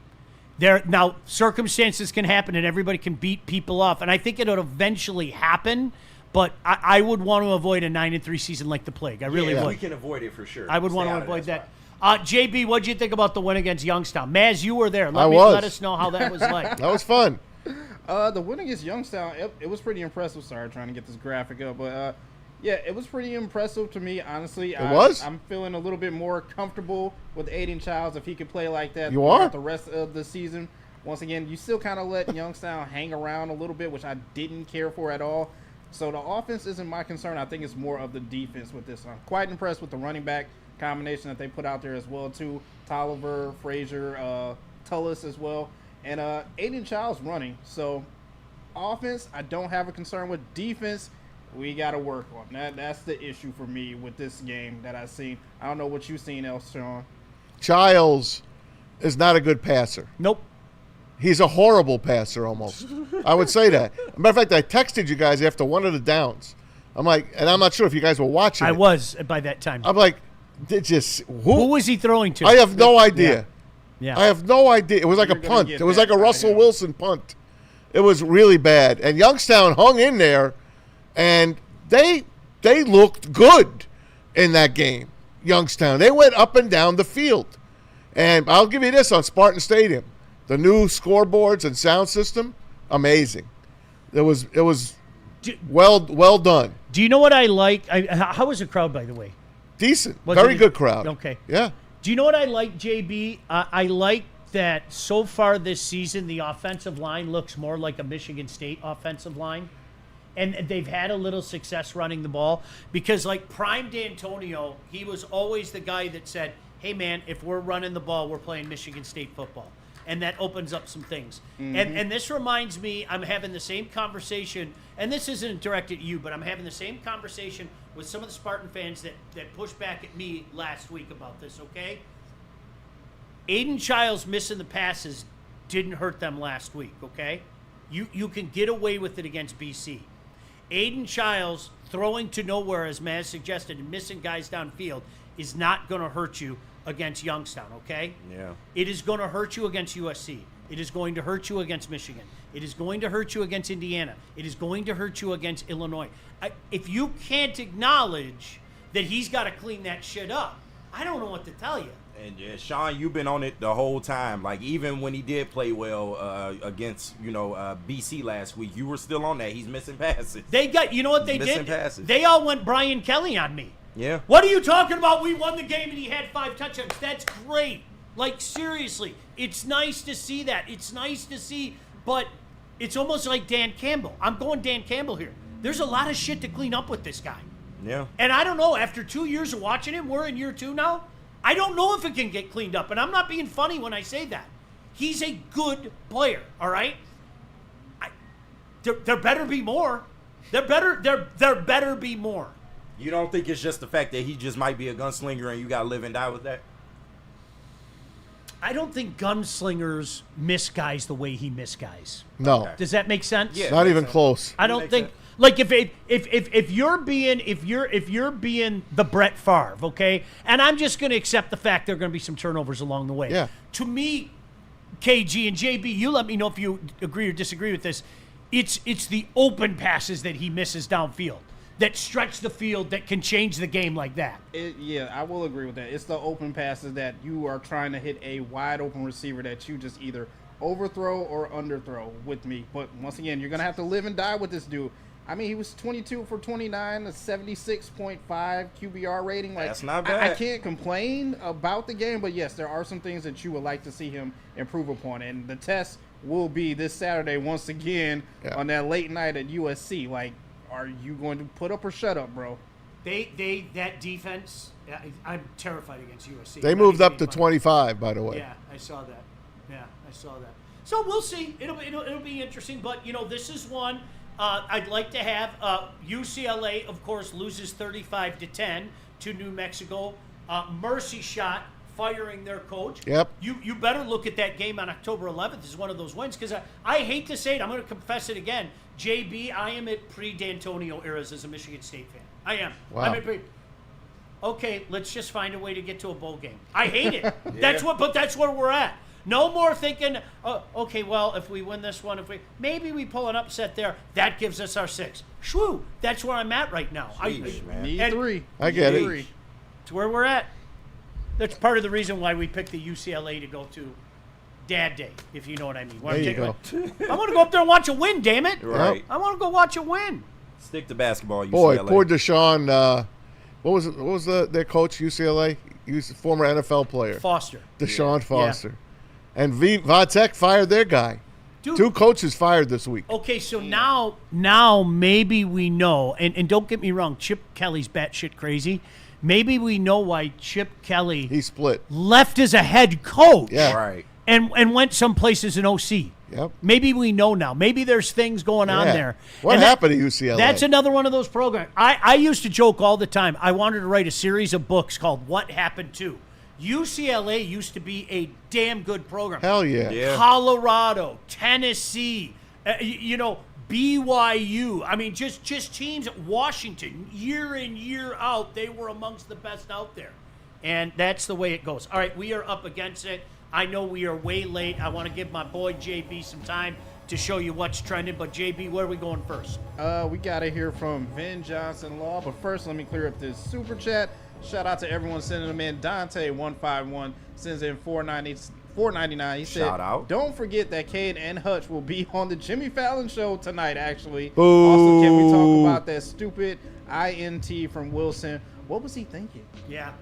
Speaker 2: Now, circumstances can happen and everybody can beat people off, and I think it'll eventually happen, but I would want to avoid a 9-3 season like the plague. I really would.
Speaker 3: We can avoid it for sure.
Speaker 2: I would want to avoid that. JB, what did you think about the win against Youngstown? Maz, you were there. Let us know how that was like.
Speaker 4: That was fun.
Speaker 5: The win against Youngstown, it was pretty impressive. Sorry, trying to get this graphic up, but yeah, it was pretty impressive to me, honestly. I'm feeling a little bit more comfortable with Aiden Childs if he could play like that throughout the rest of the season. Once again, you still kind of let Youngstown hang around a little bit, which I didn't care for at all. So the offense isn't my concern. I think it's more of the defense with this. I'm quite impressed with the running back combination that they put out there as well, too. Tolliver, Frazier, Tullis as well. And Aiden Childs running. So offense, I don't have a concern with. Defense, We got to work on that. That's the issue for me with this game that I've seen. I don't know what you've seen else, Sean.
Speaker 4: Childs is not a good passer.
Speaker 2: Nope.
Speaker 4: He's a horrible passer almost. I would say that. Matter of fact, I texted you guys after one of the downs. I'm like, and I'm not sure if you guys were watching.
Speaker 2: I was by that time.
Speaker 4: I'm like, who
Speaker 2: was he throwing to?
Speaker 4: I have no idea.
Speaker 2: Yeah.
Speaker 4: I have no idea. It was like a punt. It was like a Russell Wilson punt. It was really bad. And Youngstown hung in there, and they looked good in that game. Youngstown. They went up and down the field. And I'll give you this on Spartan Stadium. The new scoreboards and sound system, amazing. It was well done.
Speaker 2: Do you know what I like? How was the crowd, by the way?
Speaker 4: Decent. Very good crowd.
Speaker 2: Okay.
Speaker 4: Yeah.
Speaker 2: Do you know what I like, JB? I like that so far this season, the offensive line looks more like a Michigan State offensive line. And they've had a little success running the ball because, like, Prime D'Antonio, he was always the guy that said, hey, man, if we're running the ball, we're playing Michigan State football. And that opens up some things.
Speaker 5: Mm-hmm.
Speaker 2: And this reminds me, I'm having the same conversation, and this isn't directed at you, but I'm having the same conversation with some of the Spartan fans that pushed back at me last week about this, okay? Aiden Childs missing the passes didn't hurt them last week, okay? You can get away with it against BC. Aiden Childs throwing to nowhere, as Maz suggested, and missing guys downfield is not going to hurt you against Youngstown, okay?
Speaker 3: Yeah.
Speaker 2: It is going to hurt you against USC. It is going to hurt you against Michigan. It is going to hurt you against Indiana. It is going to hurt you against Illinois. If you can't acknowledge that he's got to clean that shit up, I don't know what to tell you.
Speaker 3: And Sean, you've been on it the whole time. Like, even when he did play well against, BC last week, you were still on that. He's missing passes.
Speaker 2: They got, you know what they
Speaker 3: missing
Speaker 2: did?
Speaker 3: Passes.
Speaker 2: They all went Brian Kelly on me.
Speaker 3: Yeah.
Speaker 2: What are you talking about? We won the game and he had 5 touchdowns. That's great. Like, seriously, it's nice to see that. It's nice to see, but it's almost like Dan Campbell. I'm going Dan Campbell here. There's a lot of shit to clean up with this guy.
Speaker 3: Yeah.
Speaker 2: And I don't know, after 2 years of watching him, we're in year 2 now, I don't know if it can get cleaned up. And I'm not being funny when I say that. He's a good player, all right? There better be more. There better be more.
Speaker 3: You don't think it's just the fact that he just might be a gunslinger and you got to live and die with that?
Speaker 2: I don't think gunslingers miss guys the way he missed guys.
Speaker 4: No.
Speaker 3: Okay.
Speaker 2: Does that make sense?
Speaker 3: Yeah,
Speaker 4: Not even close.
Speaker 2: I don't think like if you're being the Brett Favre, okay? And I'm just going to accept the fact there are going to be some turnovers along the way.
Speaker 4: Yeah.
Speaker 2: To me, KG and JB, you let me know if you agree or disagree with this. It's the open passes that he misses downfield that stretch the field that can change the game like that.
Speaker 5: Yeah, I will agree with that. It's the open passes that you are trying to hit a wide open receiver that you just either overthrow or underthrow with me. But once again, you're going to have to live and die with this dude. I mean, he was 22 for 29, a 76.5 QBR rating. Like,
Speaker 3: that's not bad.
Speaker 5: I can't complain about the game, but yes, there are some things that you would like to see him improve upon. And the test will be this Saturday once again on that late night at USC. Like, are you going to put up or shut up, bro?
Speaker 2: That defense, I'm terrified against USC.
Speaker 4: They moved up to 25, by the way.
Speaker 2: Yeah, I saw that. So we'll see. It'll be interesting. But this is one I'd like to have. UCLA, of course, loses 35-10 to New Mexico. Mercy shot, firing their coach.
Speaker 4: Yep.
Speaker 2: You better look at that game on October 11th as one of those wins because I hate to say it. I'm going to confess it again. JB, I am at pre-D'Antonio eras as a Michigan State fan. I am.
Speaker 4: Wow.
Speaker 2: I'm at okay, let's just find a way to get to a bowl game. I hate it. That's where we're at. No more thinking, okay, well, if we win this one, maybe we pull an upset there, that gives us our 6. Shwoo, that's where I'm at right now.
Speaker 5: Need 3.
Speaker 4: I get it.
Speaker 2: It's where we're at. That's part of the reason why we picked the UCLA to go to Dad Day, if you know what I mean.
Speaker 4: There you go.
Speaker 2: I want to go up there and watch a win, damn it.
Speaker 3: Right.
Speaker 2: I want to go watch a win.
Speaker 3: Stick to basketball, UCLA.
Speaker 4: Boy, poor Deshaun. What was their coach, UCLA? He was a former NFL player.
Speaker 2: Foster.
Speaker 4: Deshaun Foster. Yeah. And Vatek fired their guy. Dude. 2 coaches fired this week.
Speaker 2: Okay, so now maybe we know, and don't get me wrong, Chip Kelly's batshit crazy. Maybe we know why Chip Kelly
Speaker 4: he split
Speaker 2: left as a head coach.
Speaker 4: Yeah.
Speaker 3: Right.
Speaker 2: And went some places in OC.
Speaker 4: Yep.
Speaker 2: Maybe we know now. Maybe there's things going on there.
Speaker 4: What happened to UCLA?
Speaker 2: That's another one of those programs. I used to joke all the time. I wanted to write a series of books called What Happened To. UCLA used to be a damn good program.
Speaker 4: Hell yeah.
Speaker 2: Colorado, Tennessee, BYU. I mean, just teams at Washington, year in, year out, they were amongst the best out there. And that's the way it goes. All right, we are up against it. I know we are way late. I want to give my boy JB some time to show you what's trending. But JB, where are we going first?
Speaker 5: We got to hear from Vin Johnson Law. But first, let me clear up this super chat. Shout out to everyone sending them in. Dante151 sends in $4.99. He said,
Speaker 3: shout out.
Speaker 5: Don't forget that Cade and Hutch will be on the Jimmy Fallon show tonight, actually.
Speaker 4: Boo.
Speaker 5: Also, can we talk about that stupid INT from Wilson? What was he thinking?
Speaker 2: Yeah.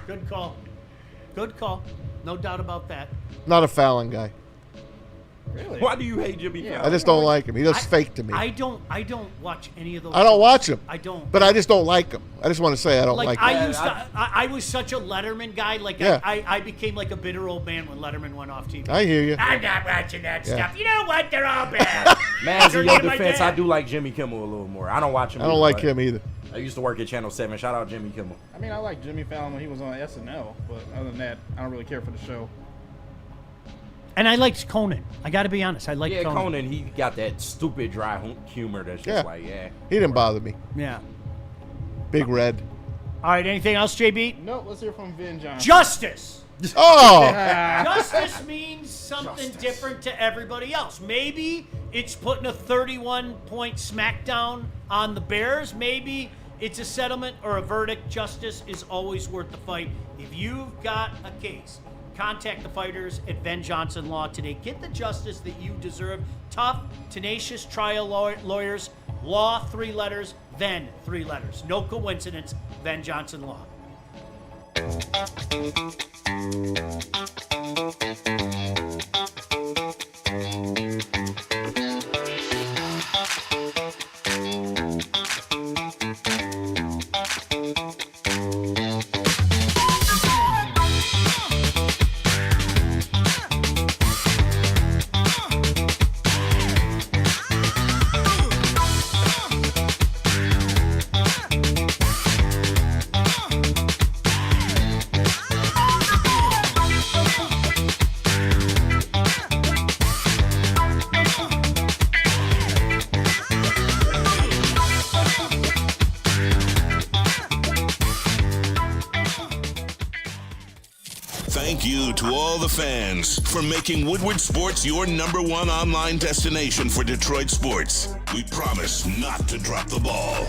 Speaker 2: Good call. Good call. No doubt about that.
Speaker 4: Not a Fallon guy.
Speaker 5: Really?
Speaker 3: Why do you hate Jimmy Fallon?
Speaker 4: I just don't like him. He looks fake to me.
Speaker 2: I don't watch any of those.
Speaker 4: I don't watch him.
Speaker 2: I don't.
Speaker 4: But I just don't like him. I just want to say I don't like him.
Speaker 2: I was such a Letterman guy. Like
Speaker 4: Yeah.
Speaker 2: I became like a bitter old man when Letterman went off TV.
Speaker 4: I hear you.
Speaker 2: I'm not watching that
Speaker 4: Yeah.
Speaker 2: stuff. You know what? They're all bad.
Speaker 3: Man, in your
Speaker 2: My
Speaker 3: defense,
Speaker 2: dad.
Speaker 3: I do like Jimmy Kimmel a little more. I don't watch him.
Speaker 4: I don't
Speaker 3: either,
Speaker 4: like
Speaker 3: but
Speaker 4: him either.
Speaker 3: I used to work at Channel 7. Shout out Jimmy Kimmel.
Speaker 5: I mean, I like Jimmy Fallon when he was on SNL, but other than that, I don't really care for the show.
Speaker 2: And I liked Conan. I got to be honest. I liked
Speaker 3: Yeah,
Speaker 2: Conan.
Speaker 3: Conan, he got that stupid dry humor that's just like,
Speaker 4: He didn't bother me.
Speaker 2: Yeah.
Speaker 4: Big Red.
Speaker 2: All right. Anything else, JB?
Speaker 5: No, let's hear from Vin Johnson.
Speaker 2: Justice.
Speaker 4: Oh.
Speaker 2: Justice means something different to everybody else. Maybe it's putting a 31-point smackdown on the Bears. Maybe it's a settlement or a verdict. Justice is always worth the fight. If you've got a case, contact the fighters at Ben Johnson Law today. Get the justice that you deserve. Tough, tenacious trial lawyers. Law, 3 letters. Then 3 letters. No coincidence. Ben Johnson Law.
Speaker 1: Thank you to all the fans for making Woodward Sports your #1 online destination for Detroit sports. We promise not to drop the ball.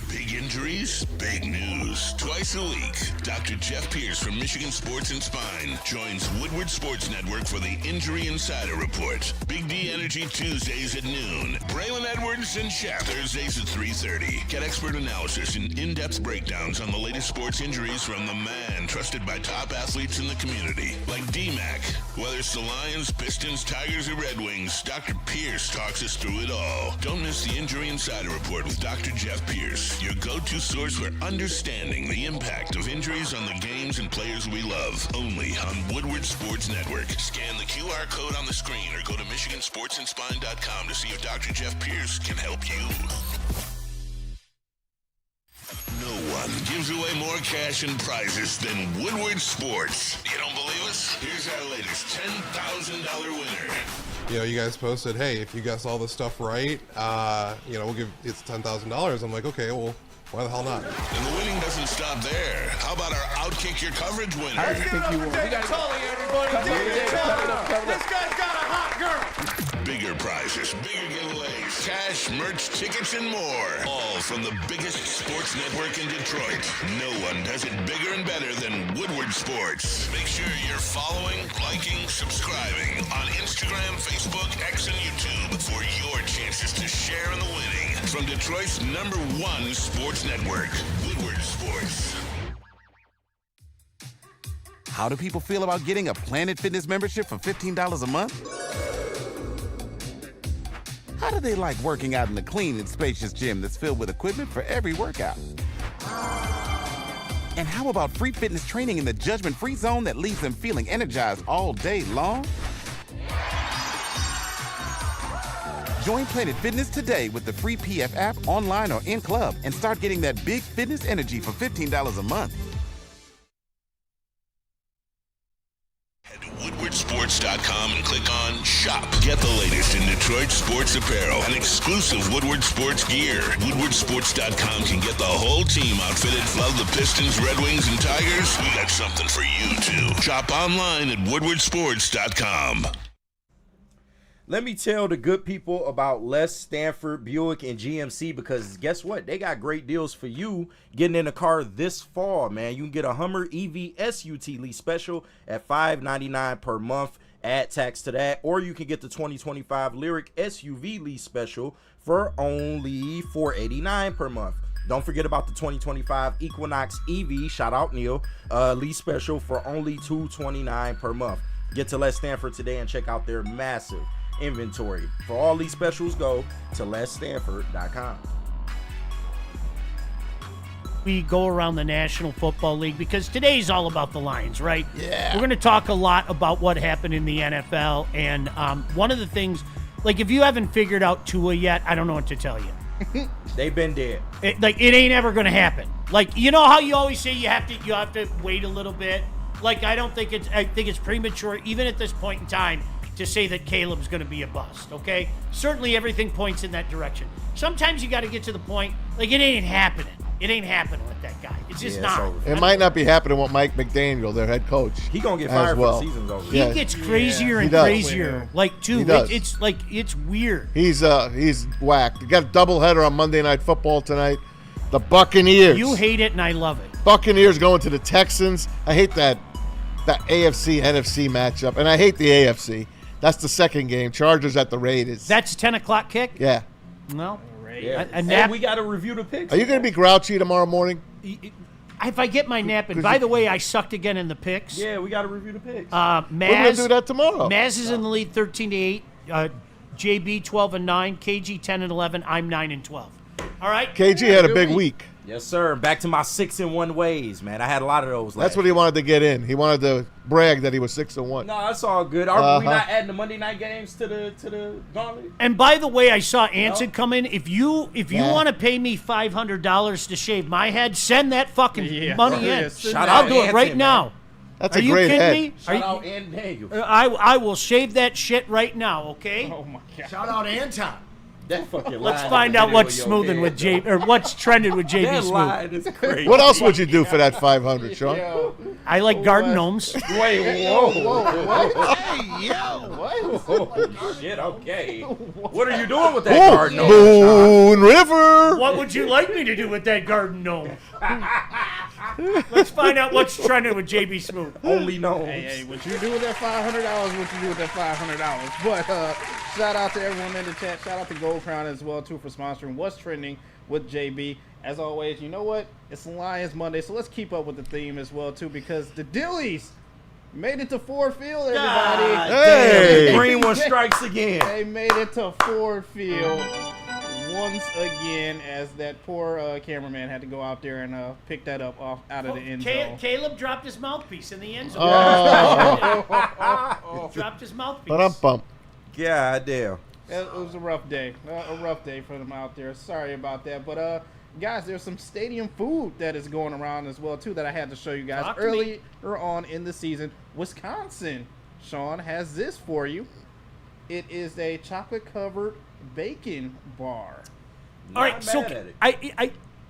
Speaker 1: Big injuries, big news. Twice a week, Dr. Jeff Pierce from Michigan Sports and Spine joins Woodward Sports Network for the Injury Insider Report. Big D Energy Tuesdays at noon. Braylon Edwards and Shaq Thursdays at 3:30. Get expert analysis and in-depth breakdowns on the latest sports injuries from the man trusted by top athletes in the community, like D-Mac. Whether it's the Lions, Pistons, Tigers, or Red Wings, Dr. Pierce talks us through it all. Don't miss the Injury Insider Report with Dr. Jeff Pierce, your go-to source for understanding the impact of injuries on the games and players we love. Only on Woodward Sports Network. Scan the QR code on the screen or go to MichiganSportsandSpine.com to see if Dr. Jeff Pierce can help you. No one gives away more cash and prizes than Woodward Sports. You don't believe us? Here's our latest $10,000 winner.
Speaker 8: You know, you guys posted, hey, if you guess all this stuff right, we'll give it's $10,000. I'm like, okay, well, why the hell not?
Speaker 1: And the winning doesn't stop there. How about our Outkick Your Coverage winner?
Speaker 11: Let's give it up for David Tully, everybody. David Tully. This guy's got a hot girl.
Speaker 1: Bigger prizes, bigger giveaways, cash, merch, tickets, and more. All from the biggest sports network in Detroit. No one does it bigger and better than Woodward Sports. Make sure you're following, liking, subscribing on Instagram, Facebook, X, and YouTube for your chances to share in the winning. From Detroit's #1 sports network, Woodward Sports.
Speaker 17: How do people feel about getting a Planet Fitness membership for $15 a month? How do they like working out in a clean and spacious gym that's filled with equipment for every workout? And how about free fitness training in the judgment-free zone that leaves them feeling energized all day long? Join Planet Fitness today with the free PF app online or in club and start getting that big fitness energy for $15 a month.
Speaker 1: Head to WoodwardSports.com and click on Shop. Get the latest in Detroit sports apparel and exclusive Woodward Sports gear. WoodwardSports.com can get the whole team outfitted. Love the Pistons, Red Wings, and Tigers? We got something for you, too. Shop online at WoodwardSports.com.
Speaker 3: Let me tell the good people about Les Stanford Buick and GMC, because guess what? They got great deals for you getting in a car this fall, man. You can get a Hummer EV SUT lease special at $599 per month. Add tax to that. Or you can get the 2025 Lyric SUV lease special for only $489 per month. Don't forget about the 2025 Equinox EV, shout out Neil, lease special for only $229 per month. Get to Les Stanford today and check out their massive inventory. For all these specials, go to lesstanford.com.
Speaker 2: We go around the National Football League because today's all about the Lions, right?
Speaker 4: Yeah.
Speaker 2: We're going to talk a lot about what happened in the NFL, and one of the things, like if you haven't figured out Tua yet, I don't know what to tell you.
Speaker 3: They've been dead.
Speaker 2: It ain't ever going to happen. Like, you know how you always say you have to wait a little bit? Like, I think it's premature, even at this point in time, to say that Caleb's going to be a bust, okay? Certainly everything points in that direction. Sometimes you got to get to the point, like, it ain't happening. It ain't happening with that guy. It's just not.
Speaker 4: It might not be happening with Mike McDaniel, their head coach.
Speaker 3: He going to get fired for the season's over.
Speaker 2: He gets crazier and crazier. Like, too. It's weird.
Speaker 4: He's whacked. You got a doubleheader on Monday Night Football tonight. The Buccaneers.
Speaker 2: You hate it, and I love it.
Speaker 4: Buccaneers going to the Texans. I hate that AFC-NFC matchup, and I hate the AFC. That's the second game. Chargers at the Raiders.
Speaker 2: That's 10 o'clock kick?
Speaker 4: Yeah.
Speaker 2: Well,
Speaker 3: yeah. And we got to review the picks.
Speaker 4: Are you going to be grouchy tomorrow morning?
Speaker 2: If I get my nap, and by the way, I sucked again in the picks.
Speaker 3: Yeah, we got to review the picks.
Speaker 2: Maz,
Speaker 4: we're going to do that tomorrow.
Speaker 2: Maz is in the lead 13-8. JB 12-9. KG 10-11. I'm 9-12. All right?
Speaker 4: KG had a big week.
Speaker 3: Yes, sir. Back to my 6-1 ways, man. I had a lot of those.
Speaker 4: That's what he wanted to get in. He wanted to brag that he was 6-1.
Speaker 3: No, that's all good. Are we not adding the Monday night games to the gauntlet?
Speaker 2: And by the way, I saw Anson come in. If you want to pay me $500 to shave my head, send that fucking money in. I'll do it right now.
Speaker 4: That's a great head.
Speaker 2: Are you kidding me?
Speaker 3: Shout out Daniel.
Speaker 2: I will shave that shit right now. Okay.
Speaker 5: Oh my God.
Speaker 11: Shout out Anton.
Speaker 3: That fucking
Speaker 2: Let's find out what's smoothing with J or what's trending with JB
Speaker 3: That
Speaker 2: Smooth.
Speaker 3: line is crazy.
Speaker 4: What else would you do for that 500, Sean?
Speaker 2: I like garden gnomes.
Speaker 3: Wait, whoa.
Speaker 11: Hey, yo.
Speaker 3: Oh, shit, okay. What are you doing with that garden gnome?
Speaker 4: Moon River.
Speaker 2: What would you like me to do with that garden gnome? Let's find out what's trending with JB Smooth.
Speaker 3: Only gnomes.
Speaker 5: Hey, what you do with that $500? What you do with that $500? But shout out to everyone in the chat. Shout out to Gold Crown as well too for sponsoring What's Trending with JB. As always, you know what? It's Lions Monday, so let's keep up with the theme as well too, because the Dillies made it to Ford Field, everybody.
Speaker 3: Hey, green one strikes again.
Speaker 5: They made it to Ford Field once again, as that poor cameraman had to go out there and pick that up out of the end zone.
Speaker 2: Caleb dropped his mouthpiece in the end zone. Dropped his mouthpiece.
Speaker 4: Ba-dum-bum.
Speaker 3: God damn.
Speaker 5: It was a rough day. A rough day for them out there. Sorry about that. But, guys, there's some stadium food that is going around as well, too, that I had to show you guys earlier on in the season. Wisconsin, Sean, has this for you. It is a chocolate-covered bacon bar.
Speaker 2: All right, so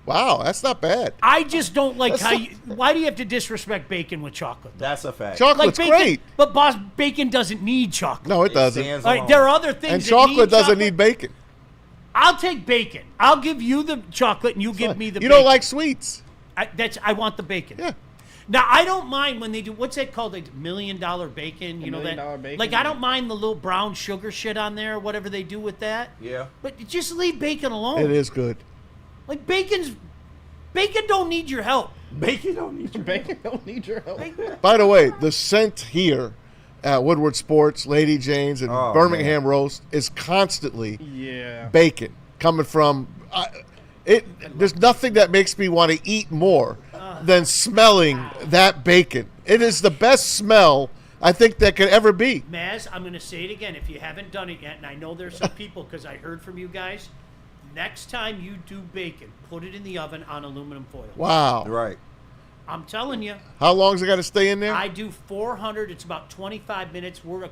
Speaker 4: Wow, that's not bad.
Speaker 2: I just don't like how you. Why do you have to disrespect bacon with chocolate?
Speaker 3: That's a fact.
Speaker 4: Chocolate's
Speaker 2: like bacon,
Speaker 4: great.
Speaker 2: But boss, bacon doesn't need chocolate.
Speaker 4: No, it doesn't.
Speaker 2: All right, there are other things.
Speaker 4: And
Speaker 2: that
Speaker 4: chocolate
Speaker 2: need
Speaker 4: doesn't need bacon.
Speaker 2: I'll take bacon. I'll give you the chocolate, and you give me the.
Speaker 4: You
Speaker 2: bacon.
Speaker 4: don't like sweets.
Speaker 2: I want the bacon.
Speaker 4: Yeah.
Speaker 2: Now I don't mind when they do. What's that called? Like $1 million bacon. You know that.
Speaker 5: $1 million bacon,
Speaker 2: Like I don't mind the little brown sugar shit on there, whatever they do with that.
Speaker 3: Yeah.
Speaker 2: But just leave bacon alone.
Speaker 4: It is good.
Speaker 2: Like bacon don't need your help.
Speaker 3: Bacon don't need your
Speaker 5: help.
Speaker 4: By the way, the scent here at Woodward Sports, Lady Jane's, and Birmingham Roast is constantly bacon coming from. There's nothing that makes me want to eat more than smelling that bacon. It is the best smell I think that could ever be.
Speaker 2: Maz, I'm going to say it again. If you haven't done it yet, and I know there's some people because I heard from you guys, next time you do bacon, put it in the oven on aluminum foil.
Speaker 4: Wow.
Speaker 3: Right.
Speaker 2: I'm telling you.
Speaker 4: How long's it got to stay in there?
Speaker 2: I do 400. It's about 25 minutes. We're a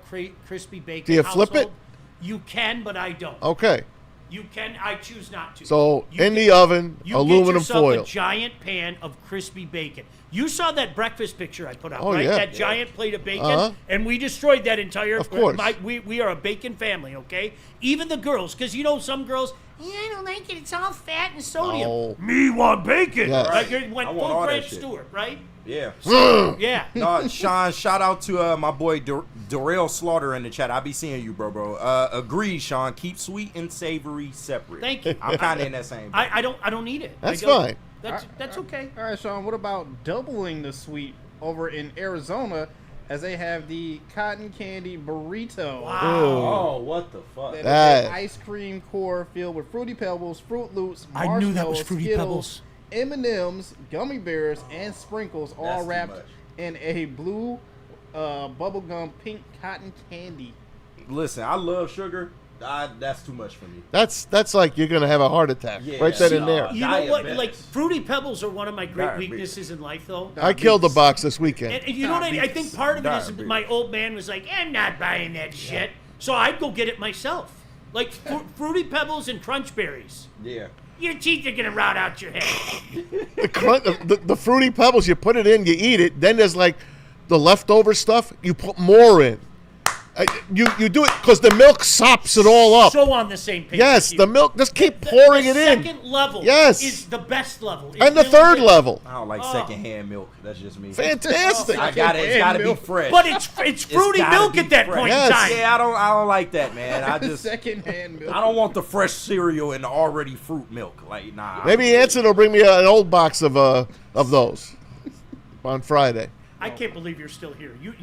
Speaker 2: crispy bacon
Speaker 4: Do you flip
Speaker 2: household.
Speaker 4: it?
Speaker 2: You can, but I don't.
Speaker 4: Okay.
Speaker 2: You can. I choose not to.
Speaker 4: So
Speaker 2: You
Speaker 4: in
Speaker 2: get-
Speaker 4: the oven,
Speaker 2: you
Speaker 4: aluminum
Speaker 2: get yourself
Speaker 4: foil.
Speaker 2: a giant pan of crispy bacon. You saw that breakfast picture I put out,
Speaker 4: Oh,
Speaker 2: right?
Speaker 4: yeah.
Speaker 2: That giant plate of bacon,
Speaker 4: Uh-huh.
Speaker 2: and we destroyed that entire.
Speaker 4: Of course.
Speaker 2: We are a bacon family, okay? Even the girls, because some girls. Yeah, I don't like it. It's all fat and sodium.
Speaker 4: No.
Speaker 2: Me want bacon.
Speaker 4: Yes.
Speaker 2: Like
Speaker 3: Right.
Speaker 2: went
Speaker 3: I want
Speaker 2: full
Speaker 3: all that
Speaker 2: Grant
Speaker 3: shit.
Speaker 2: Stewart, right?
Speaker 3: Yeah.
Speaker 2: Yeah.
Speaker 3: No, Sean, shout out to my boy Darrell Slaughter in the chat. I be seeing you, bro. Agree, Sean. Keep sweet and savory separate.
Speaker 2: Thank you.
Speaker 3: I'm kind of in that same.
Speaker 2: I don't need it.
Speaker 4: That's
Speaker 2: I don't-
Speaker 4: fine.
Speaker 2: That's okay.
Speaker 5: All right, Sean, what about doubling the sweet over in Arizona as they have the cotton candy burrito?
Speaker 3: Oh, what the fuck?
Speaker 5: That is
Speaker 4: That-
Speaker 5: an ice cream core filled with Fruity Pebbles, Fruit Loops,
Speaker 2: I
Speaker 5: marshmallows,
Speaker 2: knew that was Fruity
Speaker 5: Skittles, M&Ms, gummy bears, and sprinkles, all
Speaker 3: That's too
Speaker 5: wrapped
Speaker 3: much.
Speaker 5: in a blue bubblegum pink cotton candy.
Speaker 3: Listen, I love sugar. That's too much for me.
Speaker 4: That's like you're going to have a heart attack
Speaker 3: Yeah.
Speaker 4: right then and
Speaker 3: See,
Speaker 4: there.
Speaker 2: You know what?
Speaker 3: Diabetes.
Speaker 2: Like Fruity Pebbles are one of my great
Speaker 3: Diabetes.
Speaker 2: weaknesses in life, though.
Speaker 4: I killed a box this weekend.
Speaker 2: And you know what I think part of it is my old man was like, I'm not buying that shit. So I'd go get it myself. Like Fruity Pebbles and Crunch Berries.
Speaker 3: Yeah.
Speaker 2: Your teeth are going to rot out your head.
Speaker 4: The Fruity Pebbles, you put it in, you eat it. Then there's like the leftover stuff, you put more in. You do it because the milk sops it all up.
Speaker 2: So on the same page.
Speaker 4: Yes,
Speaker 2: with you.
Speaker 4: the milk, just keep pouring it in.
Speaker 2: The second level
Speaker 4: Yes.
Speaker 2: is the best level. It
Speaker 4: And the
Speaker 2: really
Speaker 4: third
Speaker 2: is.
Speaker 4: level.
Speaker 3: I don't like
Speaker 2: Oh.
Speaker 3: secondhand milk. That's just me.
Speaker 4: Fantastic.
Speaker 3: I got it. It's got to be fresh.
Speaker 2: But it's fruity
Speaker 3: gotta
Speaker 2: milk
Speaker 3: be
Speaker 2: at that
Speaker 3: fresh.
Speaker 2: point
Speaker 4: Yes.
Speaker 2: in time.
Speaker 3: Yeah, I don't like that, man. I just
Speaker 5: Secondhand milk.
Speaker 3: I don't want the fresh cereal and the already fruit milk. Like, nah.
Speaker 4: Maybe Anson will bring me an old box of those on Friday.
Speaker 2: I can't believe you're still here. You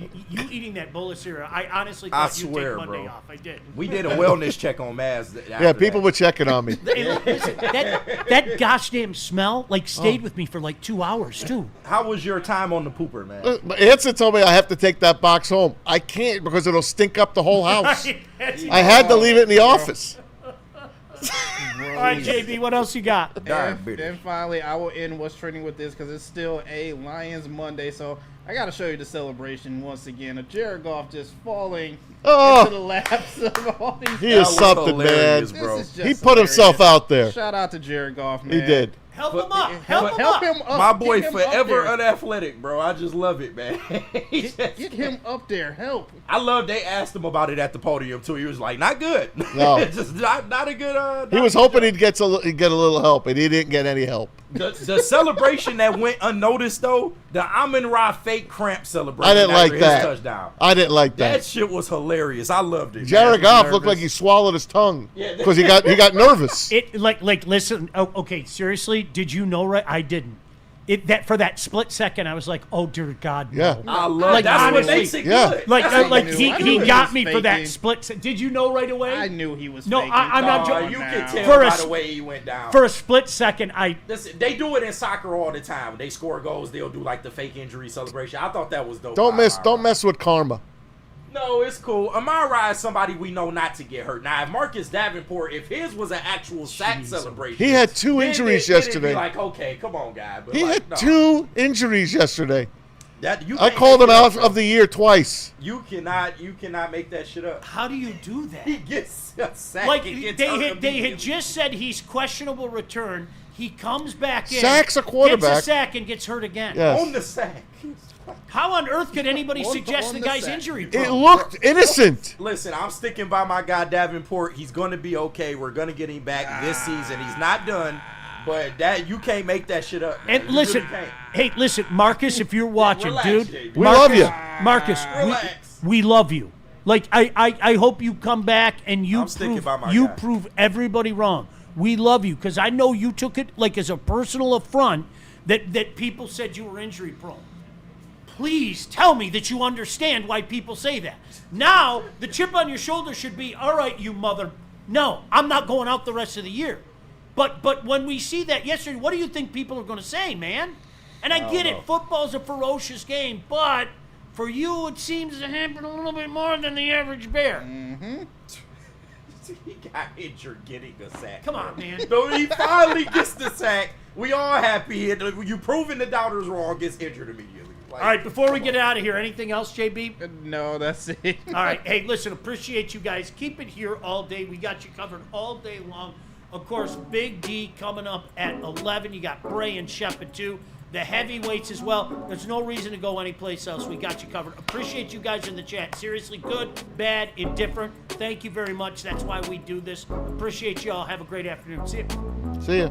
Speaker 2: eating that bowl of cereal. I honestly
Speaker 3: I
Speaker 2: thought you'd
Speaker 3: swear,
Speaker 2: take Monday
Speaker 3: bro.
Speaker 2: off. I did.
Speaker 3: We did a wellness check on Maz.
Speaker 4: Yeah, people were checking on me.
Speaker 2: Hey, listen, that gosh damn smell stayed with me for like 2 hours too.
Speaker 3: How was your time on the pooper, man?
Speaker 4: Anson told me I have to take that box home. I can't because it'll stink up the whole house. I had to leave it in the office.
Speaker 2: All right, JB, what else you got?
Speaker 5: And finally, I will end what's trending with this because it's still a Lions Monday. So I got to show you the celebration once again of Jared Goff just falling into the laps of all these
Speaker 4: He is something, man.
Speaker 5: This is just
Speaker 4: He put himself
Speaker 5: hilarious.
Speaker 4: out there.
Speaker 5: Shout out to Jared Goff, man.
Speaker 4: He did.
Speaker 2: Help him up. Help him up.
Speaker 3: My boy
Speaker 5: Get him up
Speaker 3: forever
Speaker 5: there.
Speaker 3: unathletic, bro. I just love it, man.
Speaker 5: Get him up there. Help.
Speaker 3: I love they asked him about it at the podium too. He was like, not good.
Speaker 4: No.
Speaker 3: Just not a good
Speaker 4: He was hoping he'd get a little help, and he didn't get any help.
Speaker 3: The celebration that went unnoticed though, the Amon-Ra fake cramp celebration.
Speaker 4: I didn't
Speaker 3: after
Speaker 4: like
Speaker 3: his
Speaker 4: that.
Speaker 3: Touchdown.
Speaker 4: I didn't like
Speaker 3: That
Speaker 4: that.
Speaker 3: shit was hilarious. I loved it.
Speaker 4: Jared
Speaker 3: man.
Speaker 4: Goff looked like he swallowed his tongue because he got nervous.
Speaker 2: It like listen. Oh, okay, seriously, did you know? Right, I didn't. For that split second, I was like, "Oh dear God, no!"
Speaker 4: Yeah.
Speaker 3: I love
Speaker 2: Like,
Speaker 3: that's
Speaker 2: honestly,
Speaker 3: what makes it
Speaker 4: yeah.
Speaker 3: good.
Speaker 2: Like
Speaker 3: That's what
Speaker 2: he
Speaker 3: makes it
Speaker 2: he
Speaker 3: good.
Speaker 2: got me for
Speaker 5: faking.
Speaker 2: that split. Did you know right away?
Speaker 5: I knew he was
Speaker 2: No,
Speaker 5: faking.
Speaker 2: I'm not
Speaker 3: Oh,
Speaker 2: joking.
Speaker 3: you
Speaker 5: now.
Speaker 3: can tell
Speaker 2: For a
Speaker 3: by
Speaker 2: s-
Speaker 3: the way he went down.
Speaker 2: For a split second,
Speaker 3: Listen, they do it in soccer all the time. When they score goals, they'll do like the fake injury celebration. I thought that was dope.
Speaker 4: Don't mess with karma.
Speaker 3: No, it's cool. Amon-Ra is somebody we know not to get hurt. Now, if Marcus Davenport, if his was an actual sack celebration,
Speaker 4: He had two
Speaker 3: then
Speaker 4: injuries
Speaker 3: it'd be
Speaker 4: yesterday.
Speaker 3: like, okay, come on, guy. But
Speaker 4: He
Speaker 3: like,
Speaker 4: had
Speaker 3: no.
Speaker 4: 2 injuries yesterday.
Speaker 3: You
Speaker 4: I
Speaker 3: can't
Speaker 4: called
Speaker 3: make
Speaker 4: him
Speaker 3: it
Speaker 4: out
Speaker 3: up,
Speaker 4: of the year twice.
Speaker 3: You cannot make that shit up.
Speaker 2: how do you do that?
Speaker 3: He gets a sack.
Speaker 2: Like
Speaker 3: and gets
Speaker 2: they
Speaker 3: hurt
Speaker 2: had
Speaker 3: immediately.
Speaker 2: just said he's questionable return. He comes back in,
Speaker 4: Sacks a quarterback.
Speaker 2: gets a sack, and gets hurt again.
Speaker 4: Yes.
Speaker 3: on the sack.
Speaker 2: How on earth could anybody
Speaker 5: On-
Speaker 2: suggest
Speaker 5: on
Speaker 2: the
Speaker 5: the
Speaker 2: guy's
Speaker 5: sack.
Speaker 2: injury?
Speaker 4: It
Speaker 2: prone?
Speaker 4: looked innocent.
Speaker 3: Listen, I'm sticking by my guy Davenport. He's going to be okay. We're going to get him back this season. He's not done, but that you can't make that shit up. man.
Speaker 2: And
Speaker 3: You
Speaker 2: listen,
Speaker 3: really can't.
Speaker 2: hey, listen, Marcus, if you're watching,
Speaker 3: relax,
Speaker 2: dude,
Speaker 3: JB.
Speaker 4: We love you.
Speaker 2: Marcus,
Speaker 3: Relax.
Speaker 2: we love you. Like I hope you come back and you
Speaker 3: I'm sticking by my
Speaker 2: you
Speaker 3: guy.
Speaker 2: prove everybody wrong. We love you because I know you took it like as a personal affront that people said you were injury prone. Please tell me that you understand why people say that. Now, the chip on your shoulder should be, all right, you mother. No, I'm not going out the rest of the year. But when we see that yesterday, what do you think people are going to say, man? And I get it. Football's a ferocious game, but For you, it seems to happen a little bit more than the average bear.
Speaker 5: Mm-hmm.
Speaker 3: He got injured getting a sack.
Speaker 2: Come on, man.
Speaker 3: No, he finally gets the sack. We all happy. You proving the doubters wrong, gets injured immediately.
Speaker 2: All right, before we get out of here, anything else, JB?
Speaker 5: No, that's it.
Speaker 2: All right. Hey, listen, appreciate you guys. Keep it here all day. We got you covered all day long. Of course, Big D coming up at 11. You got Bray and Shepard, too. The heavyweights as well. There's no reason to go anyplace else. We got you covered. Appreciate you guys in the chat. Seriously, good, bad, indifferent. Thank you very much. That's why we do this. Appreciate you all. Have a great afternoon. See you.
Speaker 4: See ya.